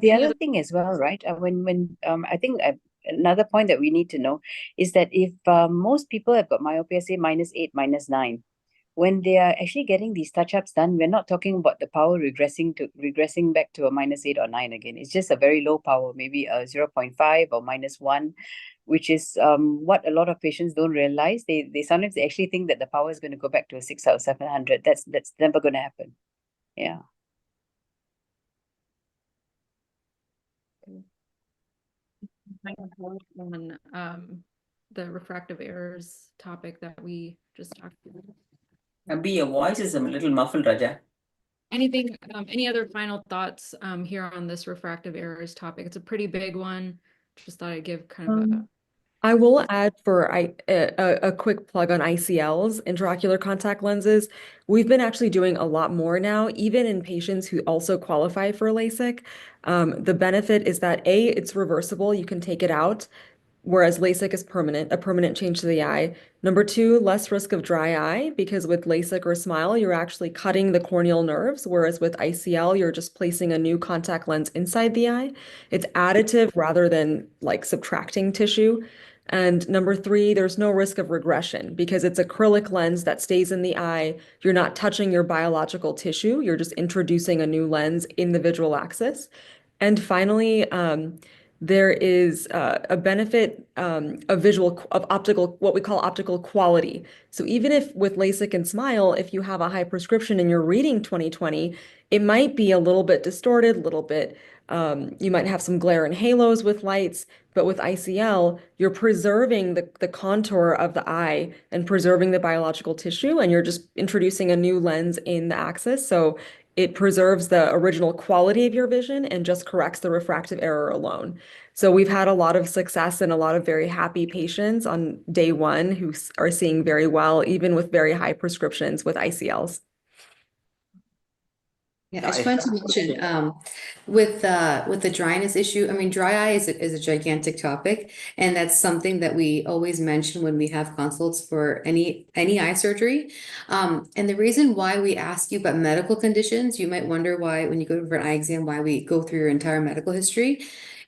The other thing as well, right? When I think another point that we need to know is that if most people have got myopia, say -8, -9, when they are actually getting these touch-ups done, we're not talking about the power regressing back to a -8 or 9 again. It's just a very low power, maybe a 0.5 or -1, which is what a lot of patients don't realize. They sometimes actually think that the power is going to go back to a 600 or 700. That's never going to happen. Yeah. On the refractive errors topic that we just talked about. Your voice is a little muffled, Raja. Any other final thoughts here on this refractive errors topic? It's a pretty big one. just thought I'd give kind of a I will add for a quick plug on ICLs, intraocular contact lenses. We've been actually doing a lot more now, even in patients who also qualify for LASIK. The benefit is that A, it's reversible, you can take it out, whereas LASIK is permanent, a permanent change to the eye. Number two, less risk of dry eye, because with LASIK or SMILE, you're actually cutting the corneal nerves, whereas with ICL, you're just placing a new contact lens inside the eye. It's additive rather than like subtracting tissue. And number three, there's no risk of regression because it's acrylic lens that stays in the eye. You're not touching your biological tissue. You're just introducing a new lens in the visual axis. And finally, there is a benefit of optical, what we call optical quality. So even if with LASIK and SMILE, if you have a high prescription and you're reading 20/20, it might be a little bit distorted, a little bit, you might have some glare and halos with lights, but with ICL, you're preserving the contour of the eye and preserving the biological tissue, and you're just introducing a new lens in the axis. So it preserves the original quality of your vision and just corrects the refractive error alone. So we've had a lot of success and a lot of very happy patients on day one who are seeing very well, even with very high prescriptions with ICLs. Yeah, I just wanted to mention, with the dryness issue, I mean, dry eye is a gigantic topic, and that's something that we always mention when we have consults for any eye surgery. And the reason why we ask you about medical conditions, you might wonder why when you go for an eye exam, why we go through your entire medical history.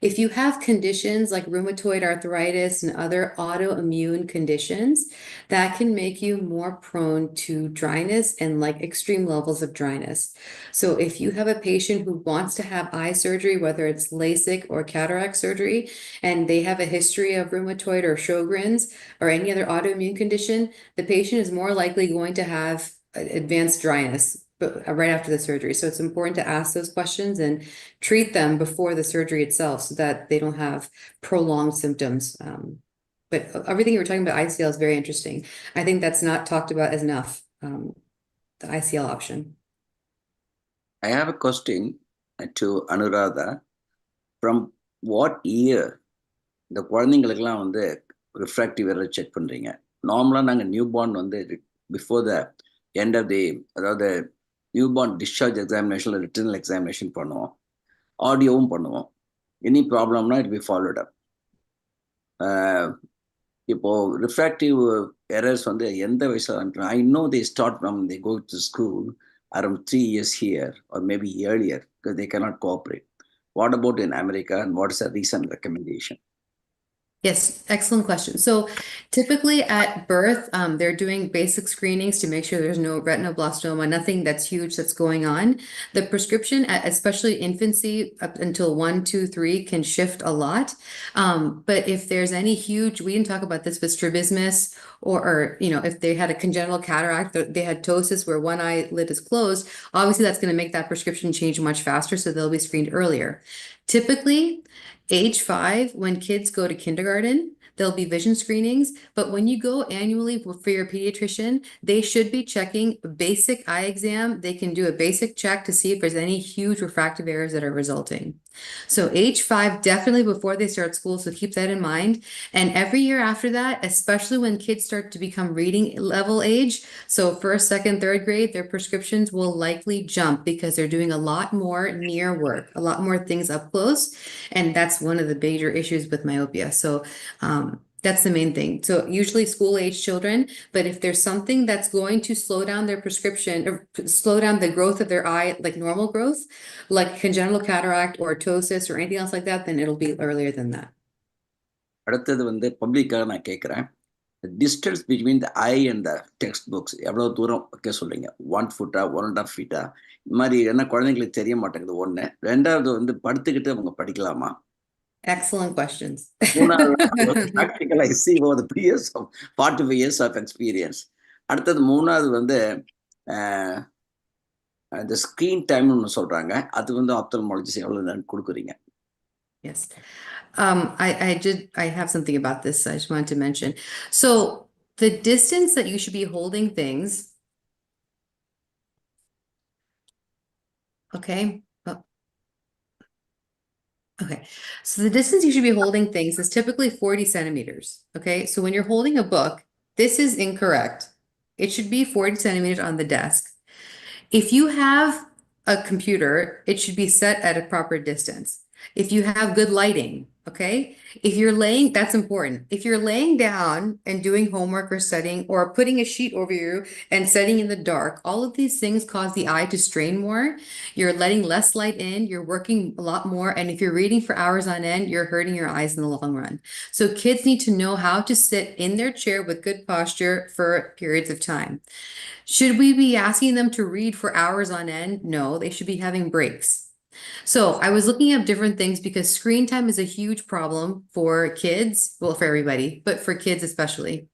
If you have conditions like rheumatoid arthritis and other autoimmune conditions, that can make you more prone to dryness and like extreme levels of dryness. So if you have a patient who wants to have eye surgery, whether it's LASIK or cataract surgery, and they have a history of rheumatoid or Sjogren's or any other autoimmune condition, the patient is more likely going to have advanced dryness right after the surgery. So it's important to ask those questions and treat them before the surgery itself so that they don't have prolonged symptoms. But everything you were talking about ICL is very interesting. I think that's not talked about as enough, the ICL option. I have a question to Anuradha. From what year the குழந்தைங்களுக்கெல்லாம் வந்து refractive error check பண்றீங்க? நார்மலா நாங்க newborn வந்து before the end of the அதாவது newborn discharge examination retinal examination பண்ணுவோம், ஆடியோவும் பண்ணுவோம். Any problemனா it will be followed up. இப்போ refractive errors வந்து எந்த வயசுல I know they start from they go to school around 3 years here or maybe earlier because they cannot cooperate. What about in America and what is the recent recommendation? Yes, excellent question. So typically at birth, they're doing basic screenings to make sure there's no retinoblastoma, nothing that's huge that's going on. The prescription, especially infancy up until 1, 2, 3, can shift a lot. But if there's any huge, we didn't talk about this with strabismus or you know, if they had a congenital cataract, they had ptosis where one eyelid is closed, obviously that's going to make that prescription change much faster, so they'll be screened earlier. Typically, age 5, when kids go to kindergarten, there'll be vision screenings, but when you go annually for your pediatrician, they should be checking basic eye exam. They can do a basic check to see if there's any huge refractive errors that are resulting. So age 5, definitely before they start school, so keep that in mind. And every year after that, especially when kids start to become reading level age, so 1st, 2nd, 3rd grade, their prescriptions will likely jump because they're doing a lot more near work, a lot more things up close. And that's one of the major issues with myopia. So that's the main thing. So usually school age children, but if there's something that's going to slow down their prescription or slow down the growth of their eye, like normal growth, like congenital cataract or ptosis or anything else like that, then it'll be earlier than that. அடுத்தது வந்து பப்ளிக்காக நான் கேட்குறேன். The distance between the eye and the textbooks எவ்வளவு தூரம் வைக்க சொல்றீங்க? 1 foot, 1.5 feet? இந்த மாதிரி என்ன குழந்தைங்களுக்கு தெரிய மாட்டேங்குது ஒண்ணு. ரெண்டாவது வந்து படுத்துக்கிட்டு அவங்க படிக்கலாமா? Excellent questions. Practical I see over the 45 years of experience. அடுத்தது மூணாவது வந்து the screen time னு சொல்றாங்க. அது வந்து ophthalmologist எவ்வளவு நேரம் கொடுக்குறீங்க? Yes. I have something about this I just wanted to mention. So the distance that you should be holding things. Okay. Okay, so the distance you should be holding things is typically 40 centimeters. Okay, so when you're holding a book, this is incorrect. It should be 40 centimeters on the desk. If you have a computer, it should be set at a proper distance. If you have good lighting, okay? If you're laying, that's important. If you're laying down and doing homework or studying or putting a sheet over you and setting in the dark, all of these things cause the eye to strain more. You're letting less light in, you're working a lot more. And if you're reading for hours on end, you're hurting your eyes in the long run. So kids need to know how to sit in their chair with good posture for periods of time. Should we be asking them to read for hours on end? No, they should be having breaks. So I was looking up different things because screen time is a huge problem for kids, well, for everybody, but for kids especially.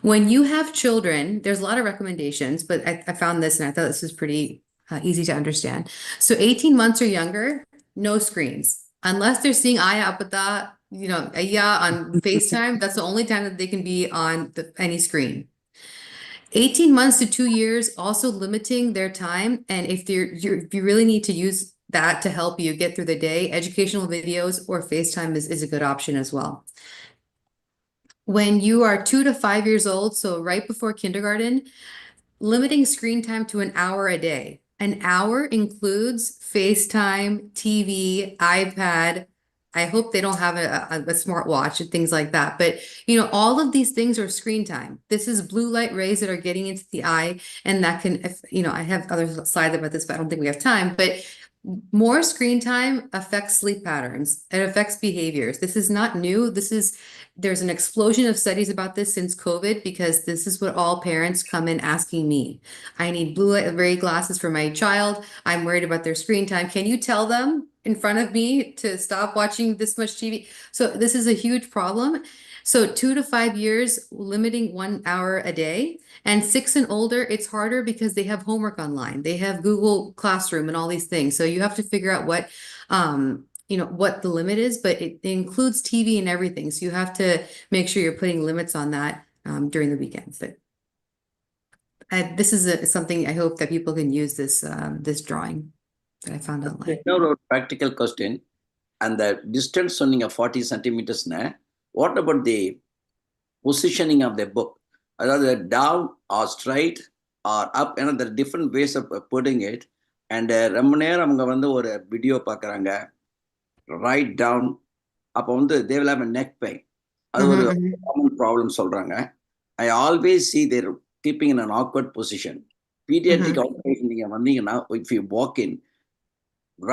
When you have children, there's a lot of recommendations, but I found this and I thought this was pretty easy to understand. So 18 months or younger, no screens. Unless they're seeing Aya Apata, on FaceTime, that's the only time that they can be on any screen. 18 months to 2 years, also limiting their time. And if you really need to use that to help you get through the day, educational videos or FaceTime is a good option as well. When you are 2 to 5 years old, so right before kindergarten, limiting screen time to an hour a day. An hour includes FaceTime, TV, iPad. I hope they don't have a smartwatch and things like that. But, all of these things are screen time. This is blue light rays that are getting into the eye. And that can, I have other slides about this, but I don't think we have time. But more screen time affects sleep patterns. It affects behaviors. This is not new. There's an explosion of studies about this since COVID because this is what all parents come in asking me. I need blue light ray glasses for my child. I'm worried about their screen time. Can you tell them in front of me to stop watching this much TV? So this is a huge problem. So 2 to 5 years, limiting 1 hour a day. And 6 and older, it's harder because they have homework online. They have Google Classroom and all these things. So you have to figure out what the limit is, but it includes TV and everything. So you have to make sure you're putting limits on that during the weekends. But this is something I hope that people can use this drawing that I found online. No, practical question. And the distance சொன்னீங்க 40 centimeters. What about the positioning of the book? Either down or straight or up. There are different ways of putting it. And ரொம்ப நேரம் அவங்க வந்து ஒரு video பார்க்குறாங்க, right down. அப்போ வந்து they will have a neck pain. அது ஒரு common problem சொல்றாங்க. I always see they're keeping in an awkward position. Pediatric outpatient நீங்க வந்தீங்கன்னா, if you walk in,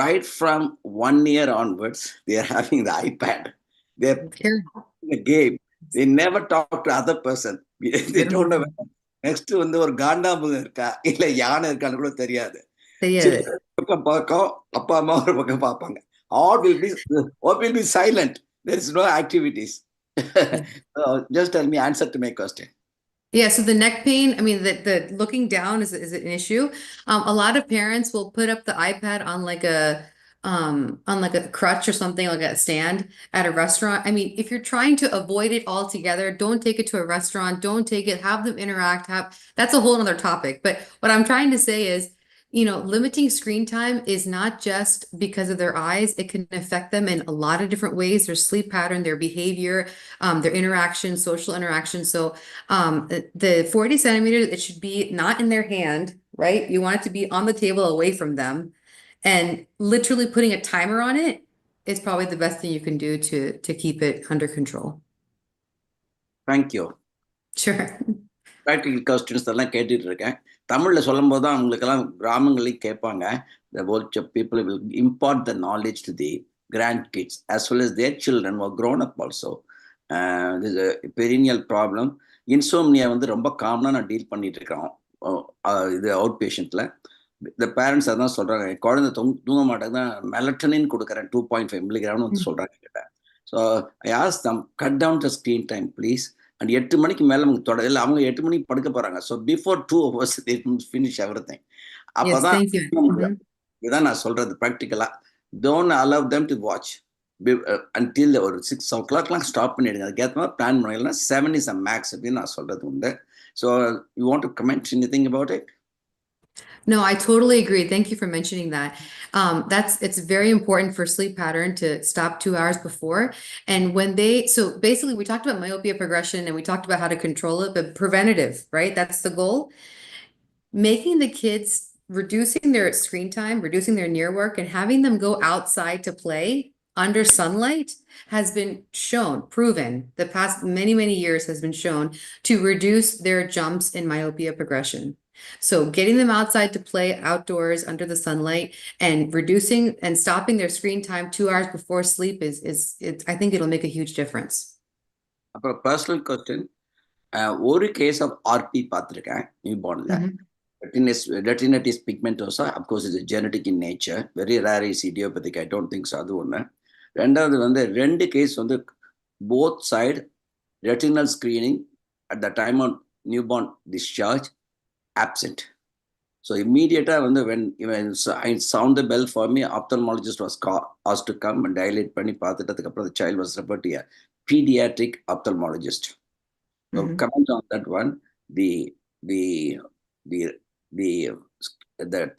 right from 1 year onwards, they are having the iPad. They're playing the game. They never talk to other person. They don't know. Next வந்து ஒரு காண்டாமிருகம் இருக்கா இல்ல யானை இருக்கான்னு கூட தெரியாது. பக்கம் பார்க்கும், அப்பா அம்மா ஒரு பக்கம் பார்ப்பாங்க. All will be silent. There is no activities. Just tell me answer to my question. Yeah, so the neck pain, I mean, the looking down is an issue. A lot of parents will put up the iPad on like a crutch or something, like a stand at a restaurant. I mean, if you're trying to avoid it altogether, don't take it to a restaurant, don't take it, have them interact, that's a whole other topic. But what I'm trying to say is, limiting screen time is not just because of their eyes. It can affect them in a lot of different ways, their sleep pattern, their behavior, their interaction, social interaction. So the 40 centimeters, it should be not in their hand, right? You want it to be on the table away from them. And literally putting a timer on it is probably the best thing you can do to keep it under control. Thank you. Sure. Practical questions எல்லாம் கேட்டுட்டு இருக்கேன். தமிழ்ல சொல்லும் போது தான் அவங்களுக்கெல்லாம் கிராமங்களையும் கேட்பாங்க. The whole people will impart the knowledge to the grandkids as well as their children who are grown up also. This is a perennial problem. Insomnia வந்து ரொம்ப காமனா நான் டீல் பண்ணிட்டு இருக்கோம். இது அவுட் பேஷண்ட்ல the parents அதான் சொல்றாங்க, குழந்தை தூங்க மாட்டாங்க, மெலட்டனின் கொடுக்குறேன் 2.5 milligram வந்து சொல்றாங்க கிட்ட. So I asked them, cut down the screen time please. And 8 மணிக்கு மேல அவங்க தொடரல, அவங்க 8 மணிக்கு படுக்க போறாங்க. So before 2 hours they finish everything. அப்பதான் இதான் நான் சொல்றது practically. Don't allow them to watch until ஒரு 6 o'clock ஸ்டாப் பண்ணிடுங்க. அதுக்கேற்ற மாதிரி பிளான் பண்ணிடலாம். 7 is a max அப்படின்னு நான் சொல்றது உண்டு. So you want to comment anything about it? No, I totally agree. Thank you for mentioning that. It's very important for sleep pattern to stop 2 hours before. And so basically we talked about myopia progression and we talked about how to control it, but preventative, right? That's the goal. Making the kids reducing their screen time, reducing their near work, and having them go outside to play under sunlight has been shown, proven, the past many, many years has been shown to reduce their jumps in myopia progression. So getting them outside to play outdoors under the sunlight and reducing and stopping their screen time 2 hours before sleep I think it'll make a huge difference. அப்புறம் personal question. ஒரு case of RB பார்த்துருக்கேன் new பார்ன்ல. Retinitis pigmentosa, of course, is genetic in nature. Very rare is idiopathic. I don't think so. அது ஒன்று. ரெண்டாவது வந்து 2 case வந்து both side retinal screening at the time of newborn discharge absent. So immediately when I sound the bell for me, ophthalmologist was asked to come and dilate பண்ணி பார்த்துட்டதுக்கு அப்புறம் the child was referred to a pediatric ophthalmologist. So comment on that one, the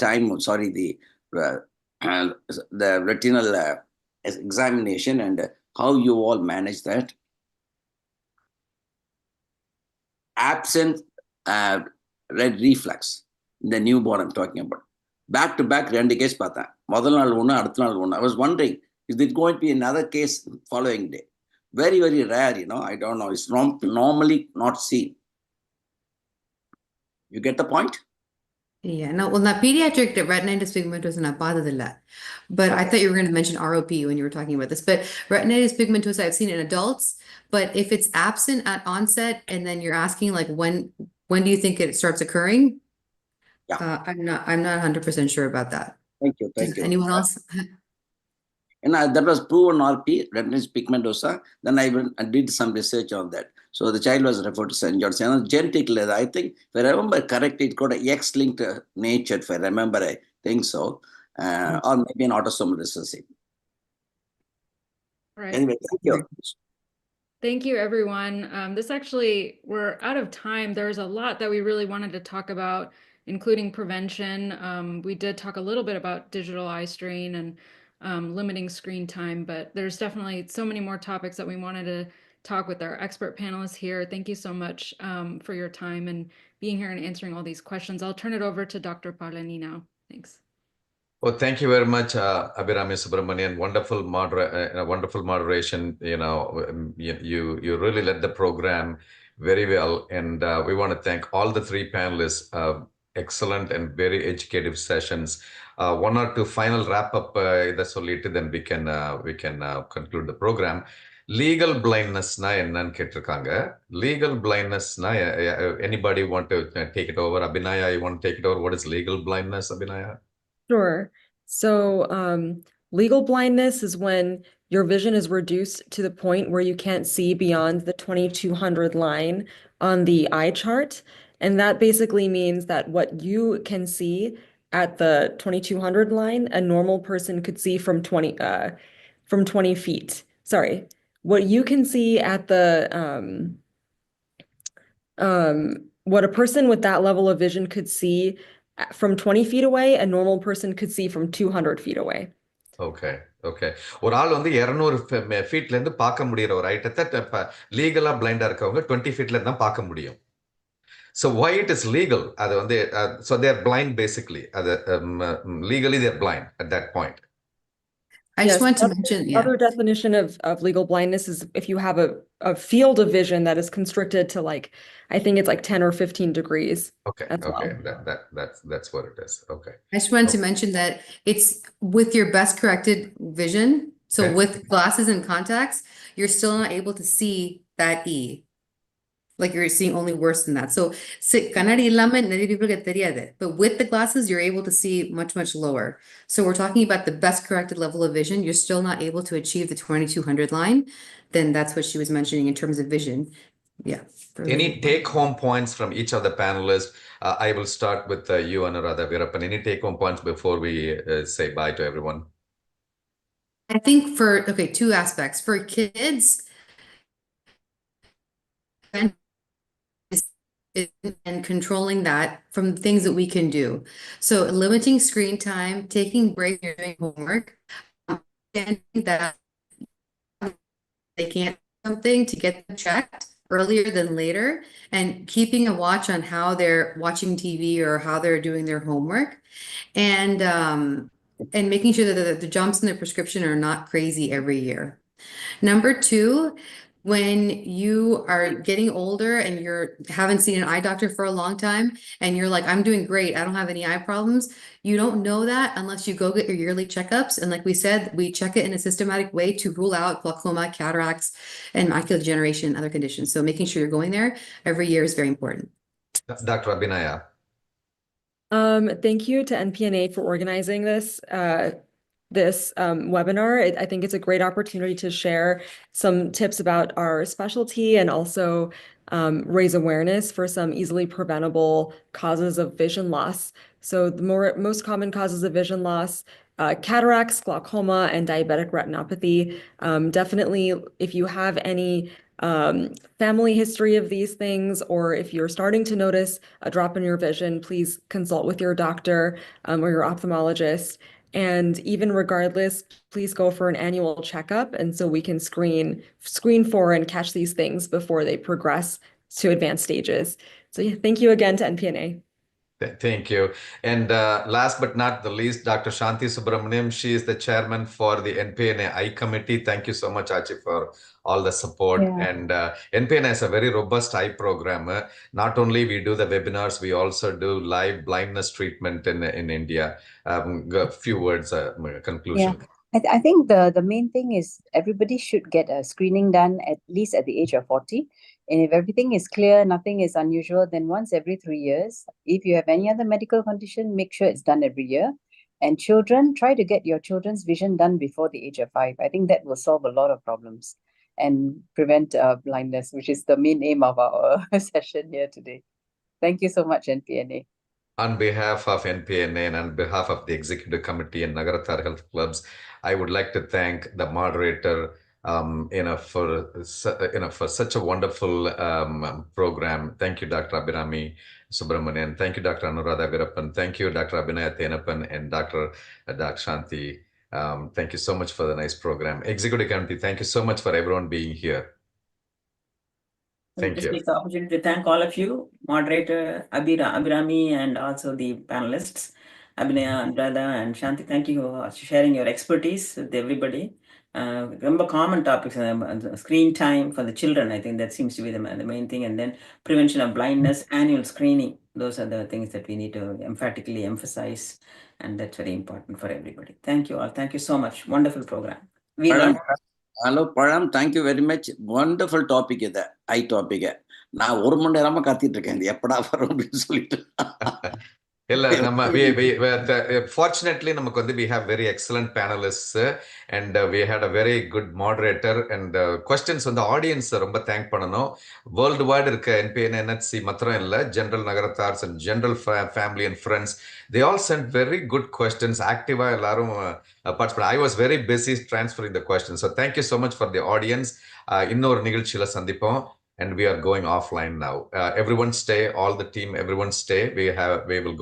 time, sorry, the retinal examination and how you all manage that. Absent red reflex in the newborn I'm talking about. Back to back 2 case பார்த்தேன். முதல் நாள் ஒன்று, அடுத்த நாள் ஒன்று. I was wondering, is it going to be another case following day? Very, very rare, I don't know. It's normally not seen. You get the point? Yeah, no, well, not pediatric retinitis pigmentosa not பார்த்ததில்ல. But I thought you were going to mention ROP when you were talking about this. But retinitis pigmentosa I've seen in adults, but if it's absent at onset and then you're asking like when do you think it starts occurring? Yeah. I'm not 100% sure about that. Thank you. Thank you. Anyone else? And that was proven RP, retinitis pigmentosa. Then I went and did some research on that. So the child was referred to St. George's. Genetic, I think, if I remember correctly, it got an X-linked nature, if I remember, I think so. Or maybe an autosomal recessive. Right. Anyway, thank you. Thank you, everyone. We're out of time. There's a lot that we really wanted to talk about, including prevention. We did talk a little bit about digital eye strain and limiting screen time, but there's definitely so many more topics that we wanted to talk with our expert panelists here. Thank you so much for your time and being here and answering all these questions. I'll turn it over to Dr. Paulani now. Thanks. Well, thank you very much, Abhirami Subramanian. Wonderful moderation. You really led the program very well, and we want to thank all the 3 panelists. Excellent and very educative sessions. 1 or 2 final wrap up. Then we can conclude the program. Legal blindness na ennan ketirukanga. Legal blindness na anybody want to take it over? Abhinaya, you want to take it over? What is legal blindness, Abhinaya? Sure. So legal blindness is when your vision is reduced to the point where you can't see beyond the 2200 line on the eye chart. And that basically means that what you can see at the 2200 line, a normal person could see from 20 feet. Sorry. What you can see at what a person with that level of vision could see from 20 feet away, a normal person could see from 200 feet away. Okay. ஒரு ஆள் வந்து 200 ஃபீட்ல இருந்து பார்க்க முடியற ஒரு ஐட்டத்தை லீகலா பிளைண்டா இருக்கவங்க 20 ஃபீட்ல இருந்து தான் பார்க்க முடியும். So why it is legal? அது வந்து so they are blind basically. Legally they are blind at that point. I just want to mention, Other definition of legal blindness is if you have a field of vision that is constricted to I think it's 10 or 15 degrees. Okay. That's what it is. Okay. I just wanted to mention that it's with your best corrected vision. So with glasses and contacts, you're still not able to see that E. Like you're seeing only worse than that. So kannadi illama nariya people get theriyadhu, but with the glasses you're able to see much lower. So we're talking about the best corrected level of vision. You're still not able to achieve the 2200 line. Then that's what she was mentioning in terms of vision. Yeah. Any take home points from each of the panelists? I will start with you, Anuradha Veerappan. Any take home points before we say bye to everyone? I think 2 aspects. For kids, and controlling that from things that we can do. So limiting screen time, taking breaks during homework, understanding that they can't do something to get them checked earlier than later, and keeping a watch on how they're watching TV or how they're doing their homework, and making sure that the jumps in their prescription are not crazy every year. Number two, when you are getting older and you haven't seen an eye doctor for a long time and you're like, I'm doing great, I don't have any eye problems, you don't know that unless you go get your yearly checkups. And like we said, we check it in a systematic way to rule out glaucoma, cataracts, and macular degeneration and other conditions. So making sure you're going there every year is very important. Dr. Abhinaya. Thank you to NPNA for organizing this webinar. I think it's a great opportunity to share some tips about our specialty and also raise awareness for some easily preventable causes of vision loss. So the most common causes of vision loss, cataracts, glaucoma, and diabetic retinopathy. Definitely, if you have any family history of these things, or if you're starting to notice a drop in your vision, please consult with your doctor or your ophthalmologist. And even regardless, please go for an annual checkup, and so we can screen for and catch these things before they progress to advanced stages. So yeah, thank you again to NPNA. Thank you. And last but not the least, Dr. Shanti Subramaniam. She is the chairman for the NPNA Eye Committee. Thank you so much, Achi, for all the support. Yeah. And NPNA is a very robust eye program. Not only we do the webinars, we also do live blindness treatment in India. A few words, conclusion. Yeah. I think the main thing is everybody should get a screening done at least at the age of 40. And if everything is clear, nothing is unusual, then once every 3 years. If you have any other medical condition, make sure it's done every year. And children, try to get your children's vision done before the age of 5. I think that will solve a lot of problems and prevent blindness, which is the main aim of our session here today. Thank you so much, NPNA. On behalf of NPNA and on behalf of the Executive Committee and Nagarathar Health Clubs, I would like to thank the moderator for such a wonderful program. Thank you, Dr. Abhinami Subramanian. Thank you, Dr. Anuradha Virappan. Thank you, Dr. Abhinaya Tenappan and Dr. Shanti. Thank you so much for the nice program. Executive Committee, thank you so much for everyone being here. Thank you. Take the opportunity to thank all of you, moderator Abhinami, and also the panelists, Abhinaya, Anuradha, and Shanti. Thank you for sharing your expertise with everybody. Remember common topics, screen time for the children. I think that seems to be the main thing. And then prevention of blindness, annual screening. Those are the things that we need to emphatically emphasize. And that's very important for everybody. Thank you all. Thank you so much. Wonderful program. We learned. Hello, Param. Thank you very much. Wonderful topic is that eye topic. நான் ஒரு மணி நேரமா காத்திட்டு இருக்கேன் எப்படா வரும் அப்படின்னு சொல்லிட்டு. இல்ல நம்ம fortunately நமக்கு வந்து we have very excellent panelists and we had a very good moderator and questions வந்து audience ரொம்ப thank பண்ணணும். World wide இருக்க NPNA NHC மாத்திரம் இல்ல, general Nagarathars and general family and friends, they all sent very good questions. Active-ஆ எல்லாரும் participate. I was very busy transferring the questions. So thank you so much for the audience. இன்னொரு நிகழ்ச்சியில சந்திப்போம். And we are going offline now. Everyone stay, all the team, everyone stay. We will go